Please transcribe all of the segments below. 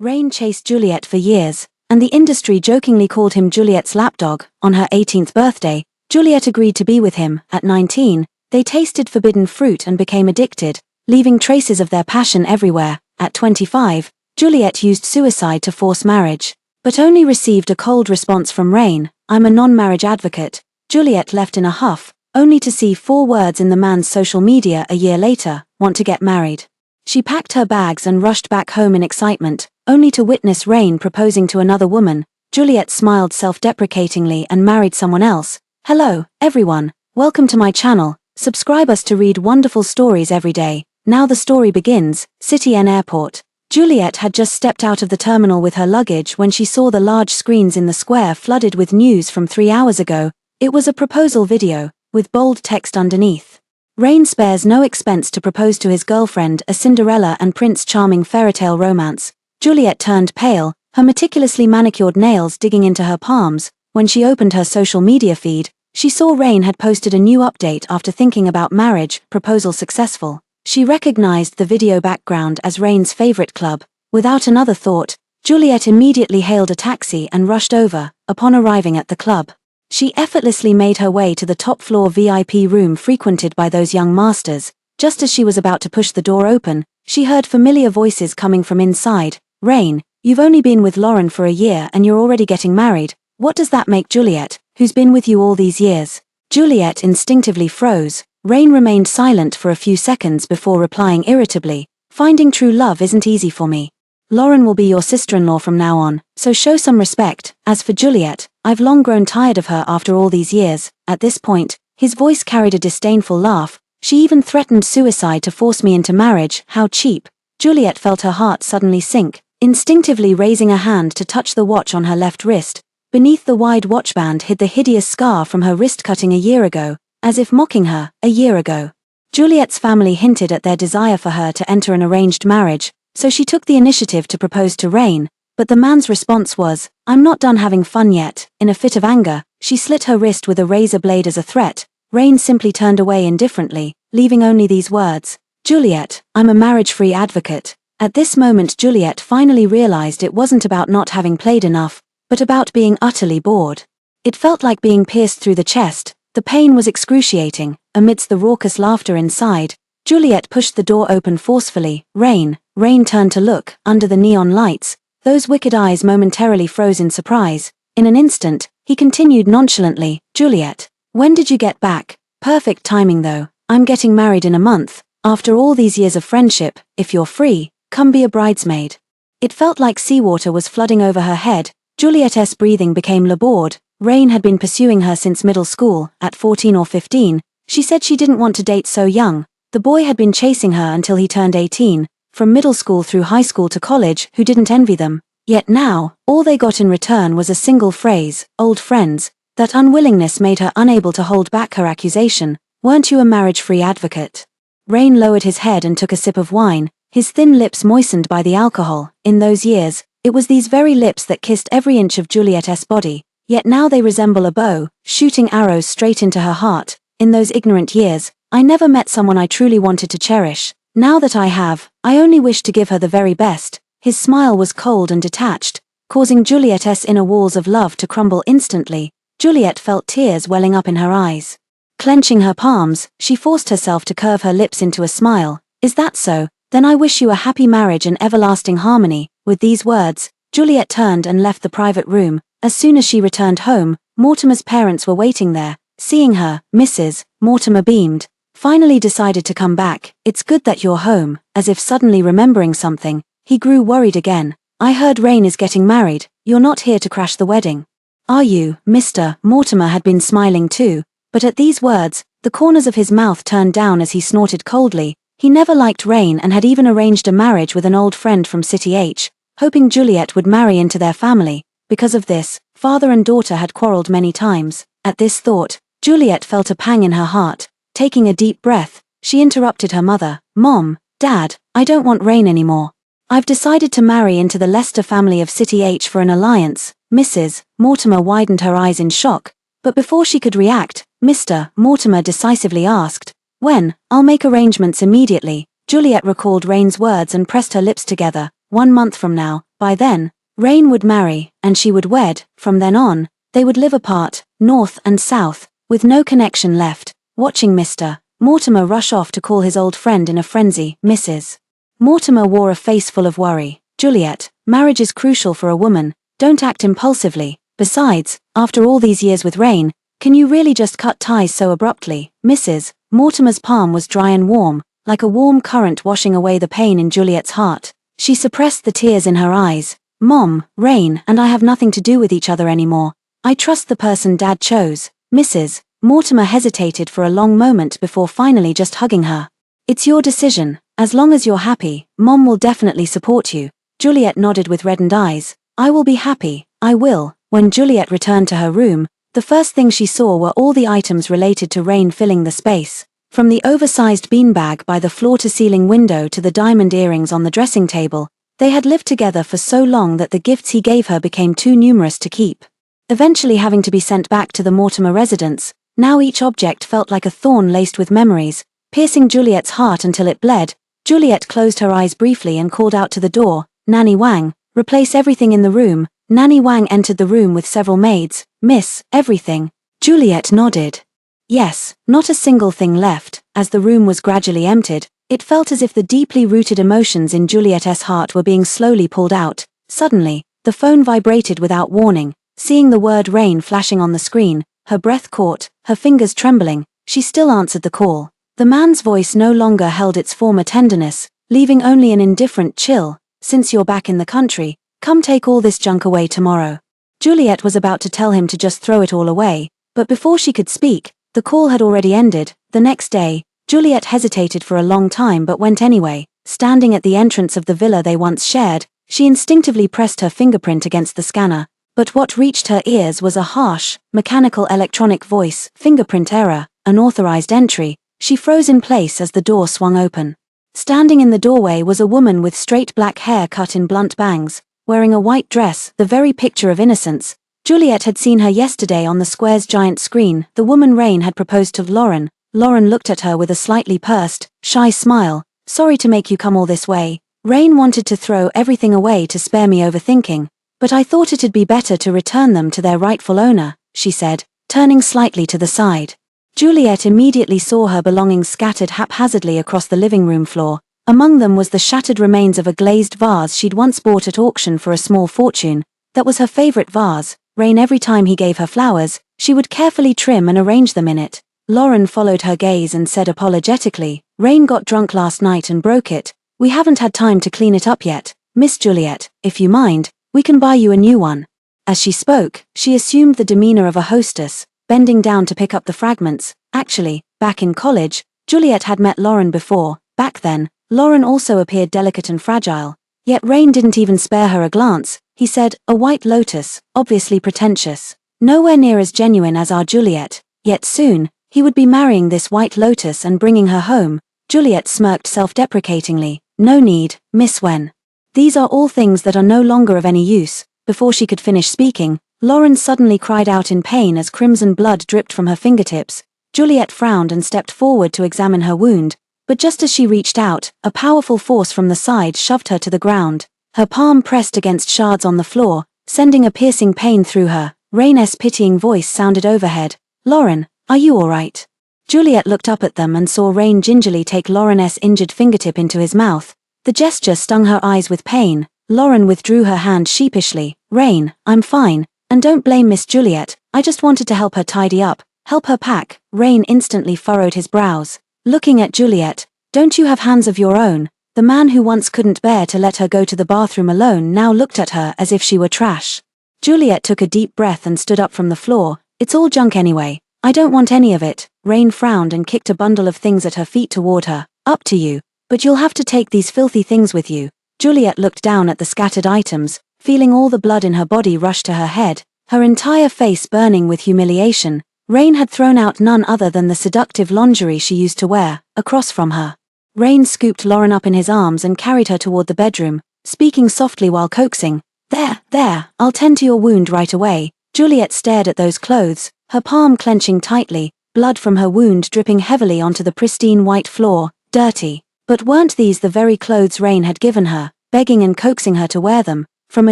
Rain chased Juliet for years, and the industry jokingly called him Juliet's lapdog. On her 18th birthday, Juliet agreed to be with him. At 19, they tasted forbidden fruit and became addicted, leaving traces of their passion everywhere. At 25, Juliet used suicide to force marriage, but only received a cold response from Rain. "I'm a non-marriage advocate." Juliet left in a huff, only to see 4 words in the man's social media a year later: "Want to get married." She packed her bags and rushed back home in excitement, only to witness Rain proposing to another woman. Juliet smiled self-deprecatingly and married someone else. Hello, everyone. Welcome to my channel. Subscribe us to read wonderful stories every day. Now the story begins. City N Airport. Juliet had just stepped out of the terminal with her luggage when she saw the large screens in the square flooded with news from 3 hours ago. It was a proposal video, with bold text underneath. Rain spares no expense to propose to his girlfriend, a Cinderella and Prince Charming fairytale romance. Juliet turned pale, her meticulously manicured nails digging into her palms. When she opened her social media feed, she saw Rain had posted a new update after thinking about marriage, proposal successful. She recognized the video background as Rain's favorite club. Without another thought, Juliet immediately hailed a taxi and rushed over. Upon arriving at the club, she effortlessly made her way to the top-floor VIP room frequented by those young masters. Just as she was about to push the door open, she heard familiar voices coming from inside. "Rain, you've only been with Lauren for a year and you're already getting married. What does that make Juliet, who's been with you all these years?" Juliet instinctively froze. Rain remained silent for a few seconds before replying irritably, "Finding true love isn't easy for me. Lauren will be your sister-in-law from now on, so show some respect. As for Juliet, I've long grown tired of her after all these years." At this point, his voice carried a disdainful laugh. "She even threatened suicide to force me into marriage. How cheap." Juliet felt her heart suddenly sink, instinctively raising a hand to touch the watch on her left wrist. Beneath the wide watchband hid the hideous scar from her wrist cutting a year ago, as if mocking her. A year ago, Juliet's family hinted at their desire for her to enter an arranged marriage, so she took the initiative to propose to Rain, but the man's response was, "I'm not done having fun yet." In a fit of anger, she slit her wrist with a razor blade as a threat. Rain simply turned away indifferently, leaving only these words: "Juliet, I'm a marriage-free advocate." At this moment Juliet finally realized it wasn't about not having played enough, but about being utterly bored. It felt like being pierced through the chest. The pain was excruciating. Amidst the raucous laughter inside, Juliet pushed the door open forcefully. "Rain." Rain turned to look. Under the neon lights, those wicked eyes momentarily froze in surprise. In an instant, he continued nonchalantly, "Juliet, when did you get back?" "Perfect timing though. I'm getting married in a month. After all these years of friendship, if you're free, come be a bridesmaid." It felt like seawater was flooding over her head. Juliet's breathing became labored. Rain had been pursuing her since middle school. At 14 or 15, she said she didn't want to date so young. The boy had been chasing her until he turned 18, from middle school through high school to college. Who didn't envy them? Yet now, all they got in return was a single phrase: "Old friends." That unwillingness made her unable to hold back her accusation. "Weren't you a marriage-free advocate?" Rain lowered his head and took a sip of wine, his thin lips moistened by the alcohol. In those years, it was these very lips that kissed every inch of Juliet's body, yet now they resemble a bow, shooting arrows straight into her heart. "In those ignorant years, I never met someone I truly wanted to cherish. Now that I have, I only wish to give her the very best." His smile was cold and detached, causing Juliet's inner walls of love to crumble instantly. Juliet felt tears welling up in her eyes. Clenching her palms, she forced herself to curve her lips into a smile. "Is that so? Then I wish you a happy marriage and everlasting harmony." With these words, Juliet turned and left the private room. As soon as she returned home, Mortimer's parents were waiting there. Seeing her, Mrs. Mortimer beamed. "Finally decided to come back. It's good that you're home." As if suddenly remembering something, he grew worried again. "I heard Rain is getting married. You're not here to crash the wedding, are you, Mr. Mortimer?" Had been smiling too, but at these words, the corners of his mouth turned down as he snorted coldly. He never liked Rain and had even arranged a marriage with an old friend from City H, hoping Juliet would marry into their family. Because of this, father and daughter had quarreled many times. At this thought, Juliet felt a pang in her heart. Taking a deep breath, she interrupted her mother. "Mom, Dad, I don't want Rain anymore. I've decided to marry into the Lester family of City H for an alliance." Mrs. Mortimer widened her eyes in shock, but before she could react, Mr. Mortimer decisively asked, "When?" "I'll make arrangements immediately." Juliet recalled Rain's words and pressed her lips together. "1 month from now, By then, Rain would marry, and she would wed. From then on, they would live apart, north and south, with no connection left. Watching Mr. Mortimer rush off to call his old friend in a frenzy, Mrs. Mortimer wore a face full of worry. Juliet, marriage is crucial for a woman, don't act impulsively. Besides, after all these years with Rain, can you really just cut ties so abruptly? Mrs. Mortimer's palm was dry and warm, like a warm current washing away the pain in Juliet's heart. She suppressed the tears in her eyes. Mom, Rain and I have nothing to do with each other anymore. I trust the person Dad chose. Mrs. Mortimer hesitated for a long moment before finally just hugging her. It's your decision. As long as you're happy, Mom will definitely support you. Juliet nodded with reddened eyes. I will be happy, I will. When Juliet returned to her room, the first thing she saw were all the items related to Rain filling the space. From the oversized beanbag by the floor-to-ceiling window to the diamond earrings on the dressing table, they had lived together for so long that the gifts he gave her became too numerous to keep. Eventually having to be sent back to the Mortimer residence, now each object felt like a thorn laced with memories, piercing Juliet's heart until it bled. Juliet closed her eyes briefly and called out to the door, Nanny Wang, replace everything in the room. Nanny Wang entered the room with several maids. Miss, everything. Juliet nodded. Yes, not a single thing left. As the room was gradually emptied, it felt as if the deeply rooted emotions in Juliet's heart were being slowly pulled out. Suddenly, the phone vibrated without warning. Seeing the word Rain flashing on the screen, her breath caught, her fingers trembling, she still answered the call. The man's voice no longer held its former tenderness, leaving only an indifferent chill. Since you're back in the country, come take all this junk away tomorrow. Juliet was about to tell him to just throw it all away, but before she could speak, the call had already ended. The next day, Juliet hesitated for a long time but went anyway. Standing at the entrance of the villa they once shared, she instinctively pressed her fingerprint against the scanner. But what reached her ears was a harsh, mechanical electronic voice, fingerprint error, unauthorized entry. She froze in place as the door swung open. Standing in the doorway was a woman with straight black hair cut in blunt bangs, wearing a white dress, the very picture of innocence. Juliet had seen her yesterday on the square's giant screen. The woman Rain had proposed to Lauren. Lauren looked at her with a slightly pursed, shy smile. Sorry to make you come all this way. Rain wanted to throw everything away to spare me overthinking, but I thought it'd be better to return them to their rightful owner, she said, turning slightly to the side. Juliet immediately saw her belongings scattered haphazardly across the living room floor. Among them was the shattered remains of a glazed vase she'd once bought at auction for a small fortune. That was her favorite vase. Rain, every time he gave her flowers, she would carefully trim and arrange them in it. Lauren followed her gaze and said apologetically, Rain got drunk last night and broke it. We haven't had time to clean it up yet. Miss Juliet, if you mind, we can buy you a new one. As she spoke, she assumed the demeanor of a hostess, bending down to pick up the fragments. Actually, back in college, Juliet had met Lauren before. Back then, Lauren also appeared delicate and fragile. Yet Rain didn't even spare her a glance. He said, a white lotus, obviously pretentious. Nowhere near as genuine as our Juliet. Yet soon, he would be marrying this white lotus and bringing her home. Juliet smirked self-deprecatingly. No need, Miss Wen. These are all things that are no longer of any use. Before she could finish speaking, Lauren suddenly cried out in pain as crimson blood dripped from her fingertips. Juliet frowned and stepped forward to examine her wound, but just as she reached out, a powerful force from the side shoved her to the ground. Her palm pressed against shards on the floor, sending a piercing pain through her. Rain's pitying voice sounded overhead. Lauren, are you all right? Juliet looked up at them and saw Rain gingerly take Lauren's injured fingertip into his mouth. The gesture stung her eyes with pain. Lauren withdrew her hand sheepishly. Rain, I'm fine, and don't blame Miss Juliet, I just wanted to help her tidy up, help her pack. Rain instantly furrowed his brows. Looking at Juliet, don't you have hands of your own? The man who once couldn't bear to let her go to the bathroom alone now looked at her as if she were trash. Juliet took a deep breath and stood up from the floor. It's all junk anyway. I don't want any of it. Rain frowned and kicked a bundle of things at her feet toward her. Up to you. But you'll have to take these filthy things with you. Juliet looked down at the scattered items, feeling all the blood in her body rush to her head, her entire face burning with humiliation. Rain had thrown out none other than the seductive lingerie she used to wear. Across from her, Rain scooped Lauren up in his arms and carried her toward the bedroom, speaking softly while coaxing. There, I'll tend to your wound right away. Juliet stared at those clothes, her palm clenching tightly, blood from her wound dripping heavily onto the pristine white floor. Dirty. But weren't these the very clothes Rain had given her, begging and coaxing her to wear them? From a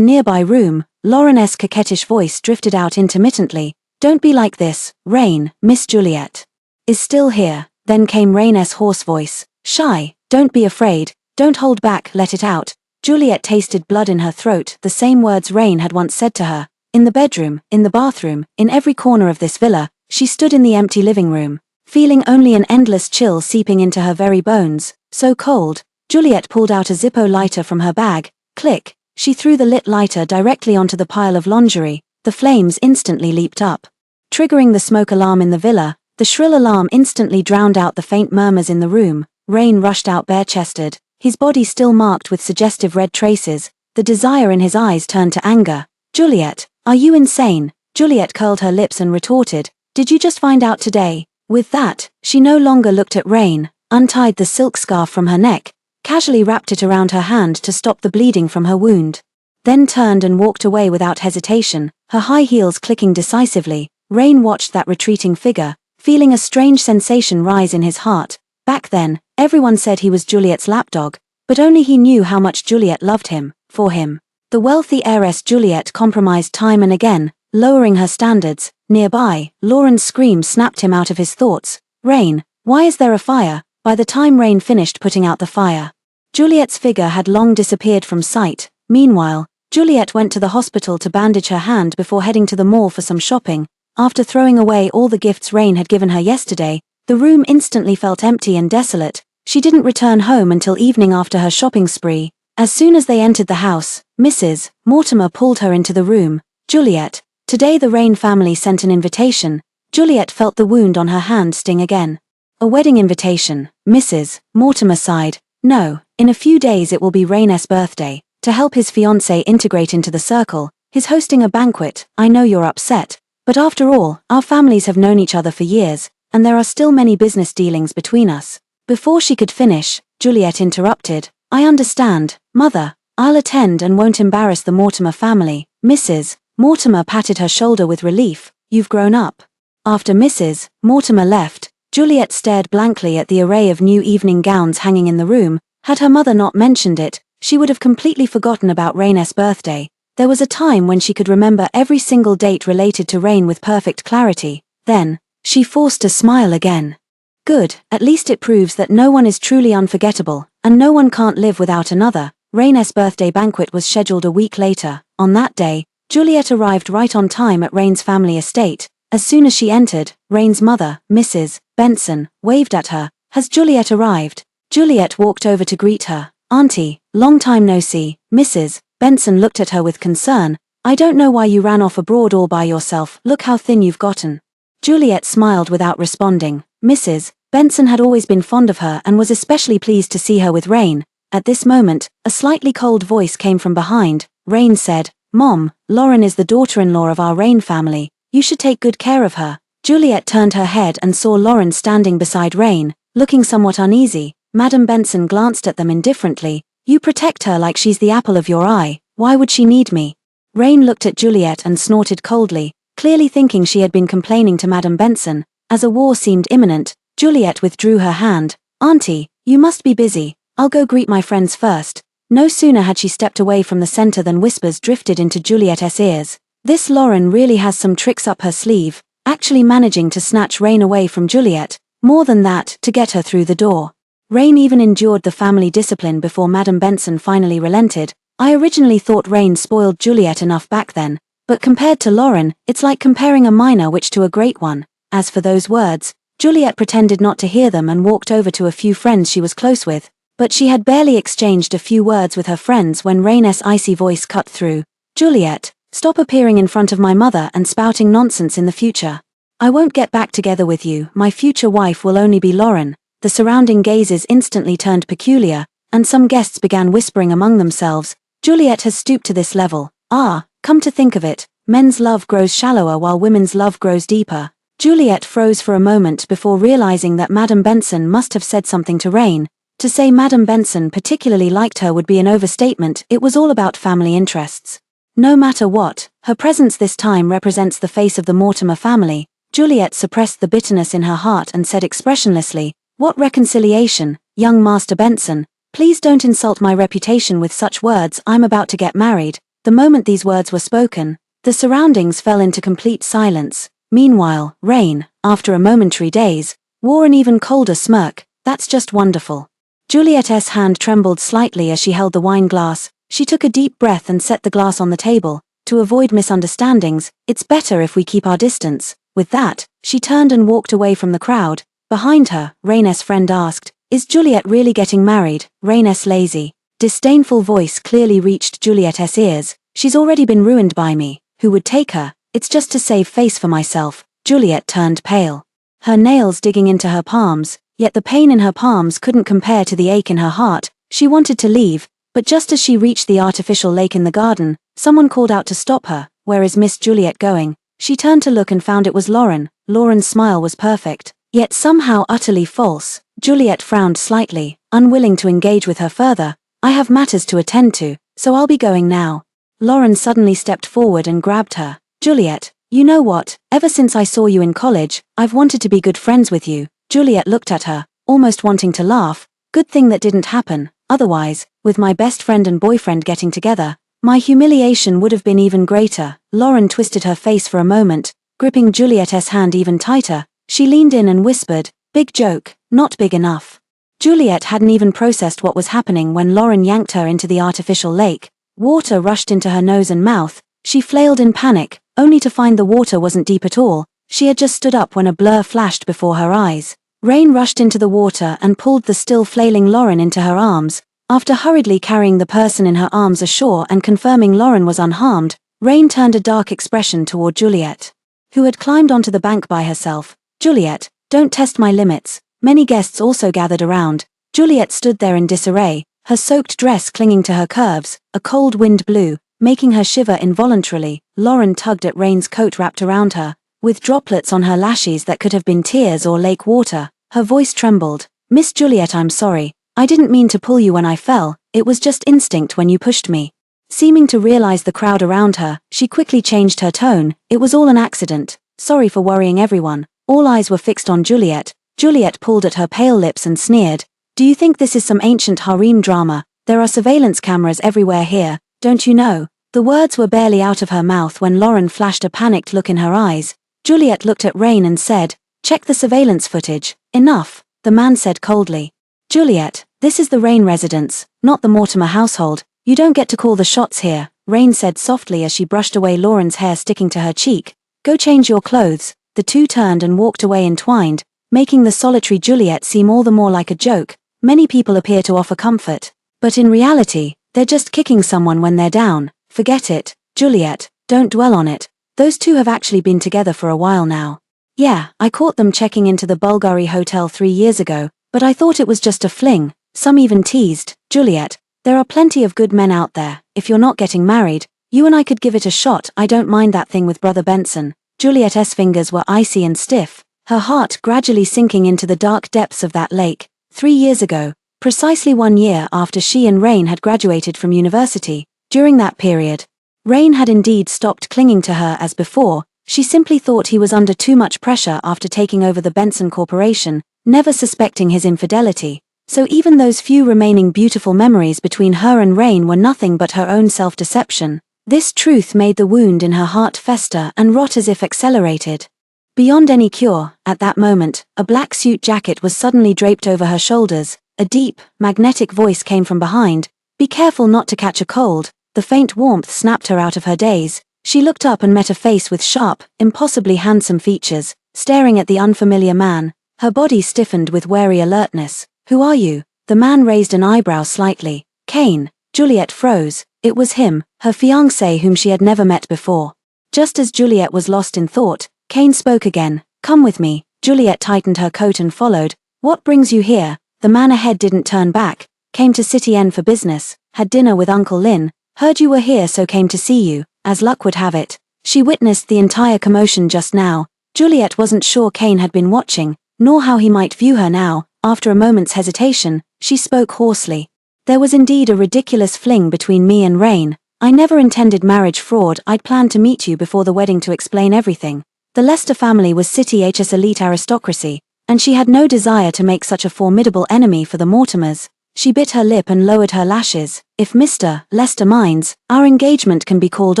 nearby room, Lauren's coquettish voice drifted out intermittently. "Don't be like this, Rain, Miss Juliet is still here." Then came Rain's hoarse voice. "Shy, don't be afraid, don't hold back, let it out." Juliet tasted blood in her throat, the same words Rain had once said to her. In the bedroom, in the bathroom, in every corner of this villa, she stood in the empty living room, feeling only an endless chill seeping into her very bones. So cold. Juliet pulled out a Zippo lighter from her bag. Click. She threw the lit lighter directly onto the pile of lingerie. The flames instantly leaped up, triggering the smoke alarm in the villa. The shrill alarm instantly drowned out the faint murmurs in the room. Rain rushed out bare-chested, his body still marked with suggestive red traces. The desire in his eyes turned to anger. "Juliet, are you insane?" Juliet curled her lips and retorted, "Did you just find out today?" With that, she no longer looked at Rain, untied the silk scarf from her neck, casually wrapped it around her hand to stop the bleeding from her wound, then turned and walked away without hesitation, her high heels clicking decisively. Rain watched that retreating figure, feeling a strange sensation rise in his heart. Back then, everyone said he was Juliet's lapdog, but only he knew how much Juliet loved him. For him, the wealthy heiress Juliet compromised time and again, lowering her standards. Nearby, Lauren's scream snapped him out of his thoughts. "Rain, why is there a fire?" By the time Rain finished putting out the fire, Juliet's figure had long disappeared from sight. Meanwhile, Juliet went to the hospital to bandage her hand before heading to the mall for some shopping. After throwing away all the gifts Rain had given her yesterday, the room instantly felt empty and desolate. She didn't return home until evening after her shopping spree. As soon as they entered the house, Mrs. Mortimer pulled her into the room. "Juliet, today the Rain family sent an invitation." Juliet felt the wound on her hand sting again. "A wedding invitation," Mrs. Mortimer sighed. "No, in a few days it will be Rain's birthday. To help his fiancée integrate into the circle, he's hosting a banquet. I know you're upset, but after all, our families have known each other for years, and there are still many business dealings between us." Before she could finish, Juliet interrupted. "I understand, Mother. I'll attend and won't embarrass the Mortimer family." Mrs. Mortimer patted her shoulder with relief. "You've grown up." After Mrs. Mortimer left, Juliet stared blankly at the array of new evening gowns hanging in the room. Had her mother not mentioned it, she would have completely forgotten about Rain's birthday. There was a time when she could remember every single date related to Rain with perfect clarity. Then, she forced a smile again. Good, at least it proves that no one is truly unforgettable, and no one can't live without another. Rain's birthday banquet was scheduled a week later. On that day, Juliet arrived right on time at Rain's family estate. As soon as she entered, Rain's mother, Mrs. Benson, waved at her. "Has Juliet arrived?" Juliet walked over to greet her. "Auntie, long time no see." Mrs. Benson looked at her with concern. "I don't know why you ran off abroad all by yourself. Look how thin you've gotten." Juliet smiled without responding. Mrs. Benson had always been fond of her and was especially pleased to see her with Rain. At this moment, a slightly cold voice came from behind. Rain said, "Mom, Lauren is the daughter-in-law of our Rain family. You should take good care of her." Juliet turned her head and saw Lauren standing beside Rain, looking somewhat uneasy. Madam Benson glanced at them indifferently. "You protect her like she's the apple of your eye. Why would she need me?" Rain looked at Juliet and snorted coldly, clearly thinking she had been complaining to Madam Benson. As a war seemed imminent, Juliet withdrew her hand. "Auntie, you must be busy. I'll go greet my friends first." No sooner had she stepped away from the center than whispers drifted into Juliet's ears. This Lauren really has some tricks up her sleeve, actually managing to snatch Rain away from Juliet. More than that, to get her through the door. Rain even endured the family discipline before Madam Benson finally relented. "I originally thought Rain spoiled Juliet enough back then, but compared to Lauren, it's like comparing a minor witch to a great one." As for those words, Juliet pretended not to hear them and walked over to a few friends she was close with, but she had barely exchanged a few words with her friends when Rain's icy voice cut through. "Juliet, stop appearing in front of my mother and spouting nonsense in the future. I won't get back together with you. My future wife will only be Lauren." The surrounding gazes instantly turned peculiar, and some guests began whispering among themselves, "Juliet has stooped to this level. Ah, come to think of it, men's love grows shallower while women's love grows deeper." Juliet froze for a moment before realizing that Madam Benson must have said something to Rain. To say Madam Benson particularly liked her would be an overstatement. It was all about family interests. No matter what, her presence this time represents the face of the Mortimer family. Juliet suppressed the bitterness in her heart and said expressionlessly, "What reconciliation, young Master Benson? Please don't insult my reputation with such words. I'm about to get married." The moment these words were spoken, the surroundings fell into complete silence. Meanwhile, Rain, after a momentary daze, wore an even colder smirk. That's just wonderful. Juliet's hand trembled slightly as she held the wine glass. She took a deep breath and set the glass on the table. To avoid misunderstandings, it's better if we keep our distance. With that, she turned and walked away from the crowd. Behind her, Rain's friend asked, "Is Juliet really getting married?" Rain's lazy, disdainful voice clearly reached Juliet's ears. "She's already been ruined by me. Who would take her? It's just to save face for myself." Juliet turned pale, her nails digging into her palms, yet the pain in her palms couldn't compare to the ache in her heart. She wanted to leave, but just as she reached the artificial lake in the garden, someone called out to stop her. "Where is Miss Juliet going?" She turned to look and found it was Lauren. Lauren's smile was perfect, yet somehow utterly false. Juliet frowned slightly, unwilling to engage with her further. "I have matters to attend to, so I'll be going now." Lauren suddenly stepped forward and grabbed her. "Juliet, you know what? Ever since I saw you in college, I've wanted to be good friends with you." Juliet looked at her, almost wanting to laugh. "Good thing that didn't happen. Otherwise, with my best friend and boyfriend getting together, my humiliation would have been even greater." Lauren twisted her face for a moment, gripping Juliet's hand even tighter. She leaned in and whispered, "Big joke, not big enough." Juliet hadn't even processed what was happening when Lauren yanked her into the artificial lake. Water rushed into her nose and mouth. She flailed in panic, only to find the water wasn't deep at all. She had just stood up when a blur flashed before her eyes. Rain rushed into the water and pulled the still flailing Lauren into her arms. After hurriedly carrying the person in her arms ashore and confirming Lauren was unharmed, Rain turned a dark expression toward Juliet, who had climbed onto the bank by herself. "Juliet, don't test my limits." Many guests also gathered around. Juliet stood there in disarray, her soaked dress clinging to her curves. A cold wind blew, making her shiver involuntarily. Lauren tugged at Rain's coat wrapped around her, with droplets on her lashes that could have been tears or lake water. Her voice trembled. "Miss Juliet, I'm sorry. I didn't mean to pull you when I fell. It was just instinct when you pushed me." Seeming to realize the crowd around her, she quickly changed her tone. "It was all an accident. Sorry for worrying everyone." All eyes were fixed on Juliet. Juliet pulled at her pale lips and sneered. "Do you think this is some ancient harem drama? There are surveillance cameras everywhere here, don't you know?" The words were barely out of her mouth when Lauren flashed a panicked look in her eyes. Juliet looked at Rain and said, "Check the surveillance footage." "Enough," the man said coldly. "Juliet, this is the Rain residence, not the Mortimer household. You don't get to call the shots here," Rain said softly as she brushed away Lauren's hair sticking to her cheek. "Go change your clothes." The two turned and walked away entwined, making the solitary Juliet seem all the more like a joke. Many people appear to offer comfort, but in reality, they're just kicking someone when they're down. Forget it, Juliet, don't dwell on it. Those two have actually been together for a while now. "Yeah, I caught them checking into the Bulgari Hotel 3 years ago, but I thought it was just a fling." Some even teased, "Juliet, there are plenty of good men out there. If you're not getting married, you and I could give it a shot. I don't mind that thing with Brother Benson." Juliet's fingers were icy and stiff, her heart gradually sinking into the dark depths of that lake. 3 years ago, precisely 1 year after she and Rain had graduated from university. During that period, Rain had indeed stopped clinging to her as before. She simply thought he was under too much pressure after taking over the Benson Corporation, never suspecting his infidelity. So even those few remaining beautiful memories between her and Rain were nothing but her own self-deception. This truth made the wound in her heart fester and rot as if accelerated. Beyond any cure, at that moment, a black suit jacket was suddenly draped over her shoulders. A deep, magnetic voice came from behind. "Be careful not to catch a cold." The faint warmth snapped her out of her daze. She looked up and met a face with sharp, impossibly handsome features, staring at the unfamiliar man. Her body stiffened with wary alertness. "Who are you?" The man raised an eyebrow slightly. "Kane." Juliet froze. It was him, her fiancé whom she had never met before. Just as Juliet was lost in thought, Kane spoke again. "Come with me." Juliet tightened her coat and followed. "What brings you here?" The man ahead didn't turn back. "Came to City N for business. Had dinner with Uncle Lin. Heard you were here, so came to see you." As luck would have it, she witnessed the entire commotion just now. Juliet wasn't sure Kane had been watching, nor how he might view her now. After a moment's hesitation, she spoke hoarsely. "There was indeed a ridiculous fling between me and Rain. I never intended marriage fraud. I'd planned to meet you before the wedding to explain everything. The Lester family was City H's elite aristocracy, and she had no desire to make such a formidable enemy for the Mortimers. She bit her lip and lowered her lashes. If Mr. Lester minds, our engagement can be called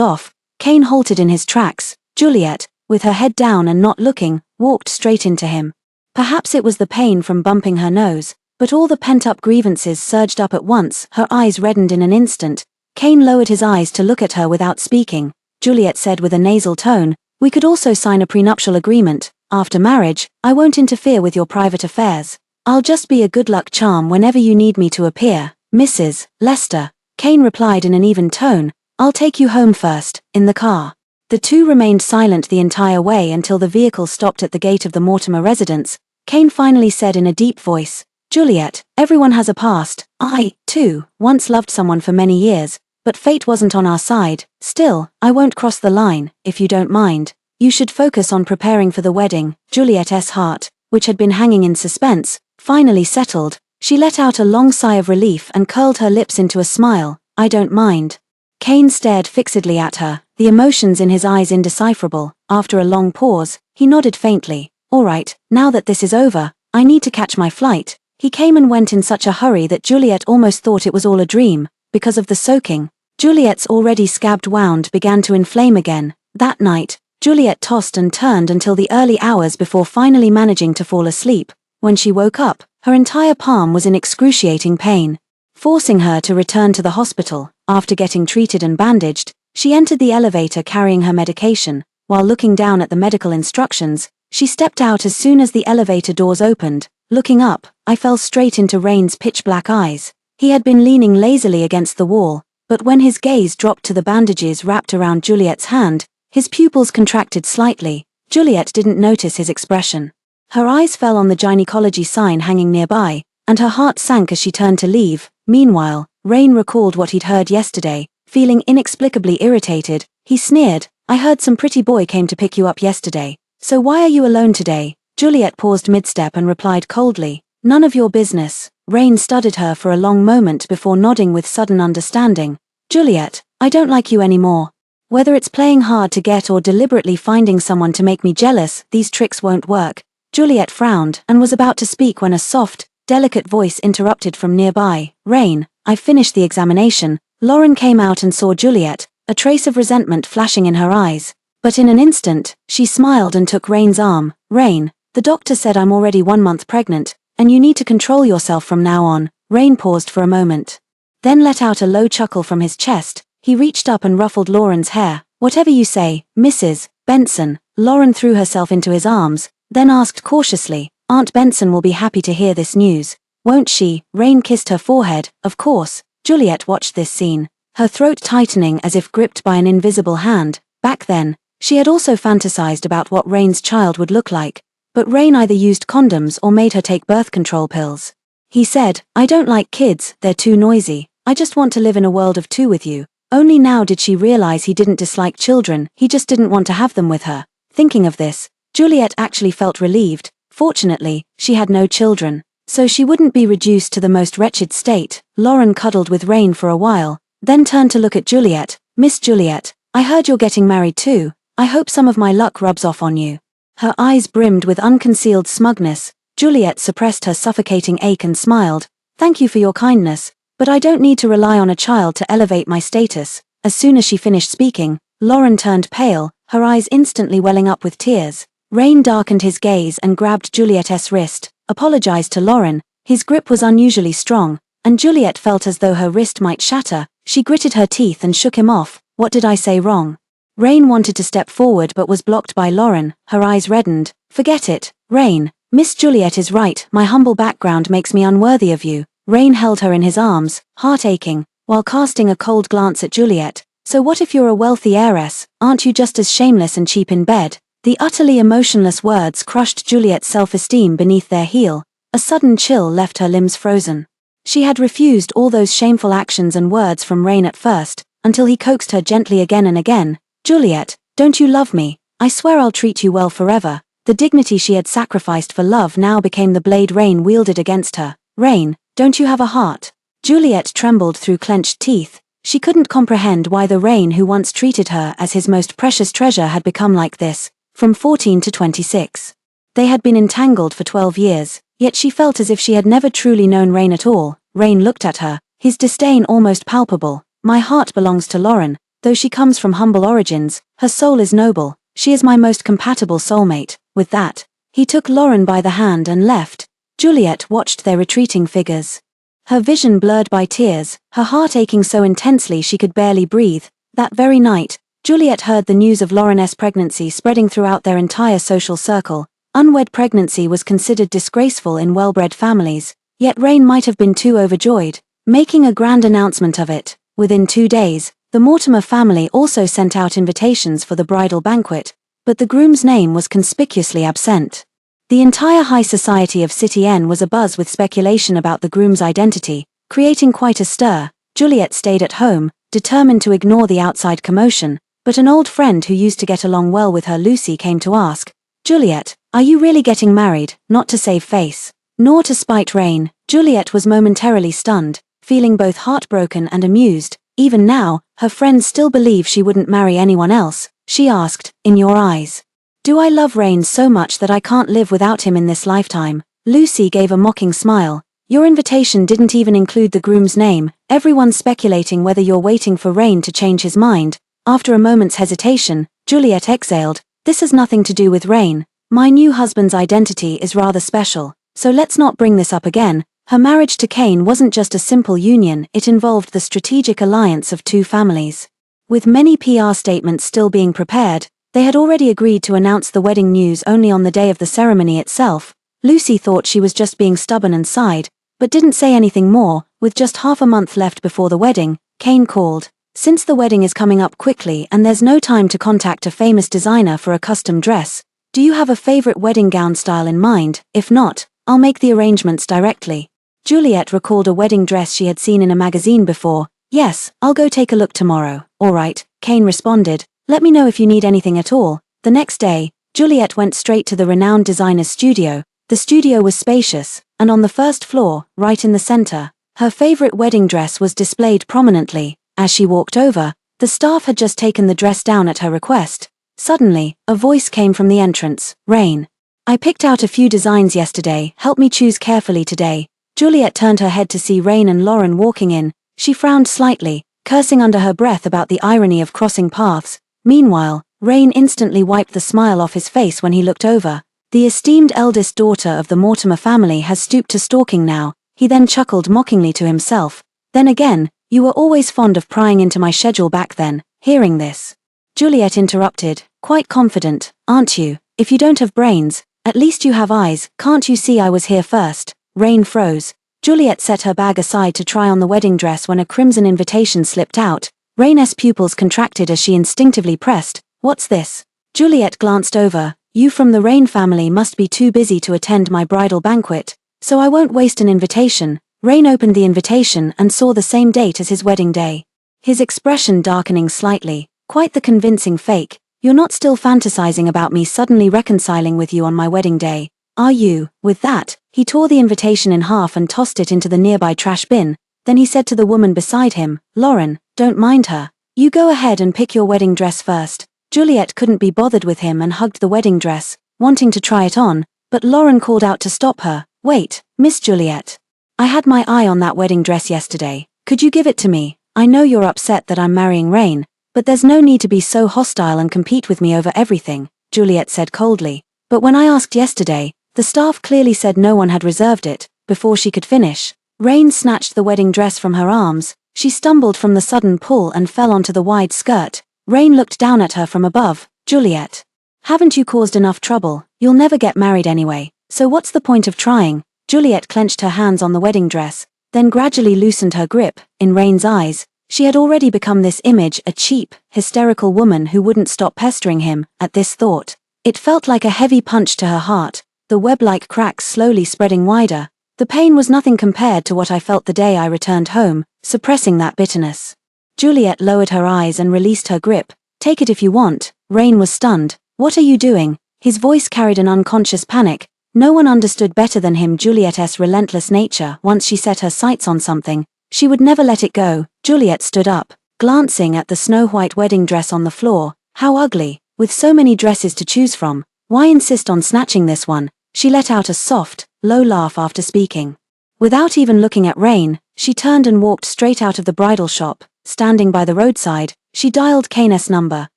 off. Kane halted in his tracks. Juliet, with her head down and not looking, walked straight into him. Perhaps it was the pain from bumping her nose, but all the pent-up grievances surged up at once. Her eyes reddened in an instant. Kane lowered his eyes to look at her without speaking. Juliet said with a nasal tone, "We could also sign a prenuptial agreement. After marriage, I won't interfere with your private affairs. I'll just be a good luck charm whenever you need me to appear, Mrs. Lester." Kane replied in an even tone, "I'll take you home first, in the car." The two remained silent the entire way until the vehicle stopped at the gate of the Mortimer residence. Kane finally said in a deep voice, "Juliet, everyone has a past. I, too, once loved someone for many years, but fate wasn't on our side. Still, I won't cross the line, if you don't mind. You should focus on preparing for the wedding." Juliet's heart, which had been hanging in suspense, finally settled. She let out a long sigh of relief and curled her lips into a smile. "I don't mind." Kane stared fixedly at her, the emotions in his eyes indecipherable. After a long pause, he nodded faintly. "All right, now that this is over, I need to catch my flight." He came and went in such a hurry that Juliet almost thought it was all a dream, because of the soaking. Juliet's already scabbed wound began to inflame again. That night, Juliet tossed and turned until the early hours before finally managing to fall asleep. When she woke up, her entire palm was in excruciating pain. Forcing her to return to the hospital, after getting treated and bandaged, she entered the elevator carrying her medication. While looking down at the medical instructions, she stepped out as soon as the elevator doors opened. Looking up, I fell straight into Rain's pitch-black eyes. He had been leaning lazily against the wall, but when his gaze dropped to the bandages wrapped around Juliet's hand, his pupils contracted slightly. Juliet didn't notice his expression. Her eyes fell on the gynecology sign hanging nearby, and her heart sank as she turned to leave. Meanwhile, Rain recalled what he'd heard yesterday. Feeling inexplicably irritated, he sneered, "I heard some pretty boy came to pick you up yesterday. So why are you alone today?" Juliet paused mid-step and replied coldly, "None of your business." Rain studied her for a long moment before nodding with sudden understanding. "Juliet, I don't like you anymore. Whether it's playing hard to get or deliberately finding someone to make me jealous, these tricks won't work." Juliet frowned and was about to speak when a soft, delicate voice interrupted from nearby. "Rain, I've finished the examination." Lauren came out and saw Juliet, a trace of resentment flashing in her eyes. But in an instant, she smiled and took Rain's arm. "Rain, the doctor said I'm already 1 month pregnant, and you need to control yourself from now on." Rain paused for a moment, then let out a low chuckle from his chest. He reached up and ruffled Lauren's hair. "Whatever you say, Mrs. Benson." Lauren threw herself into his arms, then asked cautiously, "Aunt Benson will be happy to hear this news, won't she?" Rain kissed her forehead. "Of course." Juliet watched this scene, her throat tightening as if gripped by an invisible hand. Back then, she had also fantasized about what Rain's child would look like, but Rain either used condoms or made her take birth control pills. He said, "I don't like kids, they're too noisy. I just want to live in a world of two with you." Only now did she realize he didn't dislike children, he just didn't want to have them with her. Thinking of this, Juliet actually felt relieved. Fortunately, she had no children, so she wouldn't be reduced to the most wretched state. Lauren cuddled with Rain for a while, then turned to look at Juliet. "Miss Juliet, I heard you're getting married too. I hope some of my luck rubs off on you." Her eyes brimmed with unconcealed smugness. Juliet suppressed her suffocating ache and smiled. "Thank you for your kindness, but I don't need to rely on a child to elevate my status." As soon as she finished speaking, Lauren turned pale, her eyes instantly welling up with tears. Rain darkened his gaze and grabbed Juliet's wrist, apologized to Lauren. His grip was unusually strong, and Juliet felt as though her wrist might shatter. She gritted her teeth and shook him off. "What did I say wrong?" Rain wanted to step forward but was blocked by Lauren. Her eyes reddened. "Forget it, Rain. Miss Juliet is right, my humble background makes me unworthy of you." Rain held her in his arms, heart aching, while casting a cold glance at Juliet. "So what if you're a wealthy heiress? Aren't you just as shameless and cheap in bed?" The utterly emotionless words crushed Juliet's self-esteem beneath their heel. A sudden chill left her limbs frozen. She had refused all those shameful actions and words from Rain at first, until he coaxed her gently again and again. "Juliet, don't you love me? I swear I'll treat you well forever." The dignity she had sacrificed for love now became the blade Rain wielded against her. "Rain, don't you have a heart?" Juliet trembled through clenched teeth. She couldn't comprehend why the Rain who once treated her as his most precious treasure had become like this. From 14 to 26. They had been entangled for 12 years, yet she felt as if she had never truly known Rain at all. Rain looked at her, his disdain almost palpable. My heart belongs to Lauren, though she comes from humble origins, her soul is noble, she is my most compatible soulmate. With that, he took Lauren by the hand and left. Juliet watched their retreating figures. Her vision blurred by tears, her heart aching so intensely she could barely breathe. That very night, Juliet heard the news of Lauren's pregnancy spreading throughout their entire social circle. Unwed pregnancy was considered disgraceful in well-bred families, yet Rain might have been too overjoyed, making a grand announcement of it. Within 2 days, the Mortimer family also sent out invitations for the bridal banquet, but the groom's name was conspicuously absent. The entire high society of City N was abuzz with speculation about the groom's identity, creating quite a stir. Juliet stayed at home, determined to ignore the outside commotion, but an old friend who used to get along well with her, Lucy, came to ask, "Juliet, are you really getting married?" Not to save face, nor to spite Rain, Juliet was momentarily stunned, feeling both heartbroken and amused. Even now, her friends still believe she wouldn't marry anyone else. She asked, "In your eyes, do I love Rain so much that I can't live without him in this lifetime?" Lucy gave a mocking smile. "Your invitation didn't even include the groom's name. Everyone's speculating whether you're waiting for Rain to change his mind." After a moment's hesitation, Juliet exhaled, "This has nothing to do with Rain. My new husband's identity is rather special, so let's not bring this up again." Her marriage to Kane wasn't just a simple union, it involved the strategic alliance of two families. With many PR statements still being prepared, they had already agreed to announce the wedding news only on the day of the ceremony itself. Lucy thought she was just being stubborn and sighed, but didn't say anything more. With just half a month left before the wedding, Kane called. "Since the wedding is coming up quickly and there's no time to contact a famous designer for a custom dress, do you have a favorite wedding gown style in mind? If not, I'll make the arrangements directly." Juliet recalled a wedding dress she had seen in a magazine before. "Yes, I'll go take a look tomorrow." "All right," Kane responded. "Let me know if you need anything at all." The next day, Juliet went straight to the renowned designer's studio. The studio was spacious, and on the first floor, right in the center, her favorite wedding dress was displayed prominently. As she walked over, the staff had just taken the dress down at her request. Suddenly, a voice came from the entrance. "Rain. I picked out a few designs yesterday, help me choose carefully today." Juliet turned her head to see Rain and Lauren walking in. She frowned slightly, cursing under her breath about the irony of crossing paths. Meanwhile, Rain instantly wiped the smile off his face when he looked over. The esteemed eldest daughter of the Mortimer family has stooped to stalking now. He then chuckled mockingly to himself. "Then again, you were always fond of prying into my schedule back then." Hearing this, Juliet interrupted, quite confident, "Aren't you? If you don't have brains, at least you have eyes. Can't you see I was here first?" Rain froze. Juliet set her bag aside to try on the wedding dress when a crimson invitation slipped out. Rain's pupils contracted as she instinctively pressed, "What's this?" Juliet glanced over. "You from the Rain family must be too busy to attend my bridal banquet, so I won't waste an invitation." Rain opened the invitation and saw the same date as his wedding day. His expression darkening slightly. "Quite the convincing fake. You're not still fantasizing about me suddenly reconciling with you on my wedding day, are you?" With that, he tore the invitation in half and tossed it into the nearby trash bin. Then he said to the woman beside him, "Lauren, don't mind her. You go ahead and pick your wedding dress first." Juliet couldn't be bothered with him and hugged the wedding dress, wanting to try it on, but Lauren called out to stop her. "Wait, Miss Juliet. I had my eye on that wedding dress yesterday. Could you give it to me? I know you're upset that I'm marrying Rain, but there's no need to be so hostile and compete with me over everything," Juliet said coldly. "But when I asked yesterday, the staff clearly said no one had reserved it." Before she could finish, Rain snatched the wedding dress from her arms. She stumbled from the sudden pull and fell onto the wide skirt. Rain looked down at her from above. "Juliet, haven't you caused enough trouble? You'll never get married anyway, so what's the point of trying?" Juliet clenched her hands on the wedding dress, then gradually loosened her grip. In Rain's eyes, she had already become this image, a cheap, hysterical woman who wouldn't stop pestering him. At this thought, it felt like a heavy punch to her heart, the web-like cracks slowly spreading wider. "The pain was nothing compared to what I felt the day I returned home," suppressing that bitterness. Juliet lowered her eyes and released her grip. "Take it if you want." Rain was stunned. "What are you doing?" His voice carried an unconscious panic. No one understood better than him Juliet's relentless nature. Once she set her sights on something, she would never let it go. Juliet stood up, glancing at the snow-white wedding dress on the floor. How ugly. With so many dresses to choose from, why insist on snatching this one? She let out a soft, low laugh after speaking. Without even looking at Rain, she turned and walked straight out of the bridal shop. Standing by the roadside, she dialed Kane's number.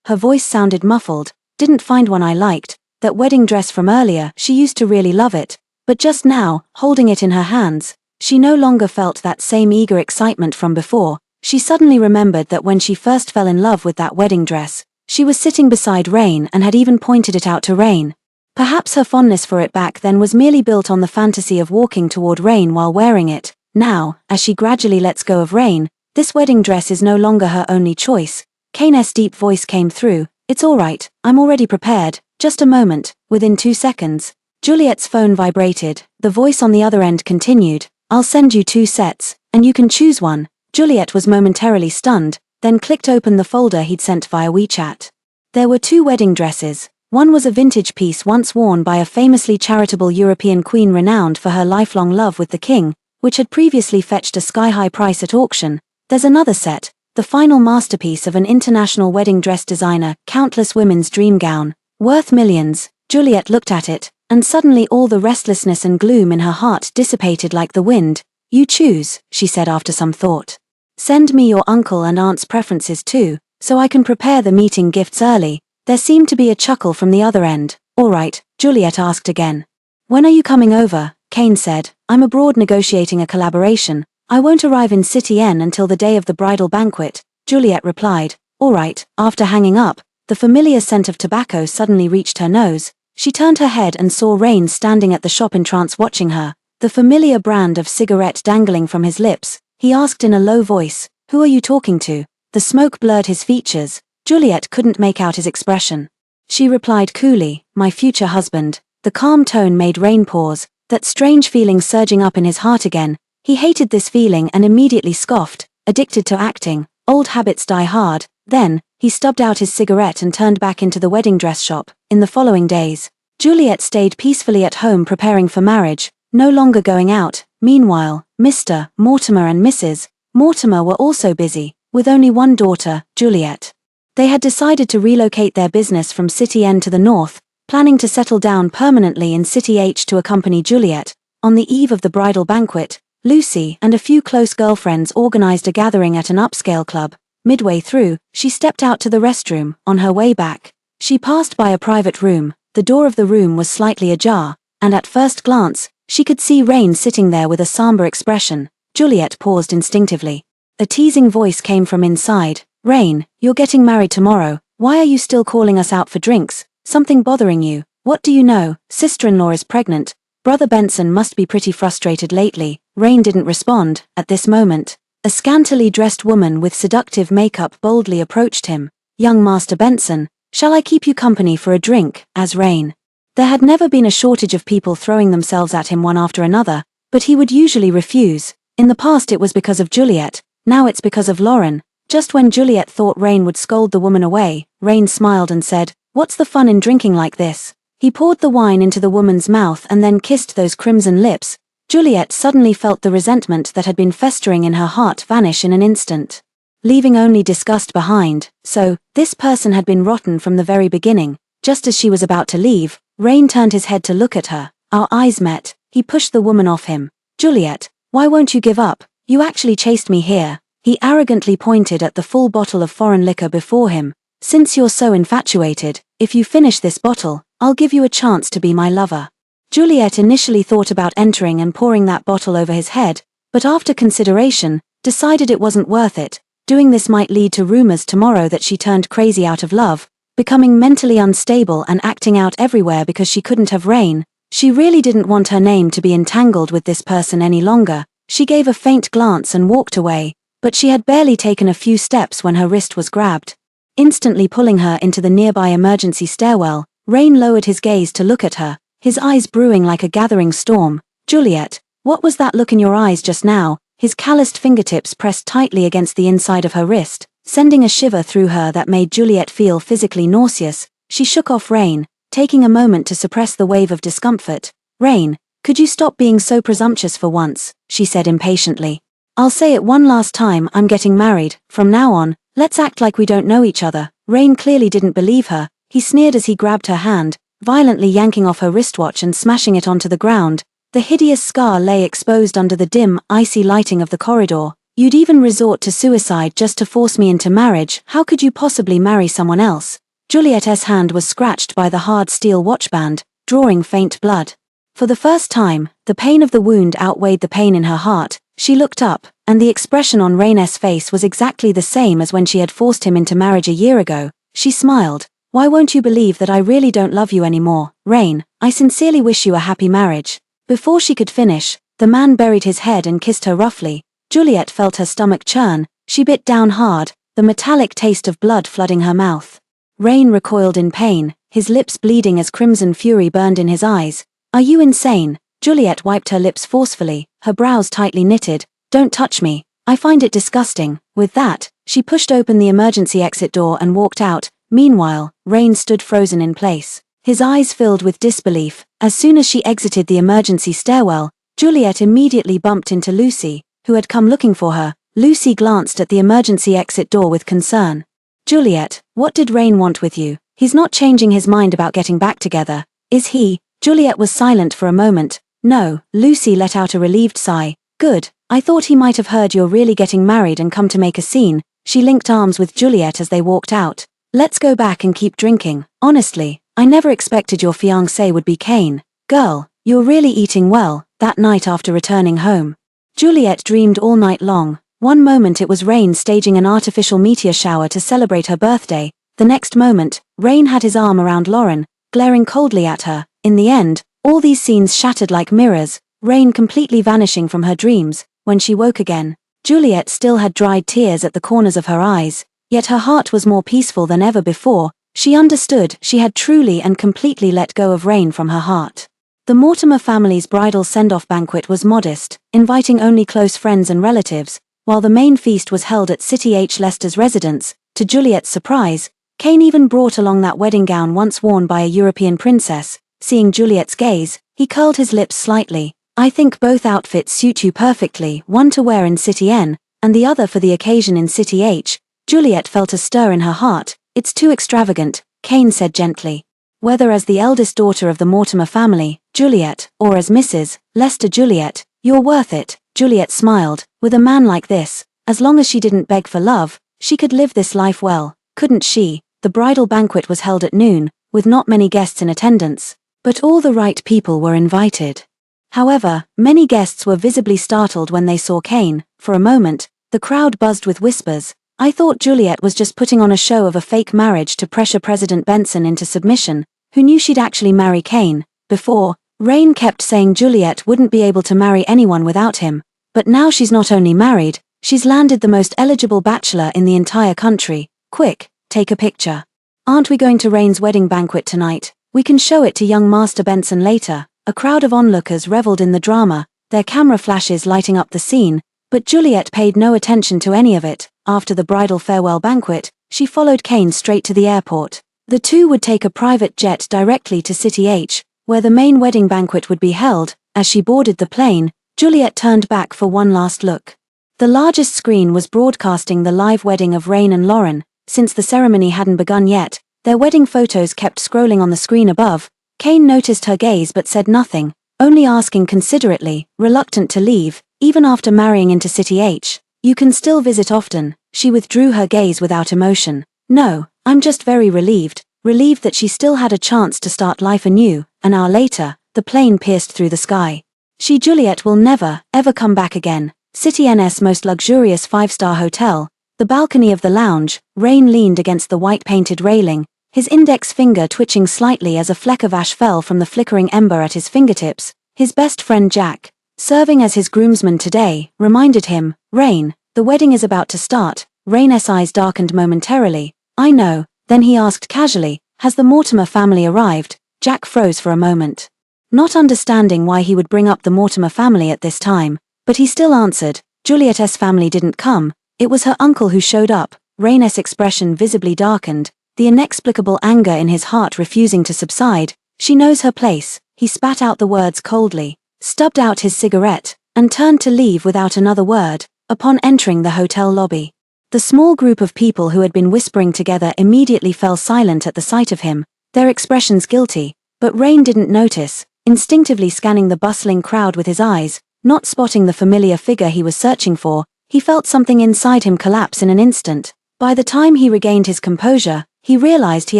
Her voice sounded muffled. Didn't find one I liked. That wedding dress from earlier, she used to really love it. But just now, holding it in her hands, she no longer felt that same eager excitement from before. She suddenly remembered that when she first fell in love with that wedding dress, she was sitting beside Rain and had even pointed it out to Rain. Perhaps her fondness for it back then was merely built on the fantasy of walking toward Rain while wearing it. Now, as she gradually lets go of Rain, this wedding dress is no longer her only choice. Kane's deep voice came through. It's all right, I'm already prepared. Just a moment. Within 2 seconds, Juliet's phone vibrated. The voice on the other end continued. I'll send you 2 sets, and you can choose one. Juliet was momentarily stunned, then clicked open the folder he'd sent via WeChat. There were 2 wedding dresses. One was a vintage piece once worn by a famously charitable European queen renowned for her lifelong love with the king, which had previously fetched a sky-high price at auction. There's another set, the final masterpiece of an international wedding dress designer, countless women's dream gown, worth millions. Juliet looked at it, and suddenly all the restlessness and gloom in her heart dissipated like the wind. You choose, she said after some thought. Send me your uncle and aunt's preferences too, so I can prepare the meeting gifts early. There seemed to be a chuckle from the other end. All right, Juliet asked again. When are you coming over? Kane said. I'm abroad negotiating a collaboration. I won't arrive in City N until the day of the bridal banquet, Juliet replied. All right. After hanging up, the familiar scent of tobacco suddenly reached her nose. She turned her head and saw Rain standing at the shop in trance watching her, the familiar brand of cigarette dangling from his lips. He asked in a low voice, Who are you talking to? The smoke blurred his features. Juliet couldn't make out his expression. She replied coolly, My future husband. The calm tone made Rain pause, that strange feeling surging up in his heart again. He hated this feeling and immediately scoffed. Addicted to acting, old habits die hard. Then, he stubbed out his cigarette and turned back into the wedding dress shop. In the following days, Juliet stayed peacefully at home preparing for marriage, no longer going out. Meanwhile, Mr. Mortimer and Mrs. Mortimer were also busy, with only one daughter, Juliet. They had decided to relocate their business from City N to the north, planning to settle down permanently in City H to accompany Juliet. On the eve of the bridal banquet, Lucy and a few close girlfriends organized a gathering at an upscale club. Midway through, she stepped out to the restroom. On her way back, she passed by a private room. The door of the room was slightly ajar, and at first glance, she could see Rain sitting there with a somber expression. Juliet paused instinctively. A teasing voice came from inside. Rain, you're getting married tomorrow. Why are you still calling us out for drinks? Something bothering you? What do you know? Sister-in-law is pregnant. Brother Benson must be pretty frustrated lately. Rain didn't respond. At this moment, a scantily dressed woman with seductive makeup boldly approached him. Young Master Benson, shall I keep you company for a drink? As Rain. There had never been a shortage of people throwing themselves at him one after another, but he would usually refuse. In the past it was because of Juliet, now it's because of Lauren. Just when Juliet thought Rain would scold the woman away, Rain smiled and said, What's the fun in drinking like this? He poured the wine into the woman's mouth and then kissed those crimson lips. Juliet suddenly felt the resentment that had been festering in her heart vanish in an instant, leaving only disgust behind. So, this person had been rotten from the very beginning. Just as she was about to leave, Rain turned his head to look at her. Our eyes met. He pushed the woman off him. Juliet, why won't you give up? You actually chased me here. He arrogantly pointed at the full bottle of foreign liquor before him. Since you're so infatuated, if you finish this bottle, I'll give you a chance to be my lover. Juliet initially thought about entering and pouring that bottle over his head, but after consideration, decided it wasn't worth it. Doing this might lead to rumors tomorrow that she turned crazy out of love, becoming mentally unstable and acting out everywhere because she couldn't have Rain. She really didn't want her name to be entangled with this person any longer. She gave a faint glance and walked away, but she had barely taken a few steps when her wrist was grabbed. Instantly pulling her into the nearby emergency stairwell, Rain lowered his gaze to look at her, his eyes brewing like a gathering storm. Juliet, what was that look in your eyes just now? His calloused fingertips pressed tightly against the inside of her wrist, sending a shiver through her that made Juliet feel physically nauseous. She shook off Rain, taking a moment to suppress the wave of discomfort. Rain, could you stop being so presumptuous for once? She said impatiently. I'll say it one last time, I'm getting married. From now on, let's act like we don't know each other. Rain clearly didn't believe her. He sneered as he grabbed her hand, violently yanking off her wristwatch and smashing it onto the ground. The hideous scar lay exposed under the dim, icy lighting of the corridor. You'd even resort to suicide just to force me into marriage. How could you possibly marry someone else? Juliet's hand was scratched by the hard steel watchband, drawing faint blood. For the first time, the pain of the wound outweighed the pain in her heart. She looked up, and the expression on Rain's face was exactly the same as when she had forced him into marriage a year ago. She smiled. Why won't you believe that I really don't love you anymore, Rain? I sincerely wish you a happy marriage. Before she could finish, the man buried his head and kissed her roughly. Juliet felt her stomach churn. She bit down hard, the metallic taste of blood flooding her mouth. Rain recoiled in pain, his lips bleeding as crimson fury burned in his eyes. Are you insane? Juliet wiped her lips forcefully, her brows tightly knitted. Don't touch me. I find it disgusting. With that, she pushed open the emergency exit door and walked out. Meanwhile, Rain stood frozen in place, his eyes filled with disbelief. As soon as she exited the emergency stairwell, Juliet immediately bumped into Lucy, who had come looking for her. Lucy glanced at the emergency exit door with concern. Juliet, what did Rain want with you? He's not changing his mind about getting back together, is he? Juliet was silent for a moment. No, Lucy let out a relieved sigh. Good, I thought he might have heard you're really getting married and come to make a scene. She linked arms with Juliet as they walked out. Let's go back and keep drinking. Honestly, I never expected your fiancé would be Kane. Girl, you're really eating well. That night after returning home, Juliet dreamed all night long. One moment it was Rain staging an artificial meteor shower to celebrate her birthday. The next moment, Rain had his arm around Lauren, glaring coldly at her. In the end, all these scenes shattered like mirrors, Rain completely vanishing from her dreams. When she woke again, Juliet still had dried tears at the corners of her eyes, yet her heart was more peaceful than ever before. She understood she had truly and completely let go of Rain from her heart. The Mortimer family's bridal send-off banquet was modest, inviting only close friends and relatives, while the main feast was held at City H. Lester's residence. To Juliet's surprise, Kane even brought along that wedding gown once worn by a European princess. Seeing Juliet's gaze, he curled his lips slightly. I think both outfits suit you perfectly, one to wear in City N, and the other for the occasion in City H. Juliet felt a stir in her heart. It's too extravagant, Kane said gently. Whether as the eldest daughter of the Mortimer family, Juliet, or as Mrs. Lester Juliet, you're worth it. Juliet smiled. With a man like this, as long as she didn't beg for love, she could live this life well, couldn't she? The bridal banquet was held at noon, with not many guests in attendance, but all the right people were invited. However, many guests were visibly startled when they saw Kane. For a moment, the crowd buzzed with whispers. I thought Juliet was just putting on a show of a fake marriage to pressure President Benson into submission. Who knew she'd actually marry Kane? Before, Rain kept saying Juliet wouldn't be able to marry anyone without him, but now she's not only married, she's landed the most eligible bachelor in the entire country. Quick, take a picture. Aren't we going to Rain's wedding banquet tonight? We can show it to young Master Benson later. A crowd of onlookers reveled in the drama, their camera flashes lighting up the scene, but Juliet paid no attention to any of it. After the bridal farewell banquet, she followed Kane straight to the airport. The two would take a private jet directly to City H, where the main wedding banquet would be held. As she boarded the plane, Juliet turned back for one last look. The largest screen was broadcasting the live wedding of Rain and Lauren. Since the ceremony hadn't begun yet, their wedding photos kept scrolling on the screen above. Kane noticed her gaze but said nothing, only asking considerately, reluctant to leave. Even after marrying into City H, you can still visit often. She withdrew her gaze without emotion. No, I'm just very relieved that she still had a chance to start life anew. An hour later, the plane pierced through the sky. Juliet will never, ever come back again. City N's most luxurious 5-star hotel, the balcony of the lounge. Rain leaned against the white-painted railing, his index finger twitching slightly as a fleck of ash fell from the flickering ember at his fingertips. His best friend Jack, serving as his groomsman today, reminded him, Rain, the wedding is about to start. Rain's eyes darkened momentarily. I know. Then he asked casually, has the Mortimer family arrived? Jack froze for a moment, not understanding why he would bring up the Mortimer family at this time, but he still answered, Juliet's family didn't come, it was her uncle who showed up. Rain's expression visibly darkened, the inexplicable anger in his heart refusing to subside. She knows her place. He spat out the words coldly, stubbed out his cigarette, and turned to leave without another word. Upon entering the hotel lobby, the small group of people who had been whispering together immediately fell silent at the sight of him, their expressions guilty, but Rain didn't notice. Instinctively scanning the bustling crowd with his eyes, not spotting the familiar figure he was searching for, he felt something inside him collapse in an instant. By the time he regained his composure, he realized he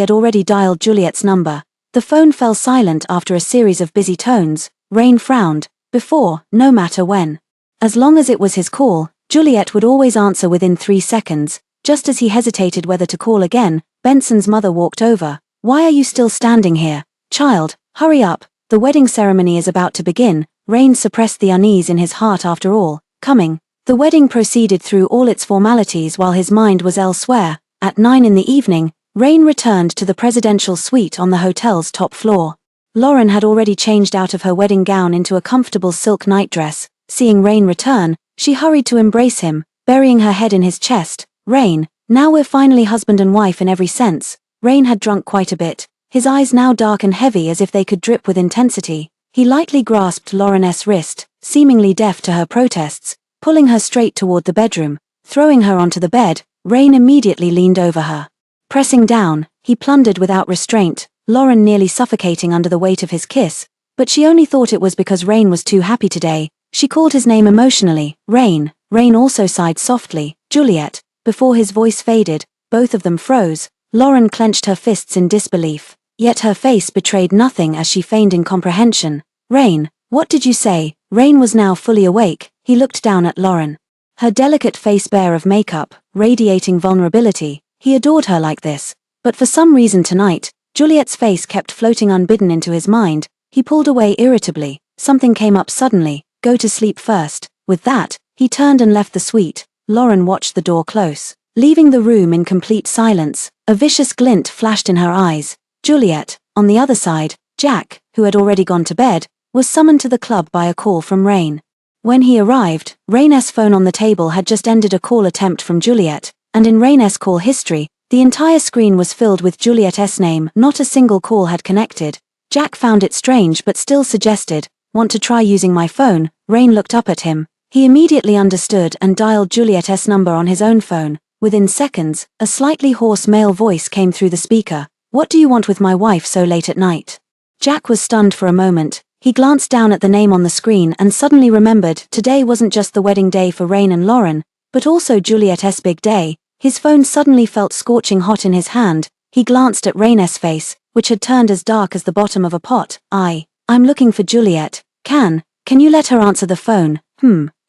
had already dialed Juliet's number. The phone fell silent after a series of busy tones. Rain frowned. Before, no matter when. As long as it was his call, Juliet would always answer within 3 seconds. Just as he hesitated whether to call again, Benson's mother walked over. "Why are you still standing here? Child, hurry up, the wedding ceremony is about to begin." Rain suppressed the unease in his heart after all. Coming. The wedding proceeded through all its formalities while his mind was elsewhere. At 9 in the evening, Rain returned to the presidential suite on the hotel's top floor. Lauren had already changed out of her wedding gown into a comfortable silk nightdress. Seeing Rain return, she hurried to embrace him, burying her head in his chest. "Rain, now we're finally husband and wife in every sense." Rain had drunk quite a bit, his eyes now dark and heavy as if they could drip with intensity. He lightly grasped Lauren's wrist, seemingly deaf to her protests, pulling her straight toward the bedroom. Throwing her onto the bed, Rain immediately leaned over her. Pressing down, he plundered without restraint, Lauren nearly suffocating under the weight of his kiss, but she only thought it was because Rain was too happy today. She called his name emotionally, Rain. Rain also sighed softly, "Juliet." Before his voice faded, both of them froze. Lauren clenched her fists in disbelief, yet her face betrayed nothing as she feigned incomprehension. "Rain, what did you say?" Rain was now fully awake. He looked down at Lauren. Her delicate face bare of makeup, radiating vulnerability. He adored her like this. But for some reason tonight, Juliet's face kept floating unbidden into his mind. He pulled away irritably. Something came up suddenly. "Go to sleep first." With that, he turned and left the suite. Lauren watched the door close. Leaving the room in complete silence, a vicious glint flashed in her eyes. Juliet, on the other side, Jack, who had already gone to bed, was summoned to the club by a call from Rain. When he arrived, Rain's phone on the table had just ended a call attempt from Juliet, and in Rain's call history, the entire screen was filled with Juliet's name. Not a single call had connected. Jack found it strange but still suggested, "Want to try using my phone?" Rain looked up at him. He immediately understood and dialed Juliet's number on his own phone. Within seconds, a slightly hoarse male voice came through the speaker. "What do you want with my wife so late at night?" Jack was stunned for a moment. He glanced down at the name on the screen and suddenly remembered today wasn't just the wedding day for Rain and Lauren, but also Juliet's big day. His phone suddenly felt scorching hot in his hand. He glanced at Rain's face, which had turned as dark as the bottom of a pot. I'm looking for Juliet. Can you let her answer the phone?"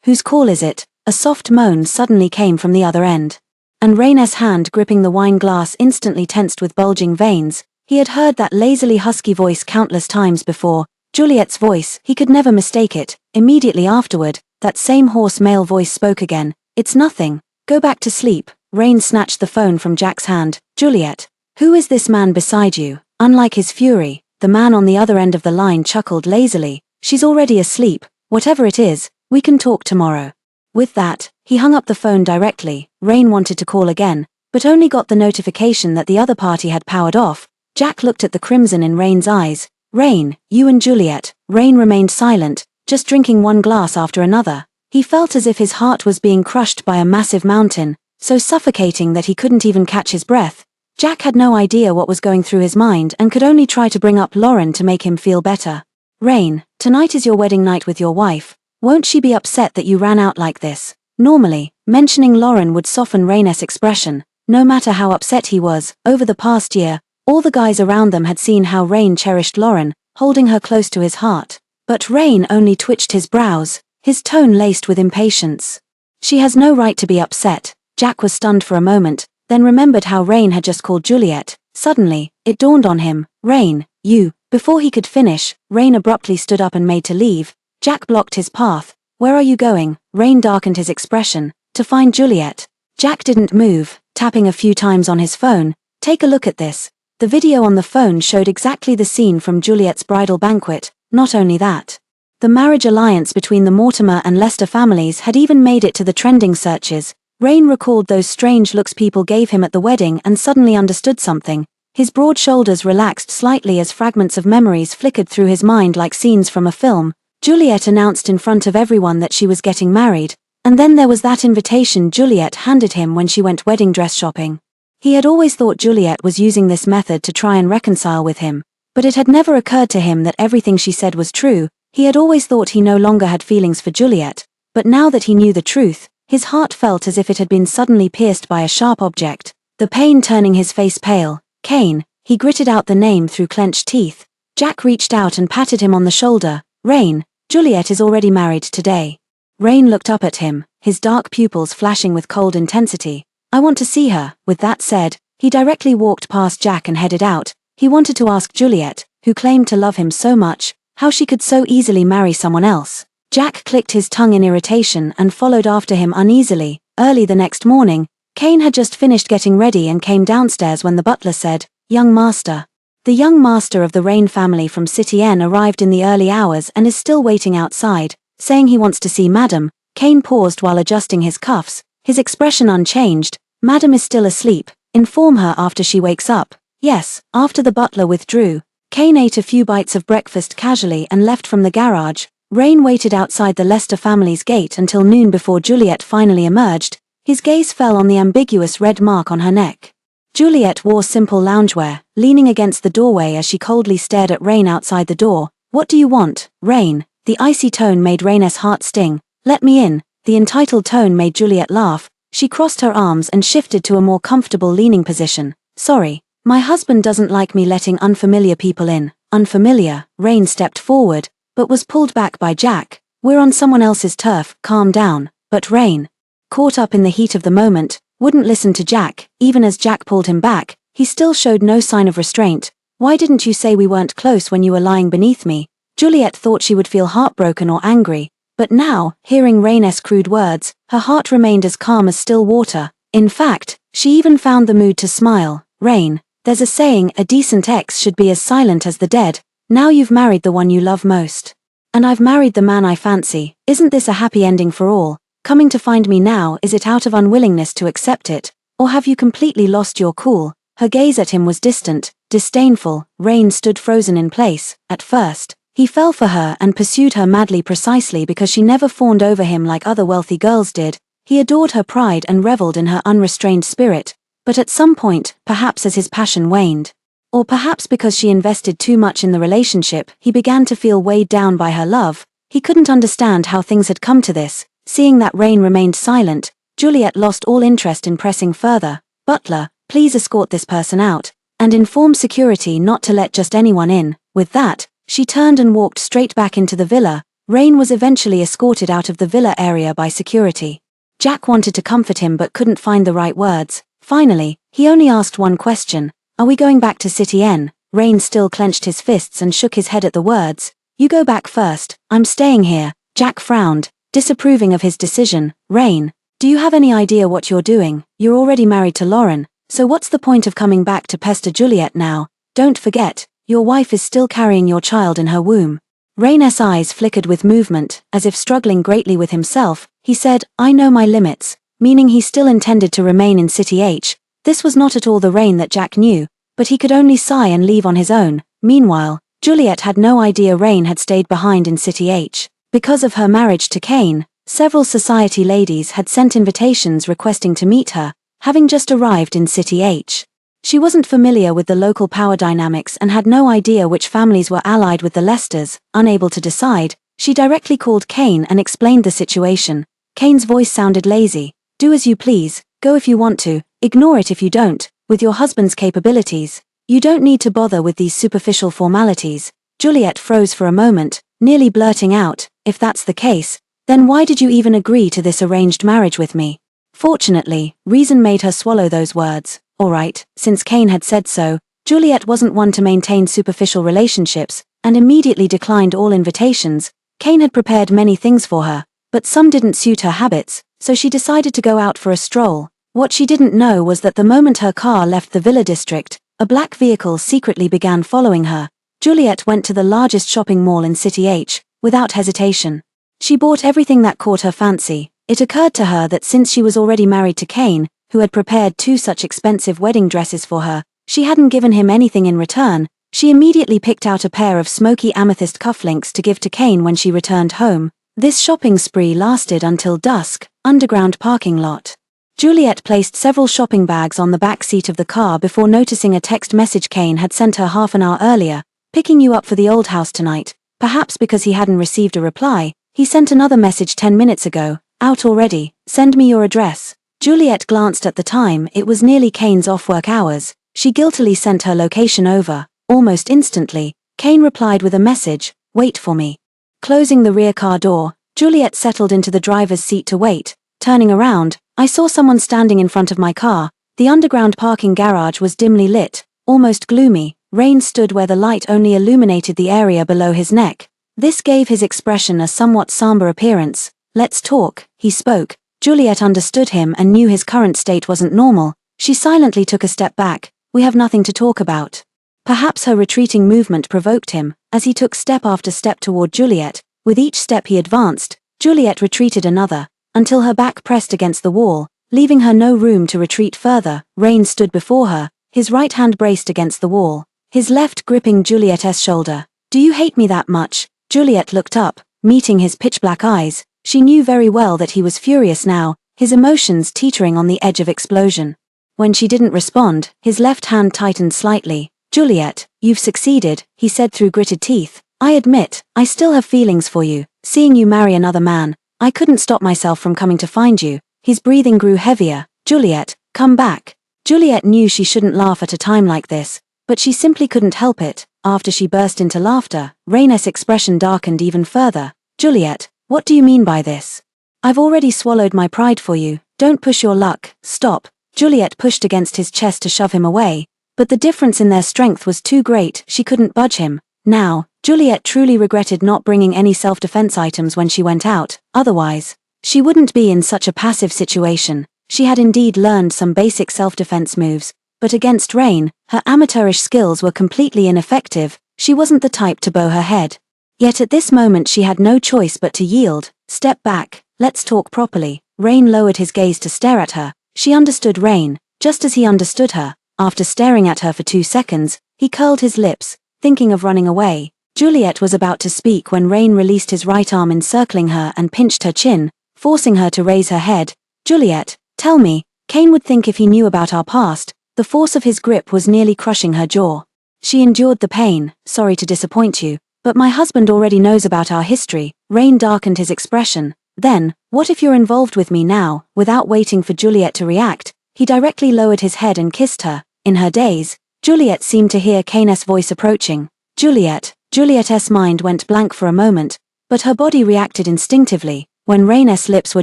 Whose call is it?" A soft moan suddenly came from the other end. And Rain's hand gripping the wine glass instantly tensed with bulging veins. He had heard that lazily husky voice countless times before. Juliet's voice, he could never mistake it. Immediately afterward, that same hoarse male voice spoke again. "It's nothing. Go back to sleep." Rain snatched the phone from Jack's hand. "Juliet, who is this man beside you?" Unlike his fury, the man on the other end of the line chuckled lazily. "She's already asleep. Whatever it is, we can talk tomorrow." With that, he hung up the phone directly. Rain wanted to call again, but only got the notification that the other party had powered off. Jack looked at the crimson in Rain's eyes. "Rain, you and Juliet." Rain remained silent, just drinking one glass after another. He felt as if his heart was being crushed by a massive mountain, so suffocating that he couldn't even catch his breath. Jack had no idea what was going through his mind and could only try to bring up Lauren to make him feel better. "Rain, tonight is your wedding night with your wife. Won't she be upset that you ran out like this?" Normally, mentioning Lauren would soften Rain's expression. No matter how upset he was, over the past year, all the guys around them had seen how Rain cherished Lauren, holding her close to his heart. But Rain only twitched his brows, his tone laced with impatience. "She has no right to be upset." Jack was stunned for a moment, then remembered how Rain had just called Juliet. Suddenly, it dawned on him. "Rain, you." Before he could finish, Rain abruptly stood up and made to leave. Jack blocked his path. "Where are you going?" Rain darkened his expression. "To find Juliet." Jack didn't move, tapping a few times on his phone. "Take a look at this." The video on the phone showed exactly the scene from Juliet's bridal banquet. Not only that, the marriage alliance between the Mortimer and Lester families had even made it to the trending searches. Rain recalled those strange looks people gave him at the wedding and suddenly understood something. His broad shoulders relaxed slightly as fragments of memories flickered through his mind like scenes from a film. Juliet announced in front of everyone that she was getting married, and then there was that invitation Juliet handed him when she went wedding dress shopping. He had always thought Juliet was using this method to try and reconcile with him, But it had never occurred to him that everything she said was true. He had always thought he no longer had feelings for Juliet, but now that he knew the truth, his heart felt as if it had been suddenly pierced by a sharp object, the pain turning his face pale. Kane, he gritted out the name through clenched teeth. Jack reached out and patted him on the shoulder. Rain, Juliet is already married today. Rain looked up at him, his dark pupils flashing with cold intensity. I want to see her. With that said, he directly walked past Jack and headed out. He wanted to ask Juliet, who claimed to love him so much, how she could so easily marry someone else. Jack clicked his tongue in irritation and followed after him uneasily. Early the next morning, Kane had just finished getting ready and came downstairs when the butler said, "Young master." The young master of the Rain family from City N arrived in the early hours and is still waiting outside, saying he wants to see Madam. Kane paused while adjusting his cuffs, his expression unchanged. Madam is still asleep. Inform her after she wakes up. Yes. After the butler withdrew, Kane ate a few bites of breakfast casually and left from the garage. Rain waited outside the Lester family's gate until noon before Juliet finally emerged. His gaze fell on the ambiguous red mark on her neck. Juliet wore simple loungewear, leaning against the doorway as she coldly stared at Rain outside the door. What do you want, Rain? The icy tone made Rain's heart sting. Let me in. The entitled tone made Juliet laugh. She crossed her arms and shifted to a more comfortable leaning position. Sorry. My husband doesn't like me letting unfamiliar people in. Unfamiliar? Rain stepped forward, but was pulled back by Jack. We're on someone else's turf, calm down. But Rain, caught up in the heat of the moment, wouldn't listen to Jack. Even as Jack pulled him back, he still showed no sign of restraint. Why didn't you say we weren't close when you were lying beneath me? Juliet thought she would feel heartbroken or angry, but now, hearing Rain's crude words, her heart remained as calm as still water. In fact, she even found the mood to smile. Rain, there's a saying, a decent ex should be as silent as the dead. Now you've married the one you love most. And I've married the man I fancy. Isn't this a happy ending for all? Coming to find me now, is it out of unwillingness to accept it? Or have you completely lost your cool? Her gaze at him was distant, disdainful. Rain stood frozen in place. At first, he fell for her and pursued her madly precisely because she never fawned over him like other wealthy girls did. He adored her pride and reveled in her unrestrained spirit. But at some point, perhaps as his passion waned, or perhaps because she invested too much in the relationship, he began to feel weighed down by her love. He couldn't understand how things had come to this. Seeing that Rain remained silent, Juliet lost all interest in pressing further. Butler, please escort this person out, and inform security not to let just anyone in. With that, she turned and walked straight back into the villa. Rain was eventually escorted out of the villa area by security. Jack wanted to comfort him but couldn't find the right words. Finally, he only asked one question. Are we going back to City N? Rain still clenched his fists and shook his head at the words. You go back first. I'm staying here. Jack frowned, disapproving of his decision. Rain, do you have any idea what you're doing? You're already married to Lauren, so what's the point of coming back to pester Juliet now? Don't forget, your wife is still carrying your child in her womb. Rain's eyes flickered with movement, as if struggling greatly with himself. He said, I know my limits. Meaning he still intended to remain in City H. This was not at all the Rain that Jack knew, but he could only sigh and leave on his own. Meanwhile, Juliet had no idea Rain had stayed behind in City H. Because of her marriage to Kane, several society ladies had sent invitations requesting to meet her, having just arrived in City H. She wasn't familiar with the local power dynamics and had no idea which families were allied with the Lesters. Unable to decide, she directly called Kane and explained the situation. Kane's voice sounded lazy. Do as you please, go if you want to, ignore it if you don't. With your husband's capabilities, you don't need to bother with these superficial formalities. Juliet froze for a moment, nearly blurting out, if that's the case, then why did you even agree to this arranged marriage with me? Fortunately, reason made her swallow those words. All right, since Kane had said so, Juliet wasn't one to maintain superficial relationships, and immediately declined all invitations. Kane had prepared many things for her, but some didn't suit her habits, so she decided to go out for a stroll. What she didn't know was that the moment her car left the Villa district, a black vehicle secretly began following her. Juliet went to the largest shopping mall in City H, without hesitation. She bought everything that caught her fancy. It occurred to her that since she was already married to Kane, who had prepared 2 such expensive wedding dresses for her, she hadn't given him anything in return. She immediately picked out a pair of smoky amethyst cufflinks to give to Kane when she returned home. This shopping spree lasted until dusk. Underground parking lot. Juliet placed several shopping bags on the back seat of the car before noticing a text message Kane had sent her half an hour earlier. Picking you up for the old house tonight. Perhaps because he hadn't received a reply, he sent another message 10 minutes ago. Out already, send me your address. Juliet glanced at the time. It was nearly Kane's off-work hours. She guiltily sent her location over. Almost instantly, Kane replied with a message, wait for me. Closing the rear car door, Juliet settled into the driver's seat to wait. Turning around, I saw someone standing in front of my car. The underground parking garage was dimly lit, almost gloomy. Rain stood where the light only illuminated the area below his neck. This gave his expression a somewhat somber appearance. Let's talk, he spoke. Juliet understood him and knew his current state wasn't normal. She silently took a step back. We have nothing to talk about. Perhaps her retreating movement provoked him, as he took step after step toward Juliet. With each step he advanced, Juliet retreated another, until her back pressed against the wall, leaving her no room to retreat further. Rain stood before her, his right hand braced against the wall, his left gripping Juliet's shoulder. Do you hate me that much? Juliet looked up, meeting his pitch-black eyes. She knew very well that he was furious now, his emotions teetering on the edge of explosion. When she didn't respond, his left hand tightened slightly. Juliet, you've succeeded, he said through gritted teeth. I admit, I still have feelings for you. Seeing you marry another man, I couldn't stop myself from coming to find you. His breathing grew heavier. Juliet, come back. Juliet knew she shouldn't laugh at a time like this, but she simply couldn't help it. After she burst into laughter, Rain's expression darkened even further. Juliet, what do you mean by this? I've already swallowed my pride for you. Don't push your luck. Stop. Juliet pushed against his chest to shove him away, but the difference in their strength was too great. She couldn't budge him. Now, Juliet truly regretted not bringing any self-defense items when she went out. Otherwise, she wouldn't be in such a passive situation. She had indeed learned some basic self-defense moves, but against Rain, her amateurish skills were completely ineffective. She wasn't the type to bow her head. Yet at this moment she had no choice but to yield. Step back, let's talk properly. Rain lowered his gaze to stare at her. She understood Rain, just as he understood her. After staring at her for 2 seconds, he curled his lips, thinking of running away. Juliet was about to speak when Rain released his right arm, encircling her and pinched her chin, forcing her to raise her head. Juliet, tell me. Kane would think if he knew about our past. The force of his grip was nearly crushing her jaw. She endured the pain. Sorry to disappoint you, but my husband already knows about our history. Rain darkened his expression. Then, what if you're involved with me now? Without waiting for Juliet to react, he directly lowered his head and kissed her. In her daze, Juliet seemed to hear Kane's voice approaching. Juliet's mind went blank for a moment, but her body reacted instinctively. When Rain's lips were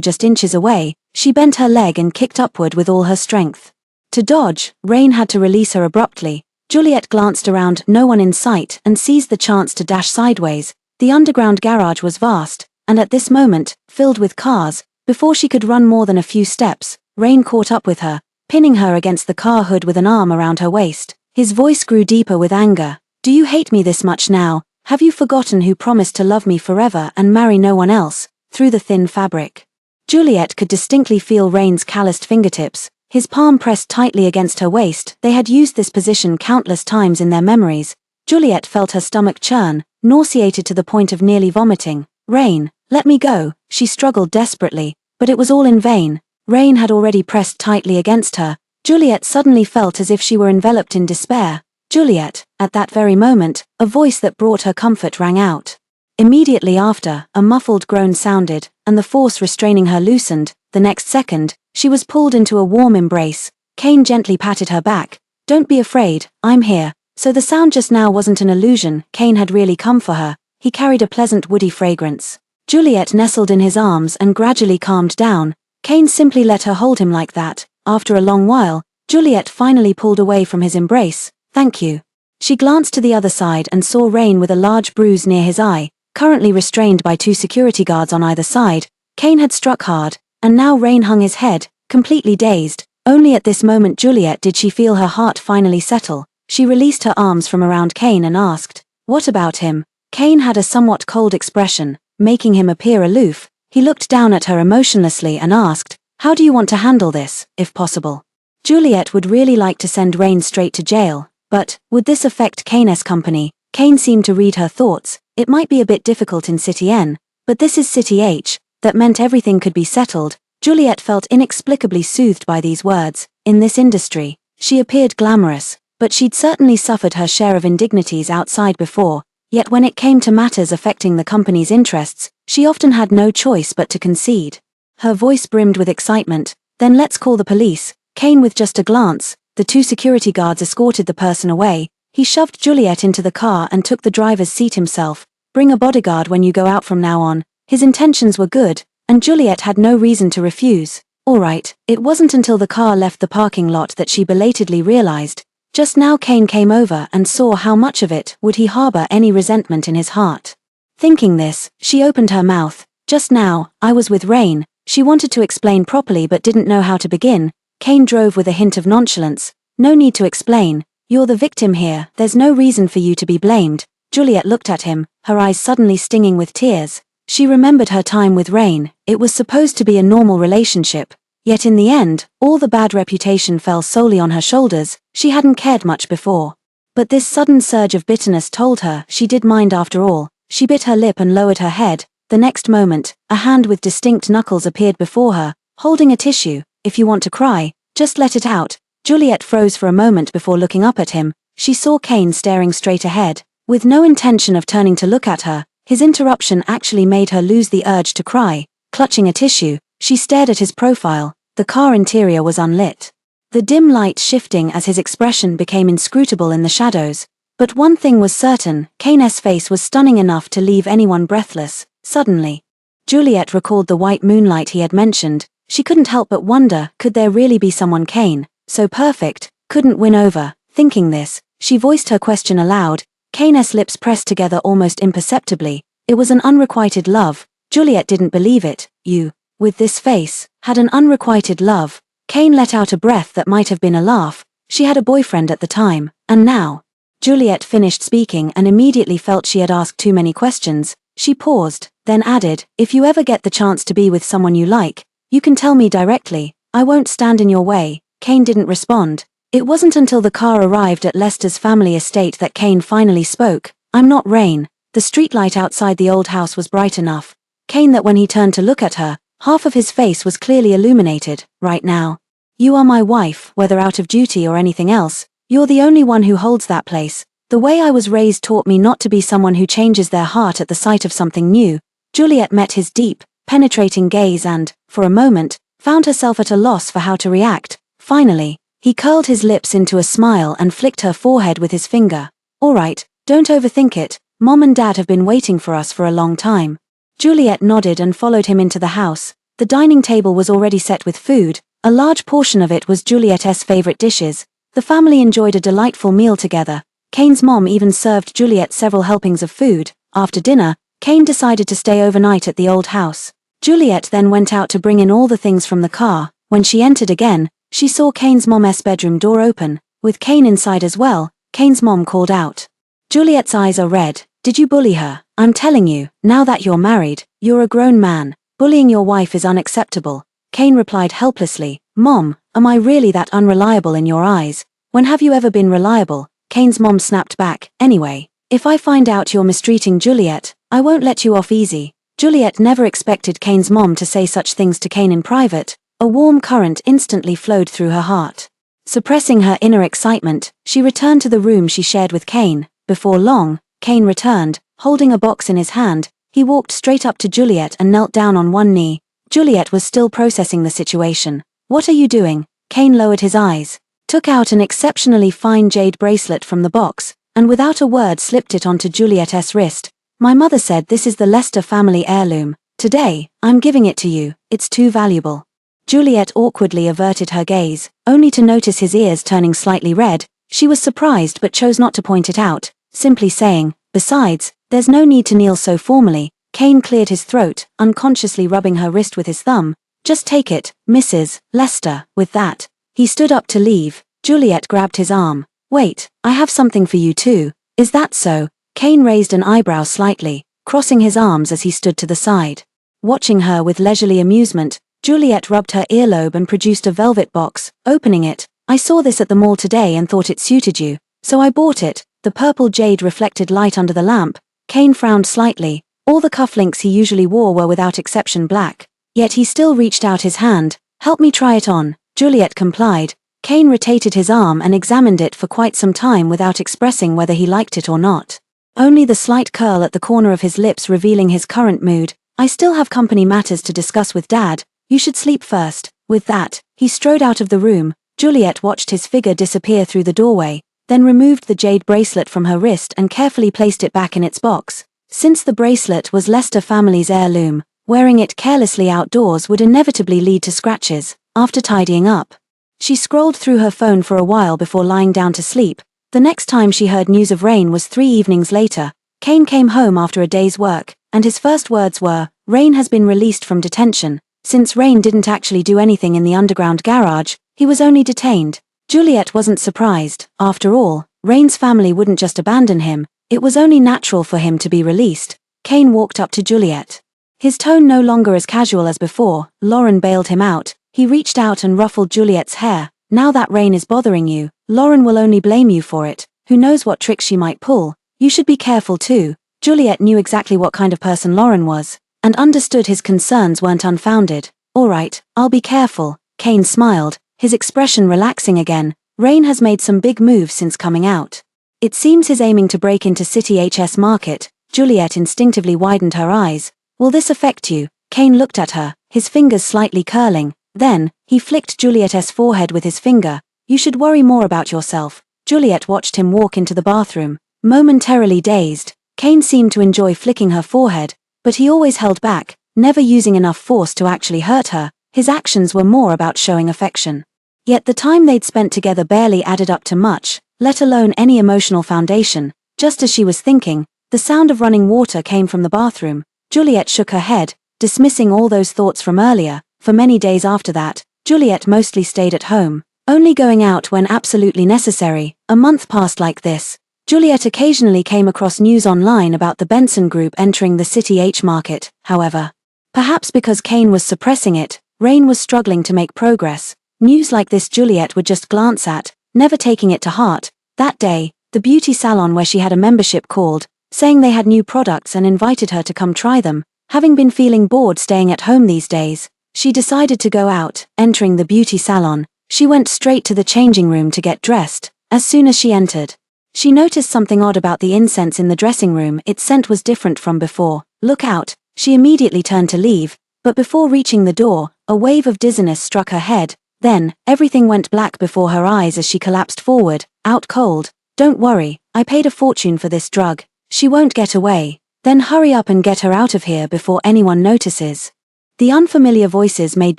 just inches away, she bent her leg and kicked upward with all her strength. To dodge, Rain had to release her abruptly. Juliet glanced around, no one in sight, and seized the chance to dash sideways. The underground garage was vast, and at this moment, filled with cars. Before she could run more than a few steps, Rain caught up with her, pinning her against the car hood with an arm around her waist. His voice grew deeper with anger. Do you hate me this much now? Have you forgotten who promised to love me forever and marry no one else? Through the thin fabric, Juliet could distinctly feel Rain's calloused fingertips, his palm pressed tightly against her waist. They had used this position countless times in their memories. Juliet felt her stomach churn, nauseated to the point of nearly vomiting. Rain, let me go. She struggled desperately, but it was all in vain. Rain had already pressed tightly against her. Juliet suddenly felt as if she were enveloped in despair. Juliet, at that very moment, a voice that brought her comfort rang out. Immediately after, a muffled groan sounded, and the force restraining her loosened. The next second, she was pulled into a warm embrace. Kane gently patted her back. Don't be afraid, I'm here. So the sound just now wasn't an illusion. Kane had really come for her. He carried a pleasant woody fragrance. Juliet nestled in his arms and gradually calmed down. Kane simply let her hold him like that. After a long while, Juliet finally pulled away from his embrace. Thank you. She glanced to the other side and saw Rain with a large bruise near his eye, currently restrained by 2 security guards on either side. Kane had struck hard, and now Rain hung his head, completely dazed. Only at this moment Juliet did she feel her heart finally settle. She released her arms from around Kane and asked, "What about him?" Kane had a somewhat cold expression, making him appear aloof. He looked down at her emotionlessly and asked, "How do you want to handle this, if possible?" Juliet would really like to send Rain straight to jail, but would this affect Kane's company? Kane seemed to read her thoughts. It might be a bit difficult in City N, but this is City H. That meant everything could be settled. Juliet felt inexplicably soothed by these words. In this industry, she appeared glamorous. But she'd certainly suffered her share of indignities outside before, yet when it came to matters affecting the company's interests, she often had no choice but to concede. Her voice brimmed with excitement. Then let's call the police. Kane with just a glance, the two security guards escorted the person away. He shoved Juliet into the car and took the driver's seat himself. Bring a bodyguard when you go out from now on. His intentions were good, and Juliet had no reason to refuse. All right. It wasn't until the car left the parking lot that she belatedly realized. Just now Kane came over and saw how much of it would he harbor any resentment in his heart. Thinking this, she opened her mouth. Just now, I was with Rain. She wanted to explain properly but didn't know how to begin. Kane drove with a hint of nonchalance. No need to explain. You're the victim here, there's no reason for you to be blamed. Juliet looked at him, her eyes suddenly stinging with tears. She remembered her time with Rain. It was supposed to be a normal relationship. Yet in the end, all the bad reputation fell solely on her shoulders. She hadn't cared much before. But this sudden surge of bitterness told her she did mind after all. She bit her lip and lowered her head. The next moment, a hand with distinct knuckles appeared before her, holding a tissue. If you want to cry, just let it out. Juliet froze for a moment before looking up at him. She saw Kane staring straight ahead. With no intention of turning to look at her, his interruption actually made her lose the urge to cry. Clutching a tissue, she stared at his profile. The car interior was unlit, the dim light shifting as his expression became inscrutable in the shadows. But one thing was certain, Kane's face was stunning enough to leave anyone breathless. Suddenly, Juliet recalled the white moonlight he had mentioned. She couldn't help but wonder, could there really be someone Kane, so perfect, couldn't win over? Thinking this, she voiced her question aloud. Kane's lips pressed together almost imperceptibly. It was an unrequited love. Juliet didn't believe it. You, with this face, had an unrequited love. Kane let out a breath that might have been a laugh. She had a boyfriend at the time, and now. Juliet finished speaking and immediately felt she had asked too many questions. She paused, then added, if you ever get the chance to be with someone you like, you can tell me directly. I won't stand in your way. Kane didn't respond. It wasn't until the car arrived at Lester's family estate that Kane finally spoke. I'm not Rain. The streetlight outside the old house was bright enough. Kane that when he turned to look at her, half of his face was clearly illuminated. Right now. You are my wife, whether out of duty or anything else. You're the only one who holds that place. The way I was raised taught me not to be someone who changes their heart at the sight of something new. Juliet met his deep, penetrating gaze and, for a moment, found herself at a loss for how to react. Finally, he curled his lips into a smile and flicked her forehead with his finger. All right, don't overthink it. Mom and Dad have been waiting for us for a long time. Juliet nodded and followed him into the house. The dining table was already set with food. A large portion of it was Juliet's favorite dishes. The family enjoyed a delightful meal together. Kane's mom even served Juliet several helpings of food. After dinner, Kane decided to stay overnight at the old house. Juliet then went out to bring in all the things from the car. When she entered again, she saw Kane's mom's bedroom door open. With Kane inside as well, Kane's mom called out. Juliet's eyes are red. Did you bully her? I'm telling you, now that you're married, you're a grown man. Bullying your wife is unacceptable. Kane replied helplessly. Mom, am I really that unreliable in your eyes? When have you ever been reliable? Kane's mom snapped back. Anyway, if I find out you're mistreating Juliet, I won't let you off easy. Juliet never expected Kane's mom to say such things to Kane in private. A warm current instantly flowed through her heart. Suppressing her inner excitement, she returned to the room she shared with Kane. Before long, Kane returned, holding a box in his hand. He walked straight up to Juliet and knelt down on one knee. Juliet was still processing the situation. What are you doing? Kane lowered his eyes, took out an exceptionally fine jade bracelet from the box, and without a word slipped it onto Juliet's wrist. My mother said this is the Lester family heirloom. Today, I'm giving it to you. It's too valuable. Juliet awkwardly averted her gaze, only to notice his ears turning slightly red. She was surprised but chose not to point it out, simply saying, besides, there's no need to kneel so formally. Kane cleared his throat, unconsciously rubbing her wrist with his thumb. Just take it, Mrs. Lester. With that, he stood up to leave. Juliet grabbed his arm. Wait, I have something for you too. Is that so? Kane raised an eyebrow slightly, crossing his arms as he stood to the side. Watching her with leisurely amusement, Juliet rubbed her earlobe and produced a velvet box. Opening it, I saw this at the mall today and thought it suited you, so I bought it. The purple jade reflected light under the lamp. Kane frowned slightly. All the cufflinks he usually wore were without exception black. Yet he still reached out his hand. Help me try it on. Juliet complied. Kane rotated his arm and examined it for quite some time without expressing whether he liked it or not. Only the slight curl at the corner of his lips revealing his current mood. "I still have company matters to discuss with Dad. You should sleep first." With that, he strode out of the room. Juliet watched his figure disappear through the doorway, then removed the jade bracelet from her wrist and carefully placed it back in its box. Since the bracelet was Lester family's heirloom, wearing it carelessly outdoors would inevitably lead to scratches. After tidying up, she scrolled through her phone for a while before lying down to sleep. The next time she heard news of Rain was 3 evenings later. Kane came home after a day's work, and his first words were, "Rain has been released from detention." Since Rain didn't actually do anything in the underground garage, he was only detained. Juliet wasn't surprised. After all, Rain's family wouldn't just abandon him. It was only natural for him to be released. Kane walked up to Juliet. His tone no longer as casual as before. Lauren bailed him out. He reached out and ruffled Juliet's hair. "Now that Rain is bothering you, Lauren will only blame you for it. Who knows what tricks she might pull. You should be careful too." Juliet knew exactly what kind of person Lauren was, and understood his concerns weren't unfounded. "All right, I'll be careful." Kane smiled, his expression relaxing again. "Rain has made some big moves since coming out. It seems he's aiming to break into City HS Market." Juliet instinctively widened her eyes. "Will this affect you?" Kane looked at her, his fingers slightly curling. Then, he flicked Juliet's forehead with his finger. "You should worry more about yourself." Juliet watched him walk into the bathroom. Momentarily dazed, Kane seemed to enjoy flicking her forehead, but he always held back, never using enough force to actually hurt her. His actions were more about showing affection. Yet the time they'd spent together barely added up to much, let alone any emotional foundation. Just as she was thinking, the sound of running water came from the bathroom. Juliet shook her head, dismissing all those thoughts from earlier. For many days after that, Juliet mostly stayed at home, only going out when absolutely necessary. A month passed like this. Juliet occasionally came across news online about the Benson Group entering the City H market. However, perhaps because Kane was suppressing it, Rain was struggling to make progress. News like this Juliet would just glance at, never taking it to heart. That day, the beauty salon where she had a membership called, saying they had new products and invited her to come try them. Having been feeling bored staying at home these days, she decided to go out. Entering the beauty salon, she went straight to the changing room to get dressed. As soon as she entered, she noticed something odd about the incense in the dressing room. Its scent was different from before. "Look out." She immediately turned to leave, but before reaching the door, a wave of dizziness struck her head. Then, everything went black before her eyes as she collapsed forward, out cold. "Don't worry, I paid a fortune for this drug. She won't get away." "Then hurry up and get her out of here before anyone notices." The unfamiliar voices made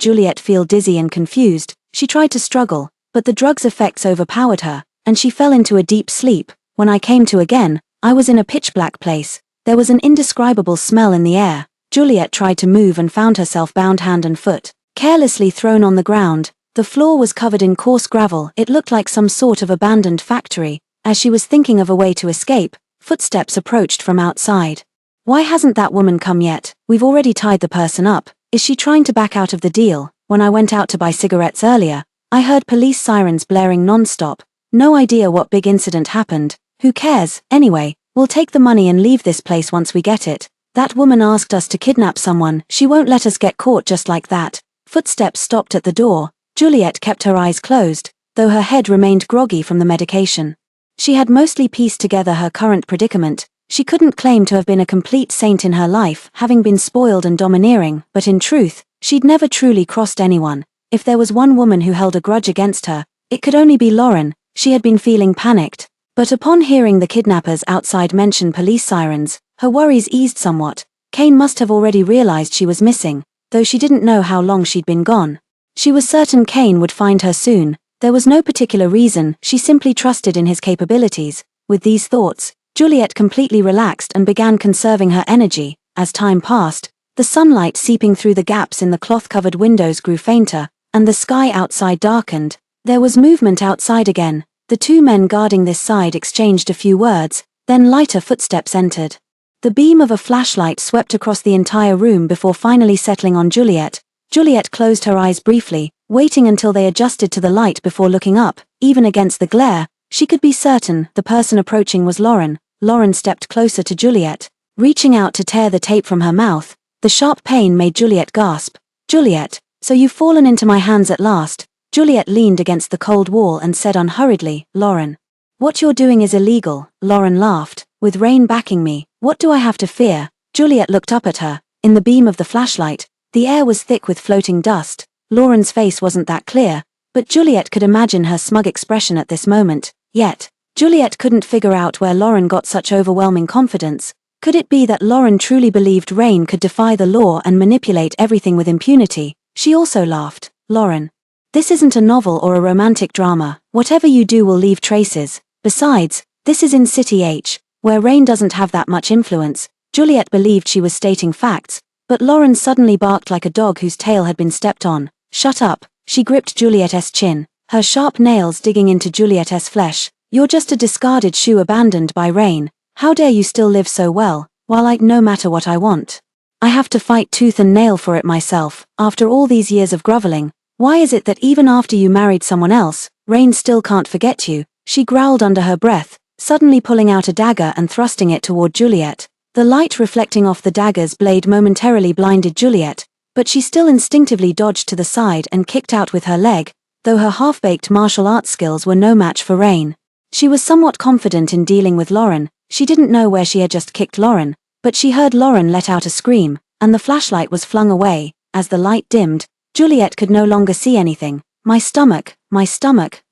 Juliet feel dizzy and confused. She tried to struggle, but the drug's effects overpowered her, and she fell into a deep sleep. When I came to again, I was in a pitch-black place. There was an indescribable smell in the air. Juliet tried to move and found herself bound hand and foot, carelessly thrown on the ground. The floor was covered in coarse gravel. It looked like some sort of abandoned factory. As she was thinking of a way to escape, footsteps approached from outside. "Why hasn't that woman come yet? We've already tied the person up. Is she trying to back out of the deal?" "When I went out to buy cigarettes earlier, I heard police sirens blaring non-stop. No idea what big incident happened. Who cares? Anyway, we'll take the money and leave this place once we get it. That woman asked us to kidnap someone. She won't let us get caught just like that." Footsteps stopped at the door. Juliet kept her eyes closed, though her head remained groggy from the medication. She had mostly pieced together her current predicament. She couldn't claim to have been a complete saint in her life, having been spoiled and domineering, but in truth, she'd never truly crossed anyone. If there was one woman who held a grudge against her, it could only be Lauren. She had been feeling panicked. But upon hearing the kidnappers outside mention police sirens, her worries eased somewhat. Kane must have already realized she was missing, though she didn't know how long she'd been gone. She was certain Kane would find her soon. There was no particular reason, she simply trusted in his capabilities. With these thoughts, Juliet completely relaxed and began conserving her energy. As time passed, the sunlight seeping through the gaps in the cloth-covered windows grew fainter, and the sky outside darkened. There was movement outside again. The 2 men guarding this side exchanged a few words, then lighter footsteps entered. The beam of a flashlight swept across the entire room before finally settling on Juliet. Juliet closed her eyes briefly, waiting until they adjusted to the light before looking up. Even against the glare, she could be certain the person approaching was Lauren. Lauren stepped closer to Juliet, reaching out to tear the tape from her mouth. The sharp pain made Juliet gasp. "Juliet, so you've fallen into my hands at last." Juliet leaned against the cold wall and said unhurriedly, "Lauren. What you're doing is illegal." Lauren laughed. "With Rain backing me, what do I have to fear?" Juliet looked up at her. In the beam of the flashlight, the air was thick with floating dust. Lauren's face wasn't that clear, but Juliet could imagine her smug expression at this moment. Yet, Juliet couldn't figure out where Lauren got such overwhelming confidence. Could it be that Lauren truly believed Rain could defy the law and manipulate everything with impunity? She also laughed. "Lauren, this isn't a novel or a romantic drama. Whatever you do will leave traces. Besides, this is in City H, where Rain doesn't have that much influence." Juliet believed she was stating facts, but Lauren suddenly barked like a dog whose tail had been stepped on. "Shut up." She gripped Juliet's chin, her sharp nails digging into Juliet's flesh. "You're just a discarded shoe abandoned by Rain. How dare you still live so well, while I no matter what I want. I have to fight tooth and nail for it myself. After all these years of groveling, why is it that even after you married someone else, Rain still can't forget you?" She growled under her breath, suddenly pulling out a dagger and thrusting it toward Juliet. The light reflecting off the dagger's blade momentarily blinded Juliet, but she still instinctively dodged to the side and kicked out with her leg, though her half-baked martial arts skills were no match for Rain. She was somewhat confident in dealing with Lauren. She didn't know where she had just kicked Lauren, but she heard Lauren let out a scream, and the flashlight was flung away. As the light dimmed, Juliet could no longer see anything. My stomach,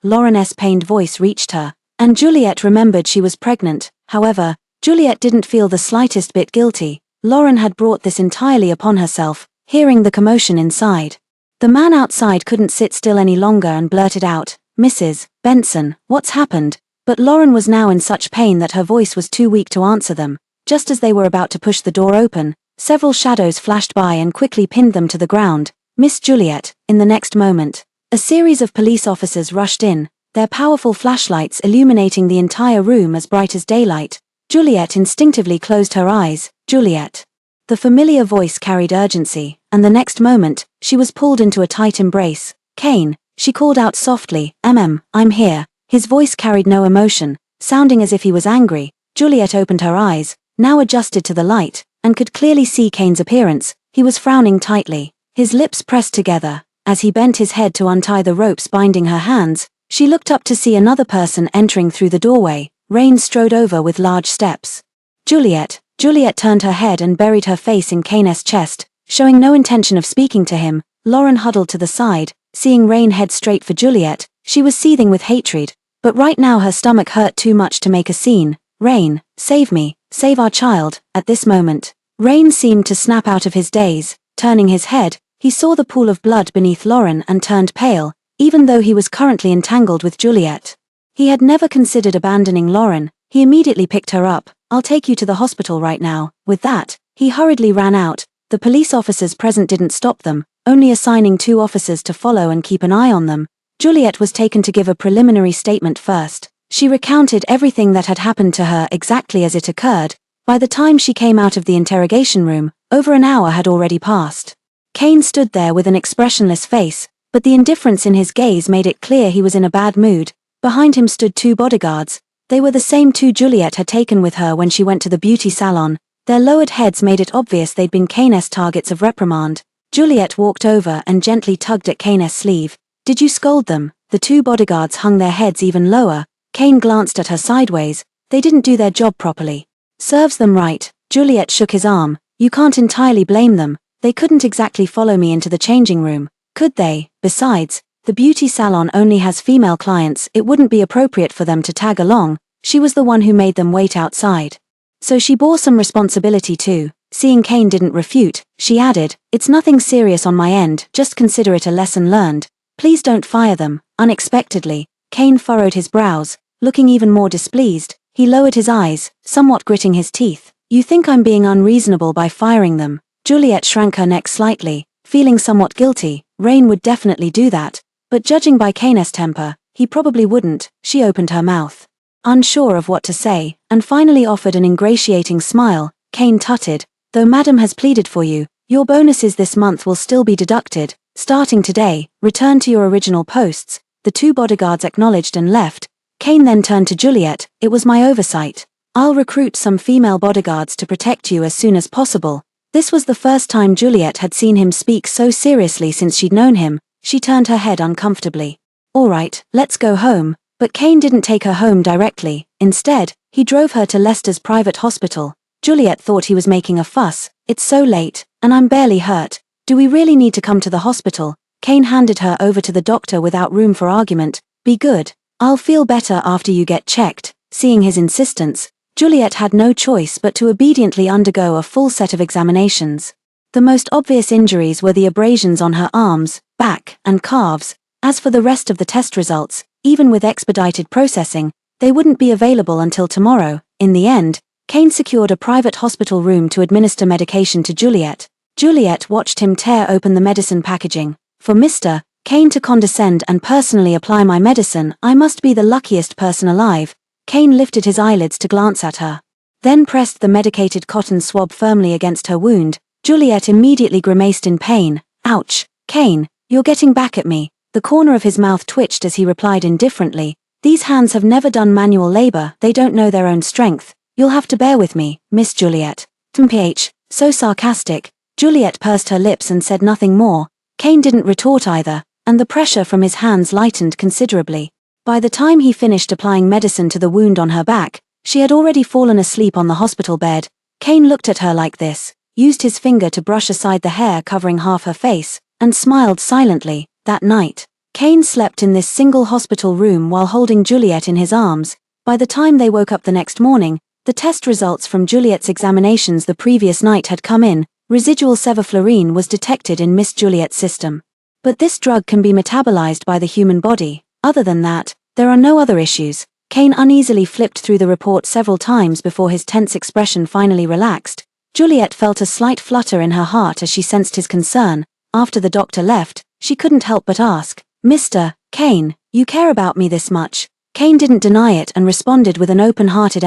Lauren's pained voice reached her, and Juliet remembered she was pregnant. However, Juliet didn't feel the slightest bit guilty. Lauren had brought this entirely upon herself. Hearing the commotion inside, the man outside couldn't sit still any longer and blurted out, "Mrs. Benson, what's happened?" But Lauren was now in such pain that her voice was too weak to answer them. Just as they were about to push the door open, several shadows flashed by and quickly pinned them to the ground. Miss Juliet. In the next moment, a series of police officers rushed in, their powerful flashlights illuminating the entire room as bright as daylight. Juliet instinctively closed her eyes. "Juliet." The familiar voice carried urgency, and the next moment, she was pulled into a tight embrace. "Kane," she called out softly, I'm here." His voice carried no emotion, sounding as if he was angry. Juliet opened her eyes, now adjusted to the light, and could clearly see Kane's appearance. He was frowning tightly, his lips pressed together. As he bent his head to untie the ropes binding her hands, she looked up to see another person entering through the doorway. Rain strode over with large steps. "Juliet." Juliet turned her head and buried her face in Kane's chest, showing no intention of speaking to him. Lauren huddled to the side, seeing Rain head straight for Juliet. She was seething with hatred, but right now her stomach hurt too much to make a scene. "Rain, save me, save our child." At this moment, Rain seemed to snap out of his daze. Turning his head, he saw the pool of blood beneath Lauren and turned pale, even though he was currently entangled with Juliet. He had never considered abandoning Lauren. He immediately picked her up. "I'll take you to the hospital right now." With that, he hurriedly ran out. The police officers present didn't stop them, only assigning 2 officers to follow and keep an eye on them. Juliet was taken to give a preliminary statement first. She recounted everything that had happened to her exactly as it occurred. By the time she came out of the interrogation room, over an hour had already passed. Kane stood there with an expressionless face, but the indifference in his gaze made it clear he was in a bad mood. Behind him stood 2 bodyguards. They were the same 2 Juliet had taken with her when she went to the beauty salon. Their lowered heads made it obvious they'd been Kane's targets of reprimand. Juliet walked over and gently tugged at Kane's sleeve. "Did you scold them?" The 2 bodyguards hung their heads even lower. Kane glanced at her sideways. "They didn't do their job properly." "Serves them right." Juliet shook his arm. "You can't entirely blame them. They couldn't exactly follow me into the changing room, could they? Besides, the beauty salon only has female clients. It wouldn't be appropriate for them to tag along. She was the one who made them wait outside. So she bore some responsibility too." Seeing Kane didn't refute, she added, "It's nothing serious on my end, just consider it a lesson learned. Please don't fire them." Unexpectedly, Kane furrowed his brows, looking even more displeased. He lowered his eyes, somewhat gritting his teeth. "You think I'm being unreasonable by firing them?" Juliet shrank her neck slightly, feeling somewhat guilty. Rain would definitely do that, but judging by Kane's temper, he probably wouldn't. She opened her mouth, unsure of what to say, and finally offered an ingratiating smile. Kane tutted, "Though Madam has pleaded for you, your bonuses this month will still be deducted. Starting today, return to your original posts." The 2 bodyguards acknowledged and left. Kane then turned to Juliet. "It was my oversight. I'll recruit some female bodyguards to protect you as soon as possible." This was the first time Juliet had seen him speak so seriously since she'd known him. She turned her head uncomfortably. All right, let's go home. But Kane didn't take her home directly. Instead, he drove her to Lester's private hospital. Juliet thought he was making a fuss. It's so late, and I'm barely hurt. Do we really need to come to the hospital? Kane handed her over to the doctor without room for argument. Be good. I'll feel better after you get checked. Seeing his insistence, Juliet had no choice but to obediently undergo a full set of examinations. The most obvious injuries were the abrasions on her arms, back, and calves. As for the rest of the test results, even with expedited processing, they wouldn't be available until tomorrow. In the end, Kane secured a private hospital room to administer medication to Juliet. Juliet watched him tear open the medicine packaging. For Mr. Kane to condescend and personally apply my medicine, I must be the luckiest person alive. Kane lifted his eyelids to glance at her. Then pressed the medicated cotton swab firmly against her wound. Juliet immediately grimaced in pain. Ouch. Kane, you're getting back at me. The corner of his mouth twitched as he replied indifferently. These hands have never done manual labor, they don't know their own strength. You'll have to bear with me, Miss Juliet. TMPH, so sarcastic. Juliet pursed her lips and said nothing more. Kane didn't retort either, and the pressure from his hands lightened considerably. By the time he finished applying medicine to the wound on her back, she had already fallen asleep on the hospital bed. Kane looked at her like this, used his finger to brush aside the hair covering half her face, and smiled silently. That night, Kane slept in this single hospital room while holding Juliet in his arms. By the time they woke up the next morning, the test results from Juliet's examinations the previous night had come in. Residual sevoflurane was detected in Miss Juliet's system. But this drug can be metabolized by the human body. Other than that, there are no other issues. Kane uneasily flipped through the report several times before his tense expression finally relaxed. Juliet felt a slight flutter in her heart as she sensed his concern. After the doctor left, she couldn't help but ask, Mr. Kane, you care about me this much? Kane didn't deny it and responded with an open-hearted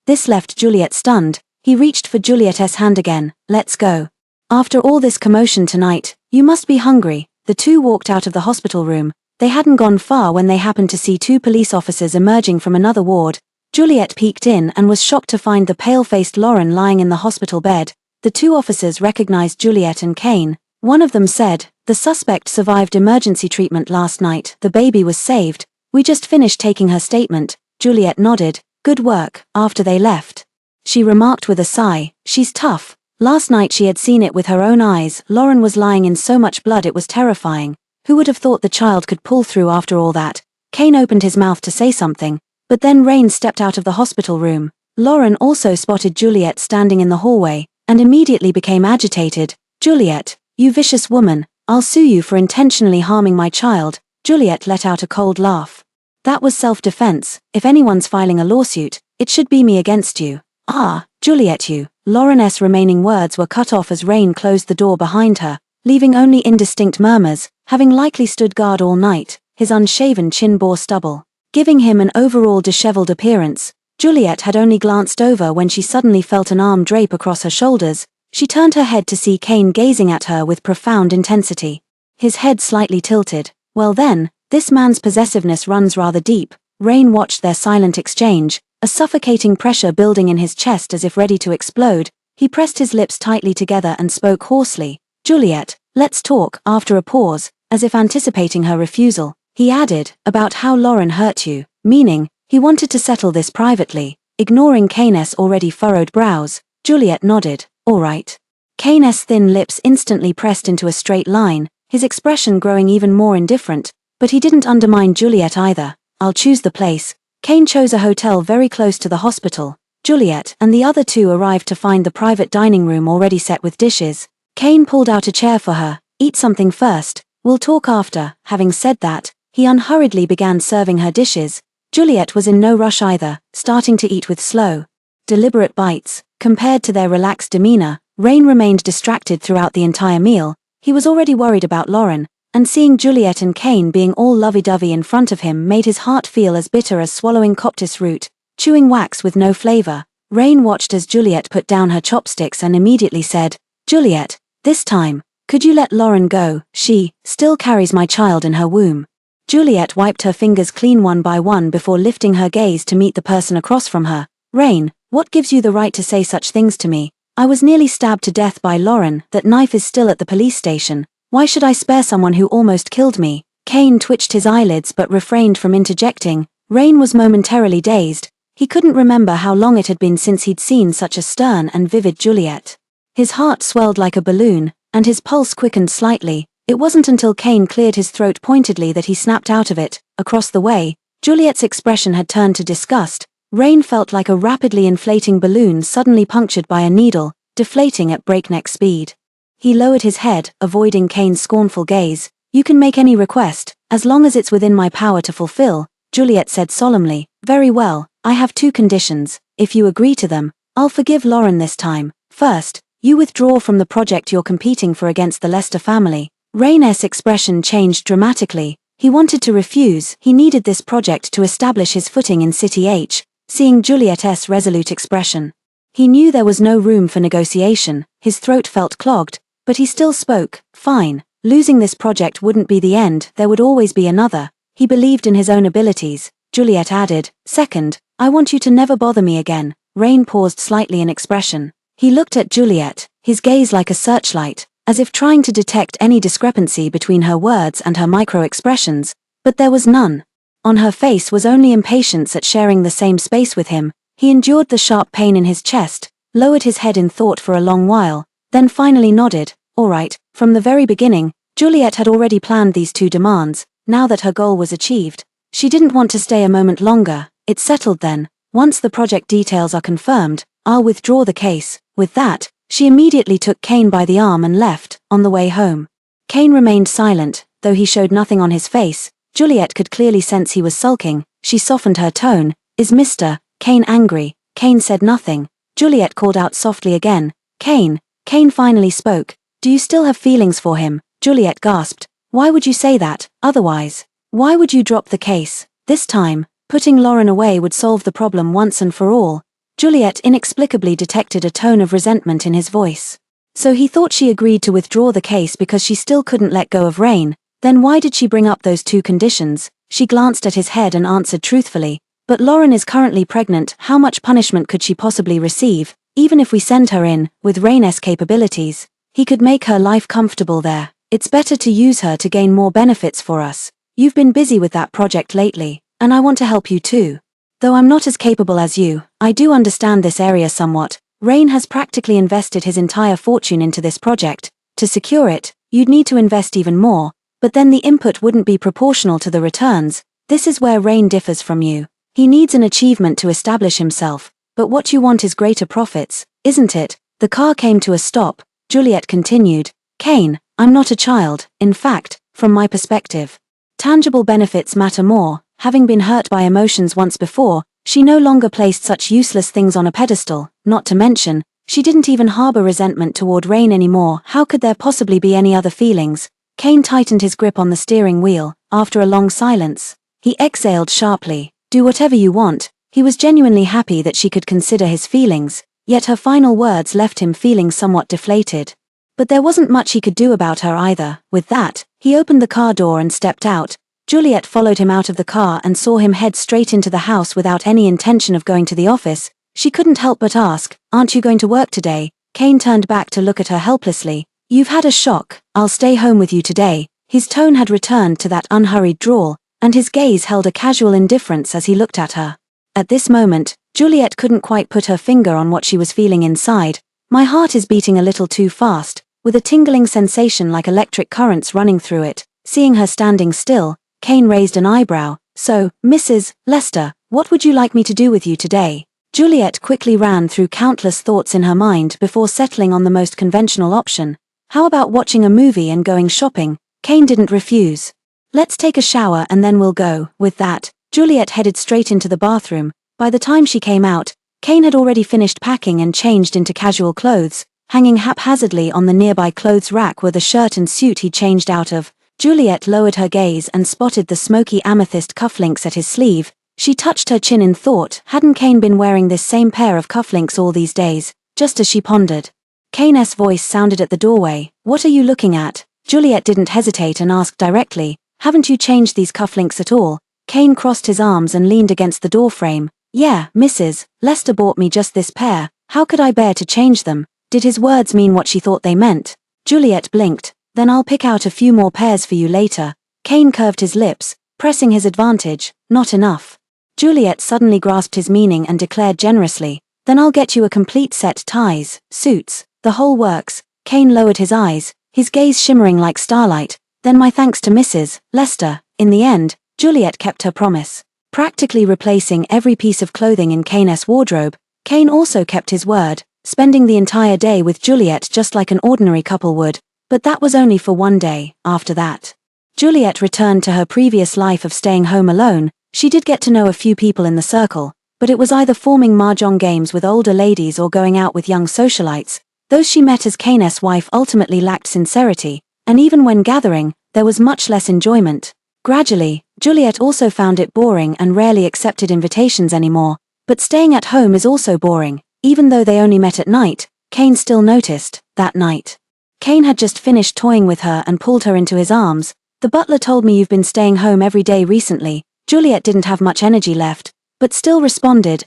This left Juliet stunned. He reached for Juliet's hand again. Let's go. After all this commotion tonight, you must be hungry. The two walked out of the hospital room. They hadn't gone far when they happened to see two police officers emerging from another ward. Juliet peeked in and was shocked to find the pale-faced Lauren lying in the hospital bed. The two officers recognized Juliet and Kane. One of them said, the suspect survived emergency treatment last night. The baby was saved. We just finished taking her statement. Juliet nodded. Good work. After they left, she remarked with a sigh, she's tough. Last night she had seen it with her own eyes. Lauren was lying in so much blood it was terrifying. Who would have thought the child could pull through after all that? Kane opened his mouth to say something, but then Rain stepped out of the hospital room. Lauren also spotted Juliet standing in the hallway, and immediately became agitated. Juliet, you vicious woman, I'll sue you for intentionally harming my child. Juliet let out a cold laugh. That was self-defense. If anyone's filing a lawsuit, it should be me against you. Ah, Juliet, you. Lauren's remaining words were cut off as Rain closed the door behind her, leaving only indistinct murmurs. Having likely stood guard all night, his unshaven chin bore stubble, giving him an overall disheveled appearance. Juliet had only glanced over when she suddenly felt an arm drape across her shoulders. She turned her head to see Kane gazing at her with profound intensity. His head slightly tilted. Well then, this man's possessiveness runs rather deep. Rain watched their silent exchange, a suffocating pressure building in his chest as if ready to explode. He pressed his lips tightly together and spoke hoarsely. Juliet, let's talk. After a pause, as if anticipating her refusal, he added, about how Lauren hurt you, meaning, he wanted to settle this privately. Ignoring Kane's already furrowed brows, Juliet nodded. All right. Kane's thin lips instantly pressed into a straight line, his expression growing even more indifferent, but he didn't undermine Juliet either. I'll choose the place. Kane chose a hotel very close to the hospital. Juliet and the other two arrived to find the private dining room already set with dishes. Kane pulled out a chair for her. Eat something first, we'll talk after. Having said that, he unhurriedly began serving her dishes. Juliet was in no rush either, starting to eat with slow, deliberate bites. Compared to their relaxed demeanor, Rain remained distracted throughout the entire meal. He was already worried about Lauren, and seeing Juliet and Kane being all lovey-dovey in front of him made his heart feel as bitter as swallowing coptis root, chewing wax with no flavor. Rain watched as Juliet put down her chopsticks and immediately said, Juliet, this time, could you let Lauren go? She still carries my child in her womb. Juliet wiped her fingers clean one by one before lifting her gaze to meet the person across from her. Rain, what gives you the right to say such things to me? I was nearly stabbed to death by Lauren. That knife is still at the police station. Why should I spare someone who almost killed me? Kane twitched his eyelids but refrained from interjecting. Rain was momentarily dazed. He couldn't remember how long it had been since he'd seen such a stern and vivid Juliet. His heart swelled like a balloon, and his pulse quickened slightly. It wasn't until Kane cleared his throat pointedly that he snapped out of it. Across the way, Juliet's expression had turned to disgust. Rain felt like a rapidly inflating balloon suddenly punctured by a needle, deflating at breakneck speed. He lowered his head, avoiding Kane's scornful gaze. "You can make any request, as long as it's within my power to fulfill," Juliet said solemnly. "Very well, I have 2 conditions. If you agree to them, I'll forgive Lauren this time. First, you withdraw from the project you're competing for against the Lester family." Rain's expression changed dramatically. He wanted to refuse. He needed this project to establish his footing in City H. Seeing Juliet's resolute expression, he knew there was no room for negotiation. His throat felt clogged, but he still spoke. "Fine. Losing this project wouldn't be the end, there would always be another." He believed in his own abilities. Juliet added, "Second, I want you to never bother me again." Rain paused slightly in expression. He looked at Juliet, his gaze like a searchlight, as if trying to detect any discrepancy between her words and her micro-expressions, but there was none. On her face was only impatience at sharing the same space with him. He endured the sharp pain in his chest, lowered his head in thought for a long while, then finally nodded. All right. From the very beginning, Juliet had already planned these 2 demands. Now that her goal was achieved, she didn't want to stay a moment longer. It's settled then. Once the project details are confirmed, I'll withdraw the case. With that, she immediately took Kane by the arm and left. On the way home, Kane remained silent, though he showed nothing on his face. Juliet could clearly sense he was sulking. She softened her tone. "Is Mr. Kane angry?" Kane said nothing. Juliet called out softly again. "Kane." Kane finally spoke. "Do you still have feelings for him?" Juliet gasped. "Why would you say that, otherwise? Why would you drop the case? This time, putting Lauren away would solve the problem once and for all." Juliet inexplicably detected a tone of resentment in his voice. So he thought she agreed to withdraw the case because she still couldn't let go of Rain. Then why did she bring up those 2 conditions? She glanced at his head and answered truthfully. "But Lauren is currently pregnant. How much punishment could she possibly receive? Even if we send her in, with Rain's capabilities, he could make her life comfortable there. It's better to use her to gain more benefits for us. You've been busy with that project lately, and I want to help you too. Though I'm not as capable as you, I do understand this area somewhat. Rain has practically invested his entire fortune into this project. To secure it, you'd need to invest even more, but then the input wouldn't be proportional to the returns. This is where Rain differs from you. He needs an achievement to establish himself, but what you want is greater profits, isn't it?" The car came to a stop. Juliet continued. "Kane, I'm not a child. In fact, from my perspective, tangible benefits matter more. Having been hurt by emotions once before, she no longer placed such useless things on a pedestal. Not to mention, she didn't even harbor resentment toward Rain anymore. How could there possibly be any other feelings?" Kane tightened his grip on the steering wheel. After a long silence, he exhaled sharply. "Do whatever you want." He was genuinely happy that she could consider his feelings, yet her final words left him feeling somewhat deflated. But there wasn't much he could do about her either. With that, he opened the car door and stepped out. Juliet followed him out of the car and saw him head straight into the house without any intention of going to the office. She couldn't help but ask, "Aren't you going to work today?" Kane turned back to look at her helplessly. "You've had a shock. I'll stay home with you today." His tone had returned to that unhurried drawl, and his gaze held a casual indifference as he looked at her. At this moment, Juliet couldn't quite put her finger on what she was feeling inside. "My heart is beating a little too fast," with a tingling sensation like electric currents running through it. Seeing her standing still, Kane raised an eyebrow. "So, Mrs. Lester, what would you like me to do with you today?" Juliet quickly ran through countless thoughts in her mind before settling on the most conventional option. How about watching a movie and going shopping? Kane didn't refuse. "Let's take a shower and then we'll go." With that, Juliet headed straight into the bathroom. By the time she came out, Kane had already finished packing and changed into casual clothes. Hanging haphazardly on the nearby clothes rack were the shirt and suit he changed out of. Juliet lowered her gaze and spotted the smoky amethyst cufflinks at his sleeve. She touched her chin in thought. Hadn't Kane been wearing this same pair of cufflinks all these days? Just as she pondered, Kane's voice sounded at the doorway. "What are you looking at?" Juliet didn't hesitate and asked directly, "Haven't you changed these cufflinks at all?" Kane crossed his arms and leaned against the doorframe. "Yeah, Mrs. Lester bought me just this pair. How could I bear to change them?" Did his words mean what she thought they meant? Juliet blinked. Then I'll pick out a few more pairs for you later. Cain curved his lips, pressing his advantage. Not enough. Juliet suddenly grasped his meaning and declared generously, then I'll get you a complete set, ties, suits, the whole works. Cain lowered his eyes, his gaze shimmering like starlight. Then my thanks to Mrs. Lester. In the end, Juliet kept her promise. Practically replacing every piece of clothing in Cain's wardrobe, Cain also kept his word, spending the entire day with Juliet just like an ordinary couple would, but that was only for one day. After that, Juliet returned to her previous life of staying home alone. She did get to know a few people in the circle, but it was either forming mahjong games with older ladies or going out with young socialites. Those she met as Cain's wife ultimately lacked sincerity, and even when gathering, there was much less enjoyment. Gradually, Juliet also found it boring and rarely accepted invitations anymore. But staying at home is also boring. Even though they only met at night, Cain still noticed. That night, Cain had just finished toying with her and pulled her into his arms. The butler told me you've been staying home every day recently. Juliet didn't have much energy left, but still responded,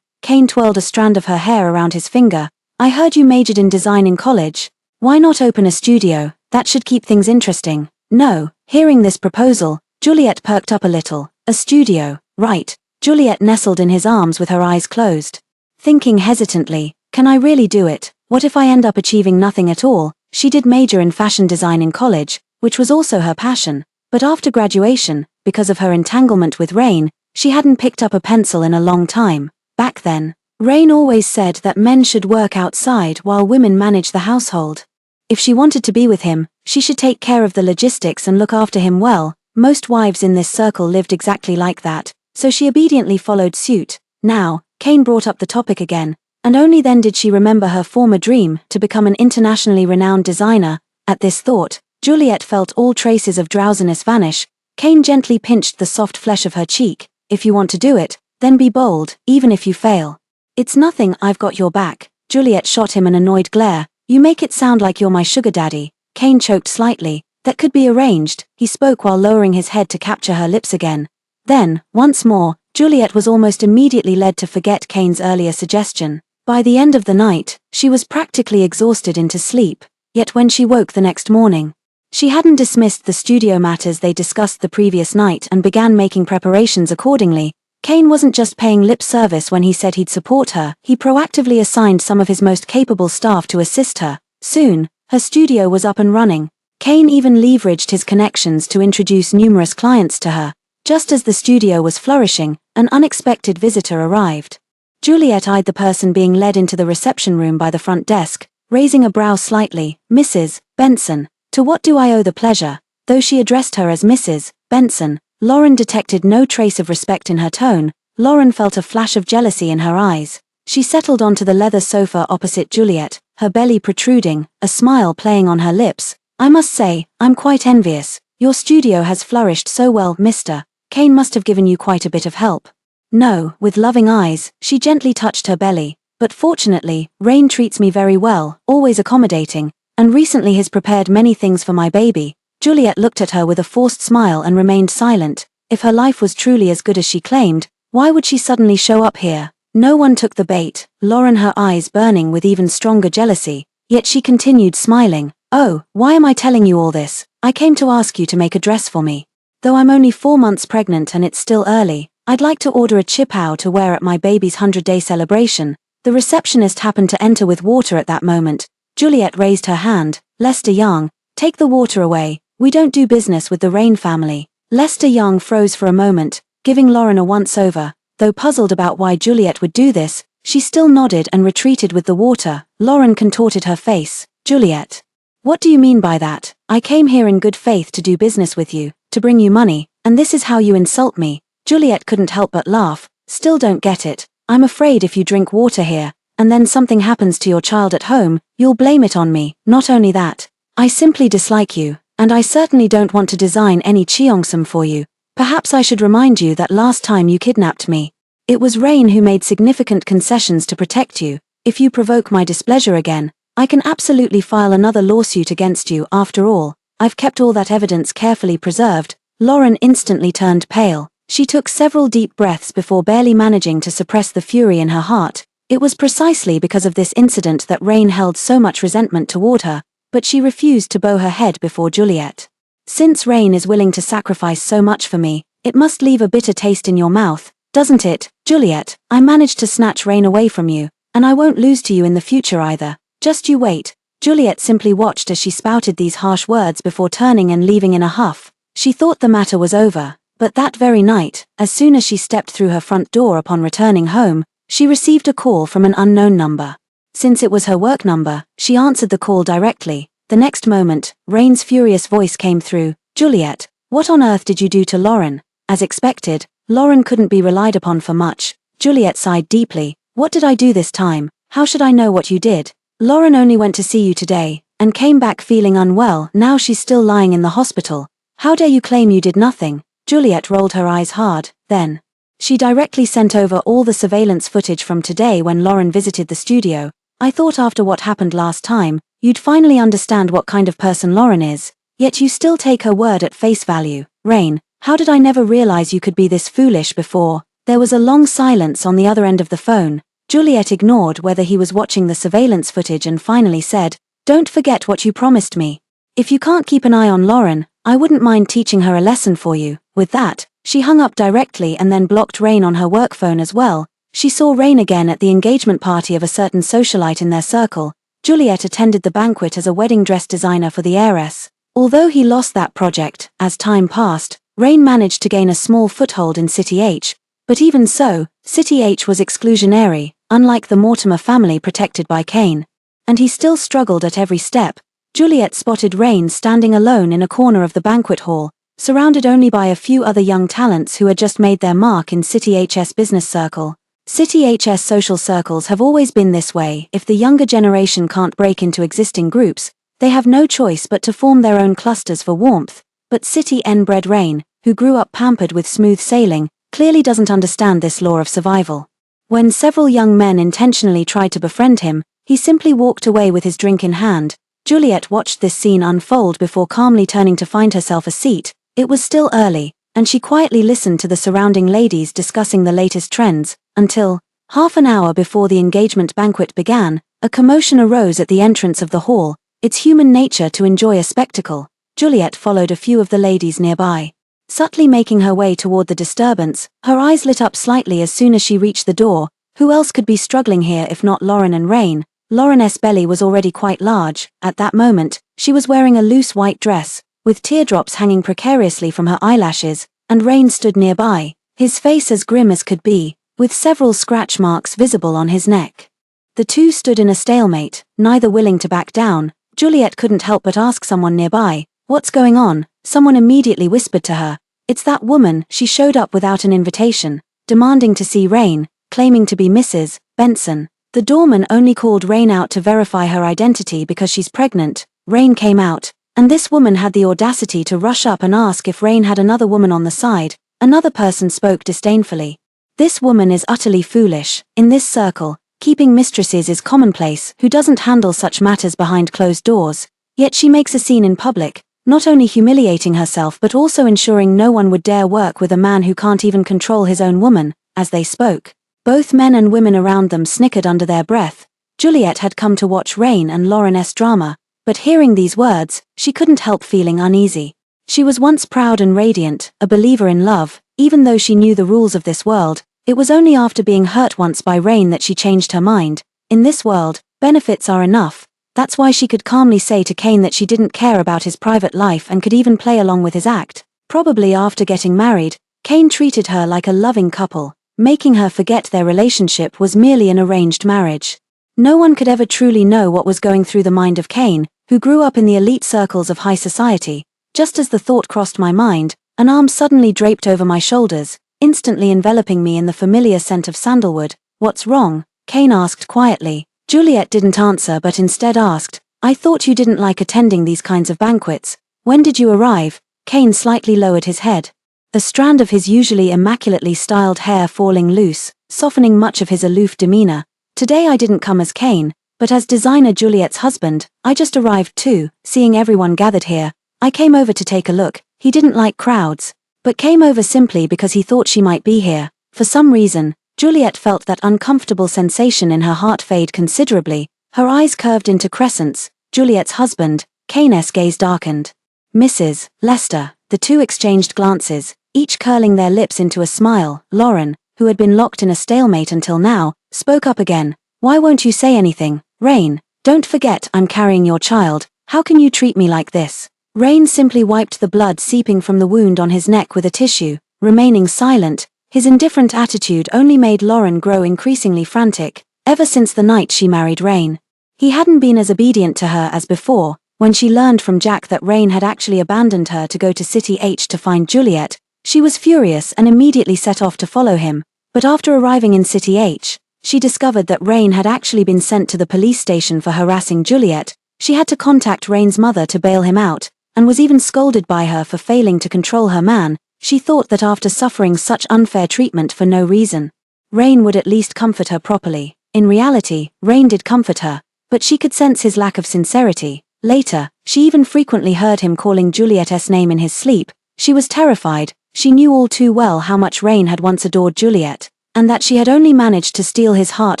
Cain twirled a strand of her hair around his finger. I heard you majored in design in college. Why not open a studio? That should keep things interesting. No. Hearing this proposal, Juliet perked up a little. A studio, right. Juliet nestled in his arms with her eyes closed. Thinking hesitantly, can I really do it? What if I end up achieving nothing at all? She did major in fashion design in college, which was also her passion, but after graduation, because of her entanglement with Rain, she hadn't picked up a pencil in a long time. Back then, Rain always said that men should work outside while women manage the household. If she wanted to be with him, she should take care of the logistics and look after him well. Most wives in this circle lived exactly like that, so she obediently followed suit. Now, Cain brought up the topic again, and only then did she remember her former dream to become an internationally renowned designer. At this thought, Juliet felt all traces of drowsiness vanish. Cain gently pinched the soft flesh of her cheek. If you want to do it, then be bold, even if you fail. It's nothing, I've got your back. Juliet shot him an annoyed glare. You make it sound like you're my sugar daddy. Cain choked slightly. That could be arranged. He spoke while lowering his head to capture her lips again. Then, once more, Juliet was almost immediately led to forget Cain's earlier suggestion. By the end of the night, she was practically exhausted into sleep. Yet when she woke the next morning, she hadn't dismissed the studio matters they discussed the previous night and began making preparations accordingly. Cain wasn't just paying lip service when he said he'd support her, he proactively assigned some of his most capable staff to assist her. Soon, her studio was up and running. Cain even leveraged his connections to introduce numerous clients to her. Just as the studio was flourishing, an unexpected visitor arrived. Juliet eyed the person being led into the reception room by the front desk, raising a brow slightly. Mrs. Benson. To what do I owe the pleasure? Though she addressed her as Mrs. Benson, Lauren detected no trace of respect in her tone. Lauren felt a flash of jealousy in her eyes. She settled onto the leather sofa opposite Juliet, her belly protruding, a smile playing on her lips. I must say, I'm quite envious. Your studio has flourished so well, Mr. Cain must have given you quite a bit of help. No, with loving eyes, she gently touched her belly. But fortunately, Rain treats me very well, always accommodating, and recently has prepared many things for my baby. Juliet looked at her with a forced smile and remained silent. If her life was truly as good as she claimed, why would she suddenly show up here? No one took the bait, Lauren, her eyes burning with even stronger jealousy, yet she continued smiling. Oh, why am I telling you all this? I came to ask you to make a dress for me. Though I'm only 4 months pregnant and it's still early, I'd like to order a chipao to wear at my baby's 100-day celebration. The receptionist happened to enter with water at that moment. Juliet raised her hand. Lester Young, take the water away. We don't do business with the Rain family. Lester Young froze for a moment, giving Lauren a once-over. Though puzzled about why Juliet would do this, she still nodded and retreated with the water. Lauren contorted her face. Juliet. What do you mean by that? I came here in good faith to do business with you, to bring you money, and this is how you insult me. Juliet couldn't help but laugh. Still don't get it. I'm afraid if you drink water here, and then something happens to your child at home, you'll blame it on me. Not only that, I simply dislike you, and I certainly don't want to design any cheongsam for you. Perhaps I should remind you that last time you kidnapped me, it was Rain who made significant concessions to protect you. If you provoke my displeasure again, I can absolutely file another lawsuit against you. After all, I've kept all that evidence carefully preserved. Lauren instantly turned pale. She took several deep breaths before barely managing to suppress the fury in her heart. It was precisely because of this incident that Rain held so much resentment toward her. but she refused to bow her head before Juliet. Since Rain is willing to sacrifice so much for me, it must leave a bitter taste in your mouth, doesn't it, Juliet? I managed to snatch Rain away from you, and I won't lose to you in the future either. Just you wait. Juliet simply watched as she spouted these harsh words before turning and leaving in a huff. She thought the matter was over, but that very night, as soon as she stepped through her front door upon returning home, she received a call from an unknown number. Since it was her work number, she answered the call directly. The next moment, Rain's furious voice came through. Juliet, what on earth did you do to Lauren? As expected, Lauren couldn't be relied upon for much. Juliet sighed deeply. What did I do this time? How should I know what you did? Lauren only went to see you today, and came back feeling unwell. Now she's still lying in the hospital. How dare you claim you did nothing? Juliet rolled her eyes hard. Then she directly sent over all the surveillance footage from today when Lauren visited the studio. I thought after what happened last time, you'd finally understand what kind of person Lauren is, yet you still take her word at face value. Rain, how did I never realize you could be this foolish before? There was a long silence on the other end of the phone. Juliet ignored whether he was watching the surveillance footage and finally said, don't forget what you promised me. If you can't keep an eye on Lauren, I wouldn't mind teaching her a lesson for you. With that, she hung up directly and then blocked Rain on her work phone as well. She saw Rain again at the engagement party of a certain socialite in their circle. Juliet attended the banquet as a wedding dress designer for the heiress. Although he lost that project, as time passed, Rain managed to gain a small foothold in City H. But even so, City H was exclusionary, unlike the Mortimer family protected by Kane. And he still struggled at every step. Juliet spotted Rain standing alone in a corner of the banquet hall, surrounded only by a few other young talents who had just made their mark in City HS business circle. City HS social circles have always been this way. If the younger generation can't break into existing groups, they have no choice but to form their own clusters for warmth. But City N-bred Rain, who grew up pampered with smooth sailing, clearly doesn't understand this law of survival. When several young men intentionally tried to befriend him, he simply walked away with his drink in hand. Juliet watched this scene unfold before calmly turning to find herself a seat. It was still early, and she quietly listened to the surrounding ladies discussing the latest trends, until, half an hour before the engagement banquet began, a commotion arose at the entrance of the hall. It's human nature to enjoy a spectacle. Juliet followed a few of the ladies nearby. Subtly making her way toward the disturbance, her eyes lit up slightly as soon as she reached the door. Who else could be struggling here if not Lauren and Rain? Lauren's belly was already quite large. At that moment, she was wearing a loose white dress, with teardrops hanging precariously from her eyelashes, and Rain stood nearby, his face as grim as could be, with several scratch marks visible on his neck. The two stood in a stalemate, neither willing to back down. Juliet couldn't help but ask someone nearby, what's going on? Someone immediately whispered to her, it's that woman. She showed up without an invitation, demanding to see Rain, claiming to be Mrs. Benson. The doorman only called Rain out to verify her identity because she's pregnant. Rain came out, and this woman had the audacity to rush up and ask if Rain had another woman on the side. Another person spoke disdainfully. This woman is utterly foolish. In this circle, keeping mistresses is commonplace. Who doesn't handle such matters behind closed doors? Yet she makes a scene in public, not only humiliating herself but also ensuring no one would dare work with a man who can't even control his own woman. As they spoke, both men and women around them snickered under their breath. Juliet had come to watch Rain and Lauren's drama, but hearing these words, she couldn't help feeling uneasy. She was once proud and radiant, a believer in love, even though she knew the rules of this world. It was only after being hurt once by Rain that she changed her mind. In this world, benefits are enough. That's why she could calmly say to Kane that she didn't care about his private life and could even play along with his act. Probably after getting married, Kane treated her like a loving couple, making her forget their relationship was merely an arranged marriage. No one could ever truly know what was going through the mind of Kane, who grew up in the elite circles of high society. Just as the thought crossed my mind, an arm suddenly draped over my shoulders, instantly enveloping me in the familiar scent of sandalwood. What's wrong? Kane asked quietly. Juliet didn't answer but instead asked, I thought you didn't like attending these kinds of banquets. When did you arrive? Kane slightly lowered his head, a strand of his usually immaculately styled hair falling loose, softening much of his aloof demeanor. Today I didn't come as Kane, but as designer Juliet's husband. I just arrived too. Seeing everyone gathered here, I came over to take a look. He didn't like crowds, but came over simply because he thought she might be here. For some reason, Juliet felt that uncomfortable sensation in her heart fade considerably. Her eyes curved into crescents, Juliet's husband, Kane's gaze darkened. Mrs. Lester, the two exchanged glances, each curling their lips into a smile. Lauren, who had been locked in a stalemate until now, spoke up again. Why won't you say anything, Rain? Don't forget I'm carrying your child. How can you treat me like this? Rain simply wiped the blood seeping from the wound on his neck with a tissue, remaining silent. His indifferent attitude only made Lauren grow increasingly frantic. Ever since the night she married Rain, he hadn't been as obedient to her as before. When she learned from Jack that Rain had actually abandoned her to go to City H to find Juliet, she was furious and immediately set off to follow him. But after arriving in City H, she discovered that Rain had actually been sent to the police station for harassing Juliet. She had to contact Rain's mother to bail him out, and was even scolded by her for failing to control her man. She thought that after suffering such unfair treatment for no reason, Rain would at least comfort her properly. In reality, Rain did comfort her, but she could sense his lack of sincerity. Later, she even frequently heard him calling Juliet's name in his sleep. She was terrified. She knew all too well how much Rain had once adored Juliet, and that she had only managed to steal his heart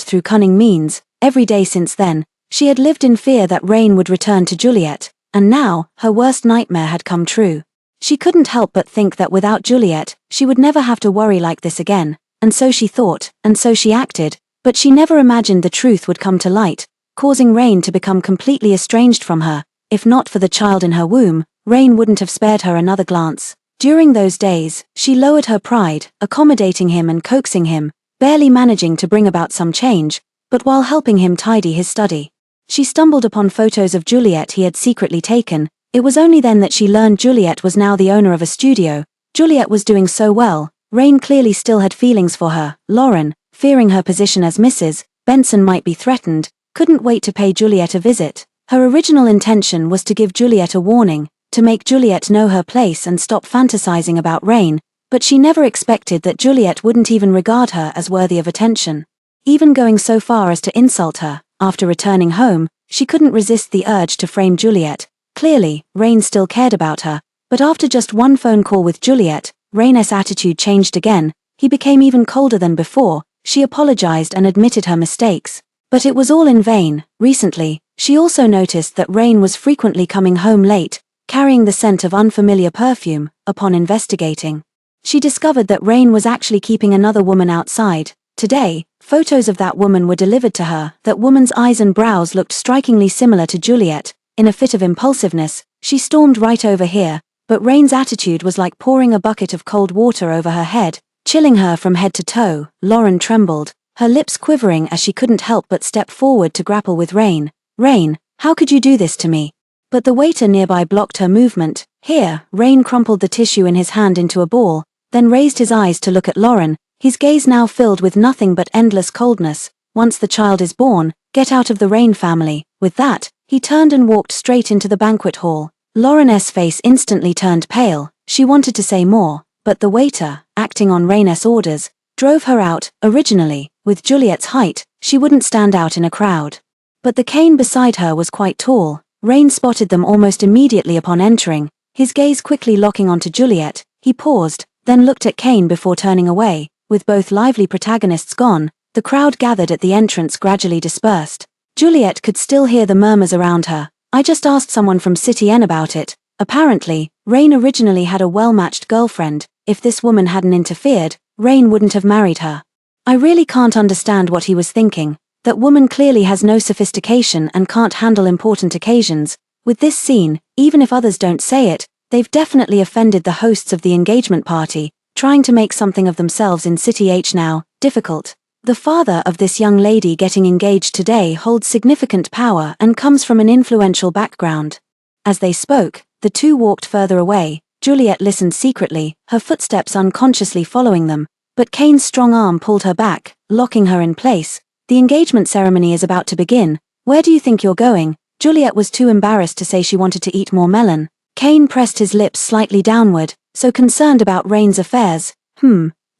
through cunning means. Every day since then, she had lived in fear that Rain would return to Juliet, and now, her worst nightmare had come true. She couldn't help but think that without Juliet, she would never have to worry like this again, and so she thought, and so she acted, but she never imagined the truth would come to light, causing Rain to become completely estranged from her. If not for the child in her womb, Rain wouldn't have spared her another glance. During those days, she lowered her pride, accommodating him and coaxing him, barely managing to bring about some change, but while helping him tidy his study. She stumbled upon photos of Juliet he had secretly taken. It was only then that she learned Juliet was now the owner of a studio. Juliet was doing so well. Rain clearly still had feelings for her. Lauren, fearing her position as Mrs. Benson might be threatened, couldn't wait to pay Juliet a visit. Her original intention was to give Juliet a warning, to make Juliet know her place and stop fantasizing about Rain, but she never expected that Juliet wouldn't even regard her as worthy of attention. Even going so far as to insult her. After returning home, she couldn't resist the urge to frame Juliet. Clearly, Rain still cared about her, but after just one phone call with Juliet, Rain's attitude changed again. He became even colder than before. She apologized and admitted her mistakes, but it was all in vain. Recently, she also noticed that Rain was frequently coming home late, carrying the scent of unfamiliar perfume. Upon investigating, she discovered that Rain was actually keeping another woman outside. Today, photos of that woman were delivered to her. That woman's eyes and brows looked strikingly similar to Juliet. In a fit of impulsiveness, she stormed right over here, but Rain's attitude was like pouring a bucket of cold water over her head, chilling her from head to toe. Lauren trembled, her lips quivering as she couldn't help but step forward to grapple with Rain. Rain, how could you do this to me? But the waiter nearby blocked her movement. Here, Rain crumpled the tissue in his hand into a ball, then raised his eyes to look at Lauren, his gaze now filled with nothing but endless coldness. Once the child is born, get out of the Rain family. With that, he turned and walked straight into the banquet hall. Lauren's face instantly turned pale. She wanted to say more, but the waiter, acting on Rain's orders, drove her out. Originally, with Juliet's height, she wouldn't stand out in a crowd. But the Kane beside her was quite tall. Rain spotted them almost immediately upon entering, his gaze quickly locking onto Juliet. He paused, then looked at Kane before turning away. With both lively protagonists gone, the crowd gathered at the entrance gradually dispersed. Juliet could still hear the murmurs around her. I just asked someone from City N about it. Apparently, Rain originally had a well-matched girlfriend. If this woman hadn't interfered, Rain wouldn't have married her. I really can't understand what he was thinking. That woman clearly has no sophistication and can't handle important occasions. With this scene, even if others don't say it, they've definitely offended the hosts of the engagement party, trying to make something of themselves in City H now. Difficult. The father of this young lady getting engaged today holds significant power and comes from an influential background. As they spoke, the two walked further away. Juliet listened secretly, her footsteps unconsciously following them, but Kane's strong arm pulled her back, locking her in place. The engagement ceremony is about to begin. Where do you think you're going? Juliet was too embarrassed to say she wanted to eat more melon. Kane pressed his lips slightly downward, so concerned about Rain's affairs.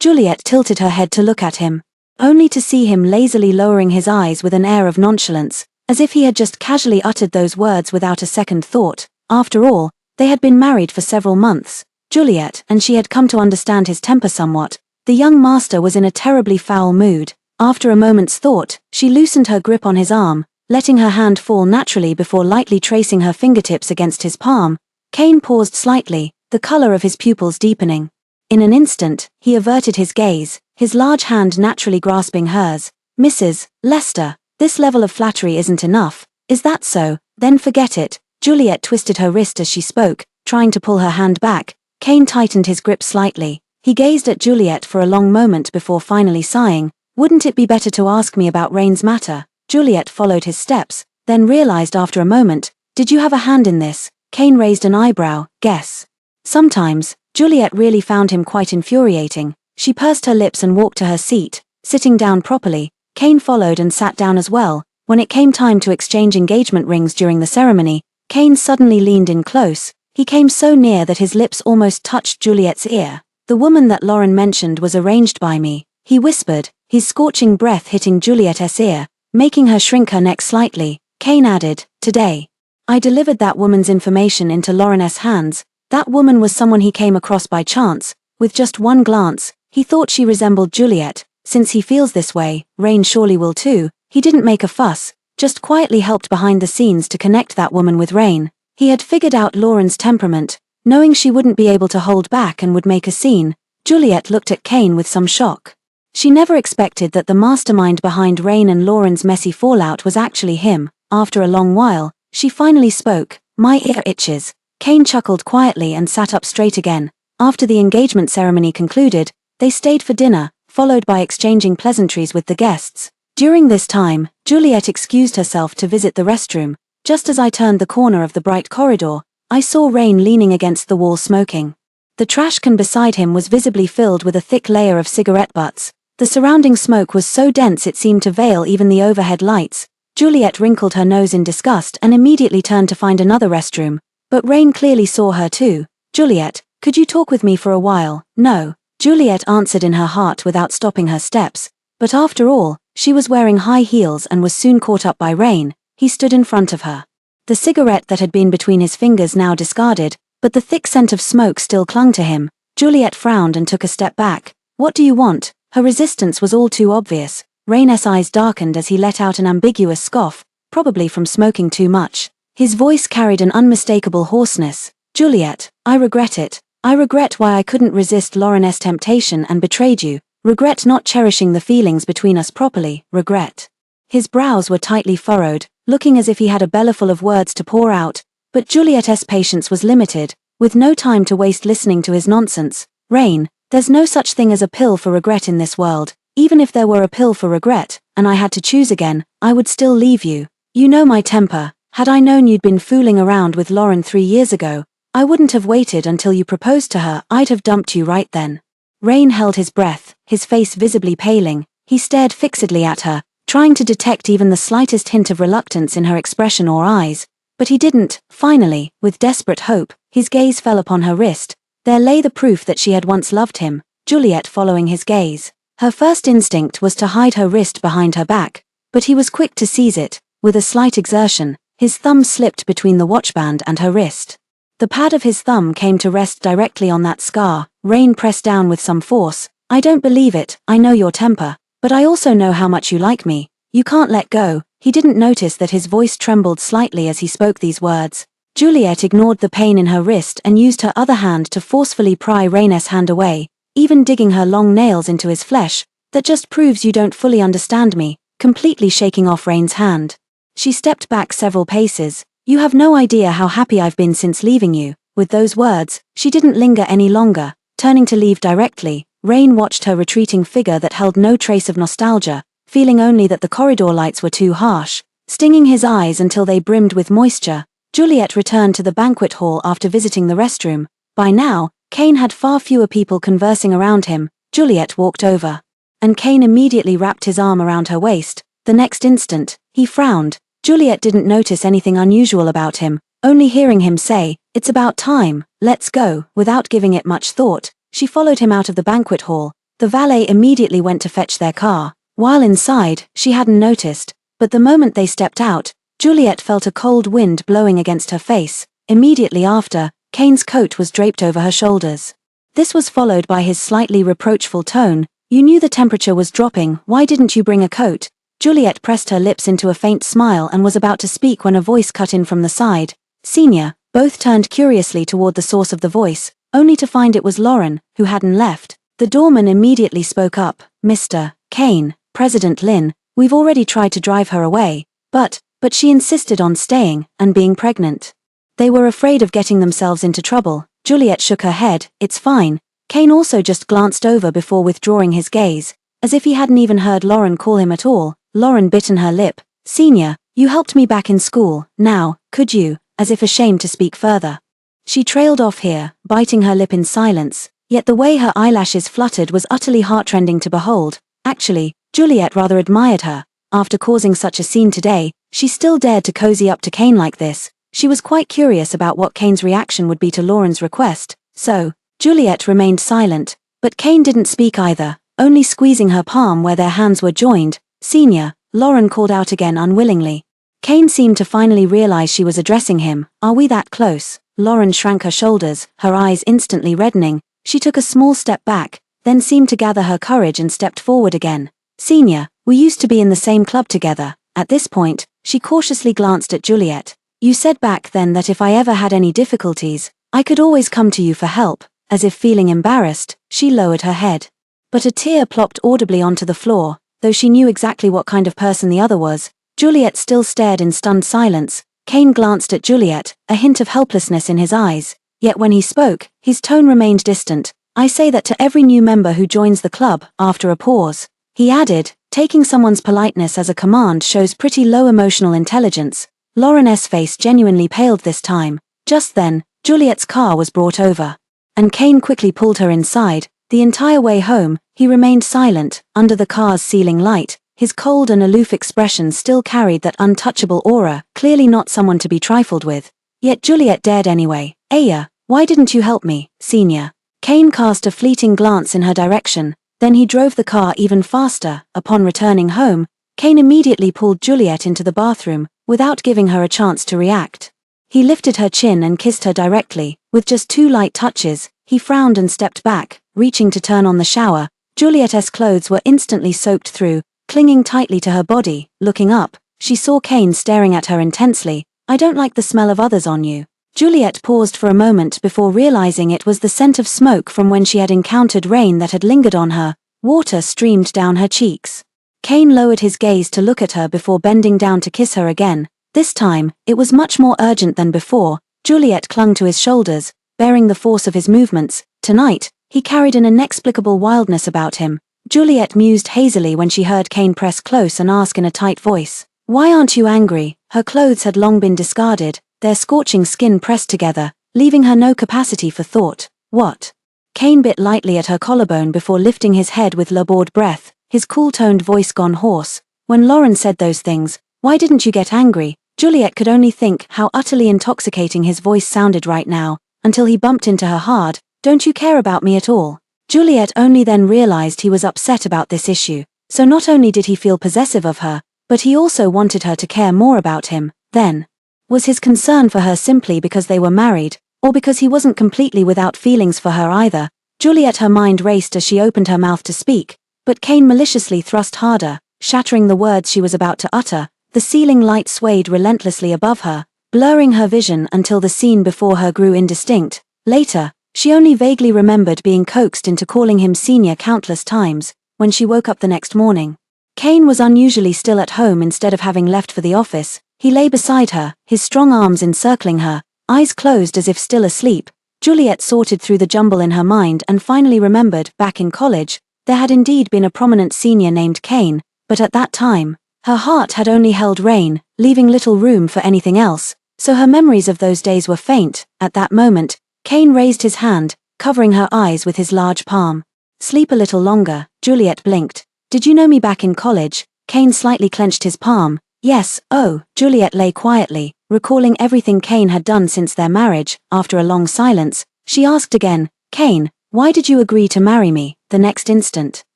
Juliet tilted her head to look at him, only to see him lazily lowering his eyes with an air of nonchalance, as if he had just casually uttered those words without a second thought. After all, they had been married for several months. Juliet and she had come to understand his temper somewhat. The young master was in a terribly foul mood. After a moment's thought, she loosened her grip on his arm, letting her hand fall naturally before lightly tracing her fingertips against his palm. Kane paused slightly, the color of his pupils deepening. In an instant, he averted his gaze, his large hand naturally grasping hers. "Mrs. Lester, this level of flattery isn't enough. Is that so? Then forget it." Juliet twisted her wrist as she spoke, trying to pull her hand back. Kane tightened his grip slightly. He gazed at Juliet for a long moment before finally sighing. "Wouldn't it be better to ask me about Rain's matter?" Juliet followed his steps, then realized after a moment. "Did you have a hand in this?" Kane raised an eyebrow. "Guess." Sometimes, Juliet really found him quite infuriating. She pursed her lips and walked to her seat, sitting down properly. Kane followed and sat down as well. When it came time to exchange engagement rings during the ceremony, Kane suddenly leaned in close. He came so near that his lips almost touched Juliet's ear. "The woman that Lauren mentioned was arranged by me," he whispered, his scorching breath hitting Juliet's ear, making her shrink her neck slightly. Kane added, "Today, I delivered that woman's information into Lauren's hands. That woman was someone he came across by chance. With just one glance, he thought she resembled Juliet. Since he feels this way, Rain surely will too." He didn't make a fuss, just quietly helped behind the scenes to connect that woman with Rain. He had figured out Lauren's temperament, knowing she wouldn't be able to hold back and would make a scene. Juliet looked at Kane with some shock. She never expected that the mastermind behind Rain and Lauren's messy fallout was actually him. After a long while, she finally spoke. "My ear itches." Kane chuckled quietly and sat up straight again. After the engagement ceremony concluded, they stayed for dinner, followed by exchanging pleasantries with the guests. During this time, Juliet excused herself to visit the restroom. "Just as I turned the corner of the bright corridor, I saw Rain leaning against the wall smoking. The trash can beside him was visibly filled with a thick layer of cigarette butts. The surrounding smoke was so dense it seemed to veil even the overhead lights." Juliet wrinkled her nose in disgust and immediately turned to find another restroom. But Rain clearly saw her too. "Juliet, could you talk with me for a while?" "No," Juliet answered in her heart without stopping her steps. But after all, she was wearing high heels and was soon caught up by Rain. He stood in front of her. The cigarette that had been between his fingers now discarded, but the thick scent of smoke still clung to him. Juliet frowned and took a step back. "What do you want?" Her resistance was all too obvious. Rain's eyes darkened as he let out an ambiguous scoff, probably from smoking too much. His voice carried an unmistakable hoarseness. "Juliet, I regret it. I regret why I couldn't resist Lauren's temptation and betrayed you. Regret not cherishing the feelings between us properly. Regret." His brows were tightly furrowed, looking as if he had a bellyful of words to pour out. But Juliet's patience was limited. With no time to waste listening to his nonsense. "Rain, there's no such thing as a pill for regret in this world. Even if there were a pill for regret, and I had to choose again, I would still leave you. You know my temper. Had I known you'd been fooling around with Lauren 3 years ago, I wouldn't have waited until you proposed to her. I'd have dumped you right then." Rain held his breath, his face visibly paling. He stared fixedly at her, trying to detect even the slightest hint of reluctance in her expression or eyes. But he didn't. Finally, with desperate hope, his gaze fell upon her wrist. There lay the proof that she had once loved him. Juliet following his gaze. Her first instinct was to hide her wrist behind her back, but he was quick to seize it. With a slight exertion, his thumb slipped between the watchband and her wrist. The pad of his thumb came to rest directly on that scar. Rain pressed down with some force. "I don't believe it. I know your temper. But I also know how much you like me. You can't let go." He didn't notice that his voice trembled slightly as he spoke these words. Juliet ignored the pain in her wrist and used her other hand to forcefully pry Rain's hand away, even digging her long nails into his flesh. "That just proves you don't fully understand me," completely shaking off Rain's hand. She stepped back several paces. "You have no idea how happy I've been since leaving you." With those words, she didn't linger any longer, turning to leave directly. Rain watched her retreating figure that held no trace of nostalgia, feeling only that the corridor lights were too harsh, stinging his eyes until they brimmed with moisture. Juliet returned to the banquet hall after visiting the restroom. By now, Kane had far fewer people conversing around him. Juliet walked over, and Kane immediately wrapped his arm around her waist. The next instant, he frowned. Juliet didn't notice anything unusual about him, only hearing him say, "It's about time, let's go." Without giving it much thought, she followed him out of the banquet hall. The valet immediately went to fetch their car. While inside, she hadn't noticed, but the moment they stepped out, Juliet felt a cold wind blowing against her face. Immediately after, Kane's coat was draped over her shoulders. This was followed by his slightly reproachful tone, "You knew the temperature was dropping, why didn't you bring a coat?" Juliet pressed her lips into a faint smile and was about to speak when a voice cut in from the side. Senior. Both turned curiously toward the source of the voice, only to find it was Lauren, who hadn't left. The doorman immediately spoke up. Mr. Kane, President Lin, we've already tried to drive her away, but she insisted on staying, and being pregnant. They were afraid of getting themselves into trouble. Juliet shook her head. It's fine. Kane also just glanced over before withdrawing his gaze, as if he hadn't even heard Lauren call him at all. Lauren bitten her lip. Senior, you helped me back in school, now, could you, as if ashamed to speak further. She trailed off here, biting her lip in silence, yet the way her eyelashes fluttered was utterly heartrending to behold. Actually, Juliet rather admired her. After causing such a scene today, she still dared to cozy up to Kane like this. She was quite curious about what Kane's reaction would be to Lauren's request, so Juliet remained silent, but Kane didn't speak either, only squeezing her palm where their hands were joined. Senior, Lauren called out again unwillingly. Kane seemed to finally realize she was addressing him. Are we that close? Lauren shrank her shoulders, her eyes instantly reddening. She took a small step back, then seemed to gather her courage and stepped forward again. Senior, we used to be in the same club together. At this point, she cautiously glanced at Juliet. You said back then that if I ever had any difficulties, I could always come to you for help. As if feeling embarrassed, she lowered her head. But a tear plopped audibly onto the floor. Though she knew exactly what kind of person the other was, Juliet still stared in stunned silence. Kane glanced at Juliet, a hint of helplessness in his eyes. Yet when he spoke, his tone remained distant. I say that to every new member who joins the club. After a pause, he added, taking someone's politeness as a command shows pretty low emotional intelligence. Lauren's face genuinely paled this time. Just then, Juliet's car was brought over, and Kane quickly pulled her inside. The entire way home, he remained silent, under the car's ceiling light. His cold and aloof expression still carried that untouchable aura, clearly not someone to be trifled with. Yet Juliet dared anyway. Aya, why didn't you help me, Senior? Kane cast a fleeting glance in her direction, then he drove the car even faster. Upon returning home, Kane immediately pulled Juliet into the bathroom, without giving her a chance to react. He lifted her chin and kissed her directly, with just 2 light touches. He frowned and stepped back, reaching to turn on the shower. Juliet's clothes were instantly soaked through, clinging tightly to her body. Looking up, she saw Kane staring at her intensely. I don't like the smell of others on you. Juliet paused for a moment before realizing it was the scent of smoke from when she had encountered rain that had lingered on her. Water streamed down her cheeks. Kane lowered his gaze to look at her before bending down to kiss her again. This time, it was much more urgent than before. Juliet clung to his shoulders, bearing the force of his movements. Tonight, he carried an inexplicable wildness about him. Juliet mused hazily when she heard Kane press close and ask in a tight voice, "Why aren't you angry?" Her clothes had long been discarded, their scorching skin pressed together, leaving her no capacity for thought. What? Kane bit lightly at her collarbone before lifting his head with labored breath, his cool-toned voice gone hoarse. When Lauren said those things, "Why didn't you get angry?" Juliet could only think how utterly intoxicating his voice sounded right now, until he bumped into her hard. Don't you care about me at all? Juliet only then realized he was upset about this issue, so not only did he feel possessive of her, but he also wanted her to care more about him. Then, was his concern for her simply because they were married, or because he wasn't completely without feelings for her either? Juliet, her mind raced as she opened her mouth to speak, but Kane maliciously thrust harder, shattering the words she was about to utter. The ceiling light swayed relentlessly above her, blurring her vision until the scene before her grew indistinct. Later, she only vaguely remembered being coaxed into calling him Senior countless times. When she woke up the next morning, Kane was unusually still at home instead of having left for the office. He lay beside her, his strong arms encircling her, eyes closed as if still asleep. Juliet sorted through the jumble in her mind and finally remembered, back in college, there had indeed been a prominent senior named Kane, but at that time, her heart had only held Rain, leaving little room for anything else, so her memories of those days were faint. At that moment, Kane raised his hand, covering her eyes with his large palm. Sleep a little longer, Juliet blinked. Did you know me back in college? Kane slightly clenched his palm. Yes. Oh, Juliet lay quietly, recalling everything Kane had done since their marriage. After a long silence, she asked again, Kane, why did you agree to marry me? The next instant,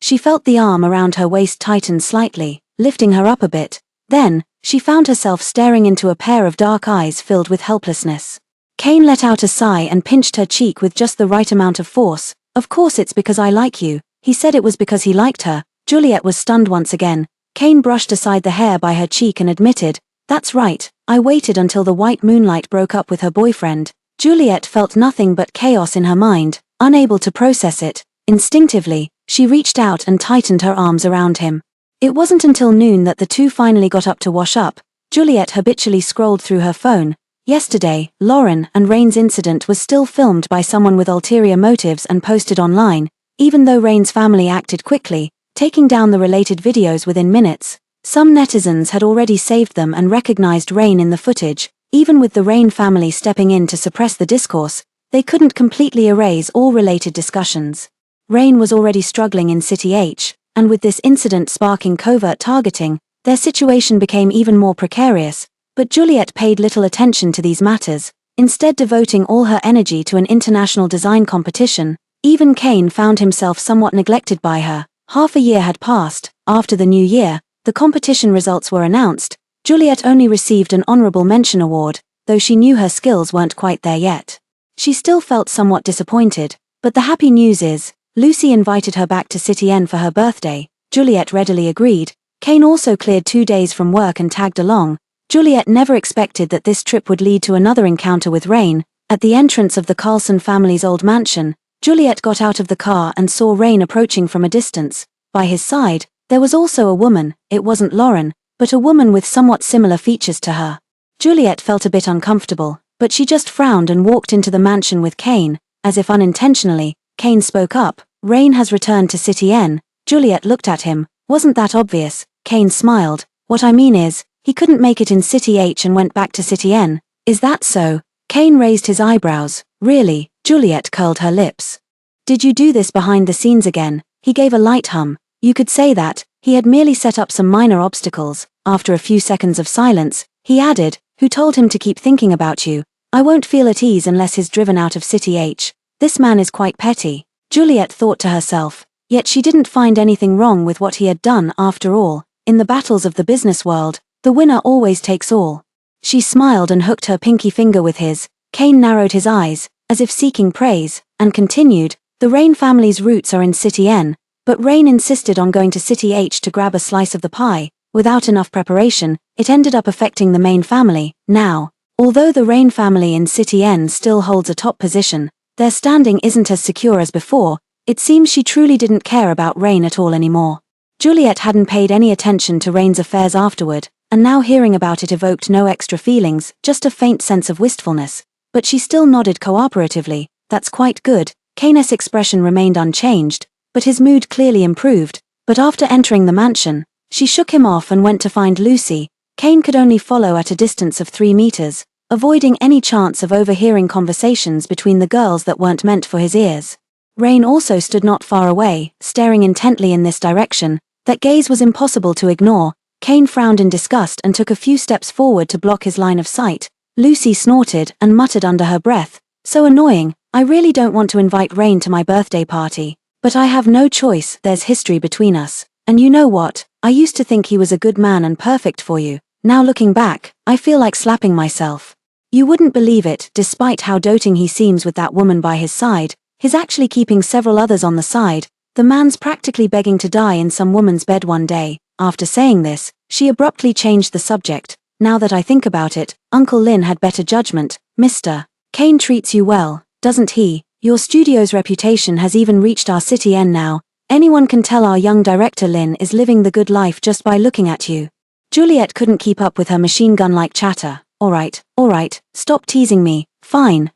she felt the arm around her waist tighten slightly, lifting her up a bit. Then, she found herself staring into a pair of dark eyes filled with helplessness. Kane let out a sigh and pinched her cheek with just the right amount of force. Of course it's because I like you. He said it was because he liked her. Juliet was stunned once again. Kane brushed aside the hair by her cheek and admitted, "That's right, I waited until the white moonlight broke up with her boyfriend." Juliet felt nothing but chaos in her mind, unable to process it. Instinctively, she reached out and tightened her arms around him. It wasn't until noon that the two finally got up to wash up. Juliet habitually scrolled through her phone. Yesterday, Lauren and Rain's incident was still filmed by someone with ulterior motives and posted online. Even though Rain's family acted quickly, taking down the related videos within minutes, some netizens had already saved them and recognized Rain in the footage. Even with the Rain family stepping in to suppress the discourse, they couldn't completely erase all related discussions. Rain was already struggling in City H, and with this incident sparking covert targeting, their situation became even more precarious. But Juliet paid little attention to these matters, instead devoting all her energy to an international design competition. Even Kane found himself somewhat neglected by her. Half a year had passed. After the new year, the competition results were announced. Juliet only received an honorable mention award, though she knew her skills weren't quite there yet. She still felt somewhat disappointed, but the happy news is, Lucy invited her back to City N for her birthday. Juliet readily agreed. Kane also cleared 2 days from work and tagged along. Juliet never expected that this trip would lead to another encounter with Rain. At the entrance of the Carlson family's old mansion, Juliet got out of the car and saw Rain approaching from a distance. By his side, there was also a woman. It wasn't Lauren, but a woman with somewhat similar features to her. Juliet felt a bit uncomfortable, but she just frowned and walked into the mansion with Kane. As if unintentionally, Kane spoke up. "Rain has returned to City N." Juliet looked at him. "Wasn't that obvious?" Kane smiled. "What I mean is, he couldn't make it in City H and went back to City N. Is that so?" Kane raised his eyebrows. "Really?" Juliet curled her lips. "Did you do this behind the scenes again?" He gave a light hum. "You could say that. He had merely set up some minor obstacles." After a few seconds of silence, he added, "Who told him to keep thinking about you? I won't feel at ease unless he's driven out of City H. This man is quite petty." Juliet thought to herself, yet she didn't find anything wrong with what he had done. After all, in the battles of the business world, the winner always takes all. She smiled and hooked her pinky finger with his. Kane narrowed his eyes, as if seeking praise, and continued, "The Rain family's roots are in City N, but Rain insisted on going to City H to grab a slice of the pie. Without enough preparation, it ended up affecting the main family. Now, although the Rain family in City N still holds a top position, their standing isn't as secure as before. It seems she truly didn't care about Rain at all anymore." Juliet hadn't paid any attention to Rain's affairs afterward, and now hearing about it evoked no extra feelings, just a faint sense of wistfulness. But she still nodded cooperatively. "That's quite good." Kane's expression remained unchanged, but his mood clearly improved. But after entering the mansion, she shook him off and went to find Lucy. Kane could only follow at a distance of 3 meters, avoiding any chance of overhearing conversations between the girls that weren't meant for his ears. Rain also stood not far away, staring intently in this direction. That gaze was impossible to ignore. Kane frowned in disgust and took a few steps forward to block his line of sight. Lucy snorted and muttered under her breath, "So annoying. I really don't want to invite Rain to my birthday party. But I have no choice. There's history between us. And you know what? I used to think he was a good man and perfect for you. Now looking back, I feel like slapping myself. You wouldn't believe it. Despite how doting he seems with that woman by his side, he's actually keeping several others on the side. The man's practically begging to die in some woman's bed one day." After saying this, she abruptly changed the subject. "Now that I think about it, Uncle Lin had better judgment. Mr. Kane treats you well, doesn't he? Your studio's reputation has even reached our City N now. Anyone can tell our young director Lin is living the good life just by looking at you." Juliet couldn't keep up with her machine gun-like chatter. All right, stop teasing me. Fine,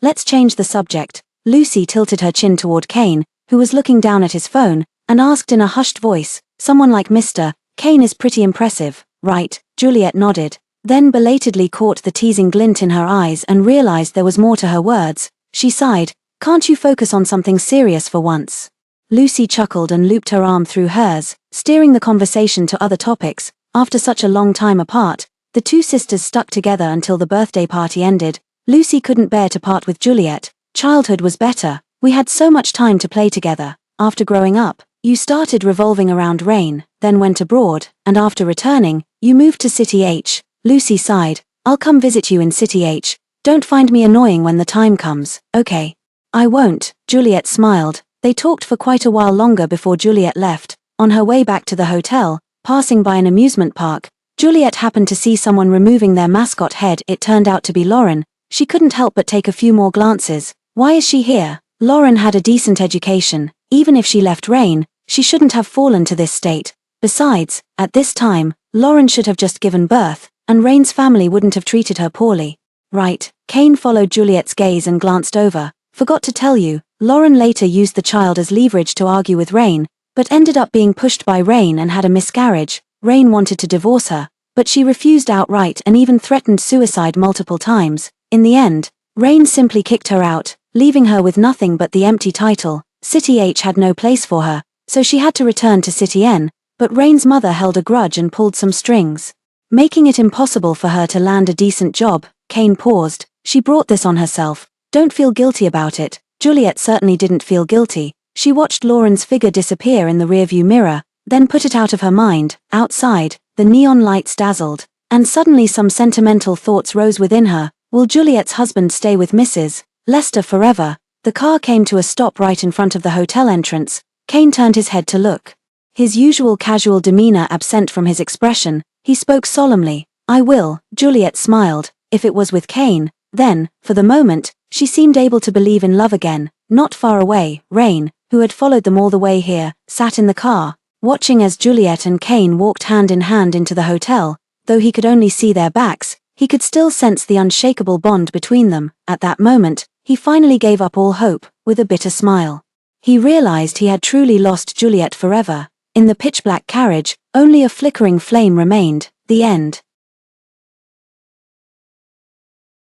let's change the subject." Lucy tilted her chin toward Kane, who was looking down at his phone, and asked in a hushed voice, "Someone like Mr. Kane is pretty impressive, right?" Juliet nodded, then belatedly caught the teasing glint in her eyes and realized there was more to her words. She sighed, "Can't you focus on something serious for once?" Lucy chuckled and looped her arm through hers, steering the conversation to other topics. After such a long time apart, the two sisters stuck together until the birthday party ended. Lucy couldn't bear to part with Juliet. "Childhood was better. We had so much time to play together. After growing up, you started revolving around Rain, then went abroad, and after returning, you moved to City H." Lucy sighed. "I'll come visit you in City H. Don't find me annoying when the time comes, okay?" "I won't." Juliet smiled. They talked for quite a while longer before Juliet left. On her way back to the hotel, passing by an amusement park, Juliet happened to see someone removing their mascot head. It turned out to be Lauren. She couldn't help but take a few more glances. Why is she here? Lauren had a decent education. Even if she left Rain, she shouldn't have fallen to this state. Besides, at this time, Lauren should have just given birth, and Rain's family wouldn't have treated her poorly. Right. Kane followed Juliet's gaze and glanced over. Forgot to tell you, Lauren later used the child as leverage to argue with Rain, but ended up being pushed by Rain and had a miscarriage. Rain wanted to divorce her, but she refused outright and even threatened suicide multiple times. In the end, Rain simply kicked her out, leaving her with nothing but the empty title. City H had no place for her, so she had to return to City N, but Rain's mother held a grudge and pulled some strings, making it impossible for her to land a decent job. Kane paused. She brought this on herself. Don't feel guilty about it. Juliet certainly didn't feel guilty. She watched Lauren's figure disappear in the rearview mirror, then put it out of her mind. Outside, the neon lights dazzled, and suddenly some sentimental thoughts rose within her. Will Juliet's husband stay with Mrs. Lester forever? The car came to a stop right in front of the hotel entrance. Kane turned his head to look. His usual casual demeanor absent from his expression, he spoke solemnly. I will. Juliet smiled. If it was with Kane, then, for the moment, she seemed able to believe in love again. Not far away, Rain, who had followed them all the way here, sat in the car, watching as Juliet and Kane walked hand in hand into the hotel. Though he could only see their backs, he could still sense the unshakable bond between them. At that moment, he finally gave up all hope, with a bitter smile. He realized he had truly lost Juliet forever. In the pitch-black carriage, only a flickering flame remained. The end.